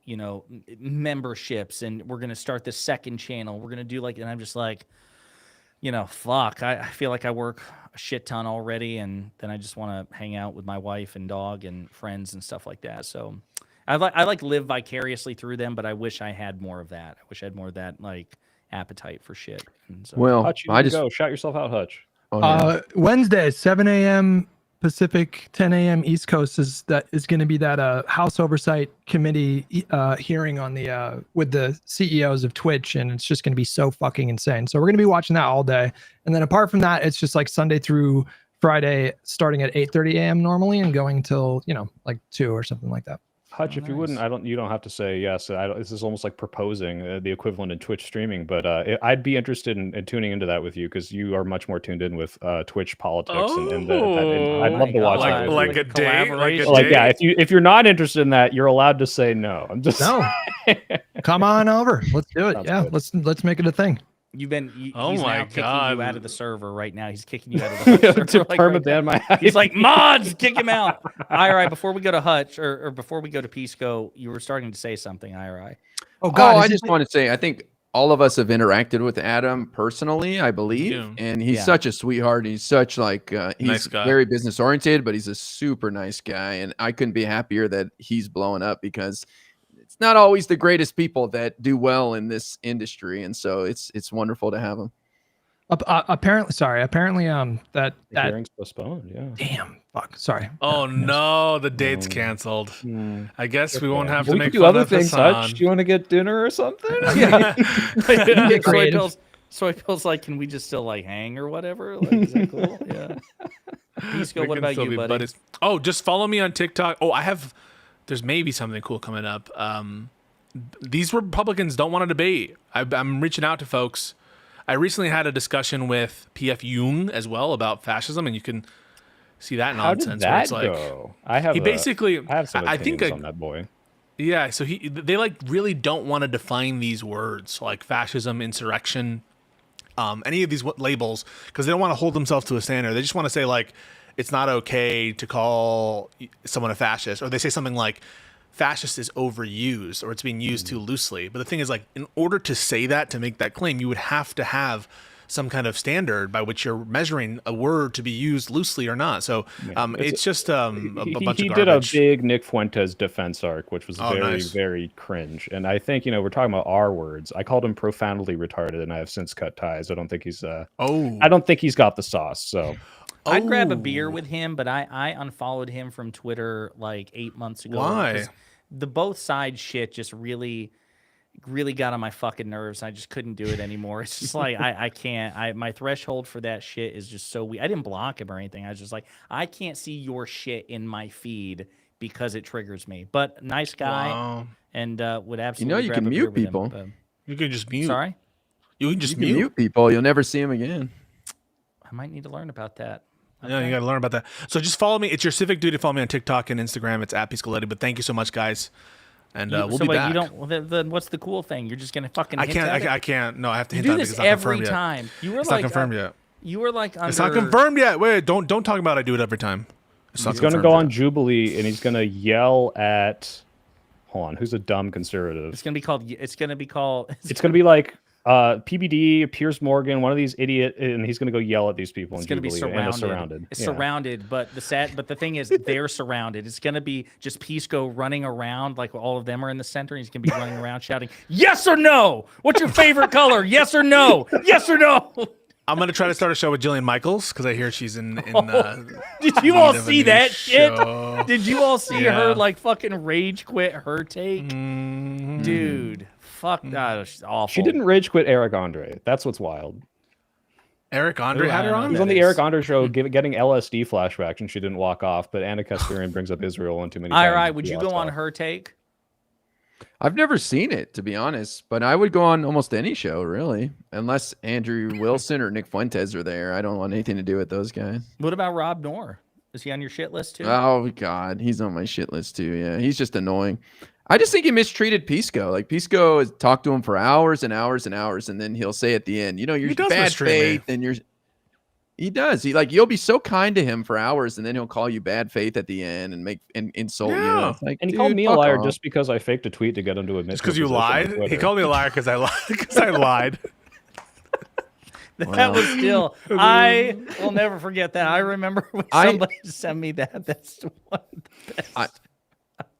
memberships, and we're gonna start this second channel. We're gonna do like, and I'm just like, fuck. I feel like I work a shit ton already, and then I just want to hang out with my wife and dog and friends and stuff like that. So I like live vicariously through them, but I wish I had more of that. I wish I had more of that like appetite for shit. And so, well, Hutch, I just go shout yourself out, Hutch. Wednesday, 7 a.m. Pacific, 10 a.m. East Coast is going to be that House Oversight Committee hearing on the with the CEOs of Twitch, and it's just going to be so fucking insane. So we're going to be watching that all day, and then apart from that, it's just like Sunday through Friday, starting at 8:30 a.m. normally and going till like 2 or something like that. Hutch, if you wouldn't, you don't have to say yes. This is almost like proposing the equivalent in Twitch streaming, but I'd be interested in tuning into that with you, because you are much more tuned in with Twitch politics, and I'd love to watch that. Like a date, yeah. If you're not interested in that, you're allowed to say no. I'm just come on over. Let's do it. Sounds good. Let's make it a thing. He's now kicking you out of the server right now. He's kicking you out of the server. Permaban my house. He's like, mods, kick him out. IRI, before we go to Hutch or before we go to Pisco, you were starting to say something, IRI. Oh, God. I just want to say, I think all of us have interacted with Adam personally, I believe. And he's such a sweetheart. He's such like, he's nice guy. Very business oriented, but he's a super nice guy. And I couldn't be happier that he's blowing up, because it's not always the greatest people that do well in this industry, and so it's wonderful to have him. Apparently that hearing's postponed. Yeah. Damn. Fuck. Sorry. Oh no, the date's canceled. I guess we won't have to make do other things. Hutch, do you want to get dinner or something? Soy Pill's like, can we just still like hang or whatever? Like, is that cool? Yeah. Pisco, what about you, buddy? Buddies. Oh, just follow me on TikTok. Oh, there's maybe something cool coming up. These Republicans don't want to debate. I'm reaching out to folks. I recently had a discussion with PF Jung as well about fascism, and you can see that nonsense. How did that go? I have some opinions on that boy. Yeah, so they like really don't want to define these words like fascism, insurrection, any of these labels, because they don't want to hold themselves to a standard. They just want to say like, it's not okay to call someone a fascist, or they say something like fascist is overused, or it's being used too loosely. But the thing is, like, in order to say that, to make that claim, you would have to have some kind of standard by which you're measuring a word to be used loosely or not. So it's just a bunch he of garbage. did a big Nick Fuentes defense arc, which was very, nice. very cringe. And I think, we're talking about R words. I called him profoundly retarded, and I have since cut ties. I don't think he's I don't think he's got the sauce. So I'd grab a beer with him, but I unfollowed him from Twitter like 8 months ago. Why? The both sides shit just really got on my fucking nerves. I just couldn't do it anymore. It's just like I can't. My threshold for that shit is just so weak. I didn't block him or anything. I was just like, I can't see your shit in my feed because it triggers me. But nice guy, and would absolutely. You grab can a beer mute with him, people. but- You can just mute. Sorry, You can just You can mute people. You'll never see them again. I might need to learn about that. Yeah, you got to learn about that. So just follow me. It's your civic duty to follow me on TikTok and Instagram. It's @PeaceColetti. But thank you so much, guys. And we'll be back. You don't. Well, then what's the cool thing? You're just gonna fucking. I hint at it? can't. No, I have to You hint do on it this because it's not every confirmed yet. time. You were It's like not confirmed yet. You were like under. It's not confirmed yet. Wait, don't talk about it. I do it every time. It's not he's going to confirmed go yet. on Jubilee, and he's going to yell at. Hold on, who's a dumb conservative? It's gonna be called. It's gonna be called. It's going to be like PBD, Piers Morgan, one of these idiot, and he's going to go yell at these people. It's in going to be Jubilee, surrounded. It's surrounded, but the thing is, they're surrounded. It's going to be just Pisco running around like all of them are in the center. He's going to be running around shouting, "Yes or no? What's your favorite color? Yes or no? Yes or no?" I'm going to try to start a show with Jillian Michaels because I hear she's in Did you all need of a see new that shit? show. Did you all see Yeah. her like fucking rage quit her take? Dude, fuck that. She's awful. She didn't rage quit Eric Andre. That's what's wild. Eric Andre Ooh, had her I don't on? He was know on that the is. Eric Andre show getting LSD flashbacks, and she didn't walk off. But Anna Kasparian brings up Israel one too many times. All right, would She you walks go on off. her take? I've never seen it, to be honest, but I would go on almost any show, really, unless Andrew Wilson or Nick Fuentes are there. I don't want anything to do with those guys. What about Rob Knorr? Is he on your shit list too? Oh, God. He's on my shit list, too. Yeah, he's just annoying. I just think he mistreated Pisco. Like, Pisco has talked to him for hours and hours and hours, and then he'll say at the end, you're He does bad mistreat faith, me. and you're... He does. You'll be so kind to him for hours, and then he'll call you bad faith at the end and insult you. Yeah. It's like, And he called dude, me a fuck liar off. just because I faked a tweet to get him to admit. Just to a because you position on lied? He Twitter. called me a liar because I lied. Because I lied. That was still. I will never forget that. I remember when somebody sent me that. That's one of the best.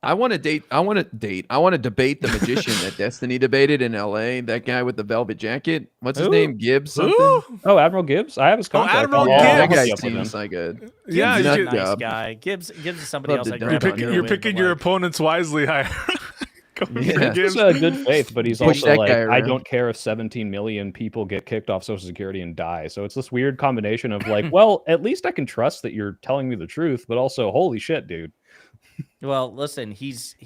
I want to debate the magician that Destiny debated in LA. That guy with the velvet jacket. What's his Who? name? Gibbs something? Ooh. Oh, Admiral Gibbs. I have his contact. Admiral I'll Gibbs. That hook guy you up with him. seems like a Yeah, Gibbs is you a should- nice job. guy. Gibbs is somebody Love else to I dump grab on on your your You're wing, picking but, your like, opponents wisely. Yeah. He's good faith, but he's Push also that like, guy I around. don't care if 17 million people get kicked off Social Security and die. So it's this weird combination of like, well, at least I can trust that you're telling me the truth, but also, holy shit, dude. Well, listen, he's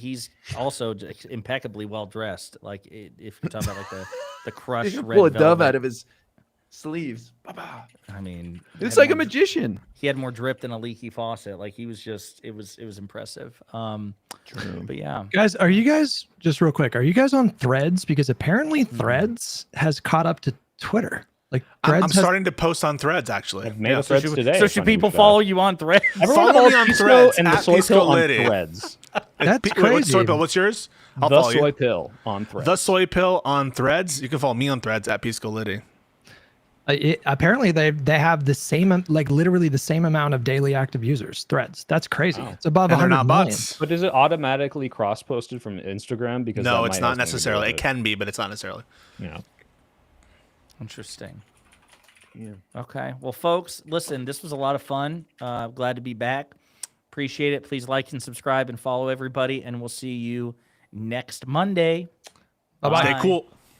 also just impeccably well dressed. Like if you're talking about like the crushed red pull a dove velvet. out of his sleeves. I mean, It's had like a more- magician. He had more drip than a leaky faucet. Like he was just, it was impressive. But yeah, Guys, are you guys just real quick? Are you guys on Threads? Because apparently Threads has caught up to Twitter. Like Threads I'm has- starting to post on Threads, actually. I've made Yeah. a threads today. so if should I need people that. follow you on Threads? Everyone Follow me follows on Pisco Threads, and the at soy Pisco pill on Liddy. Threads. That's Wait, crazy. what's soy pill? What's yours? I'll The follow soy you. pill on Threads. The soy pill on Threads. You can follow me on Threads at Pisco Liddy. Apparently they have the same, like literally the same amount of daily active users. Threads. That's crazy. It's above And they're 100 not million. bots. But is it automatically cross-posted from Instagram? Because No, that it's might not have something to do necessarily. with It can be, but it's not necessarily. Yeah. Interesting. Yeah. Okay. Well, folks, listen, this was a lot of fun. Glad to be back. Appreciate it. Please like and subscribe and follow everybody, and we'll see you next Monday. Bye-bye. Stay cool.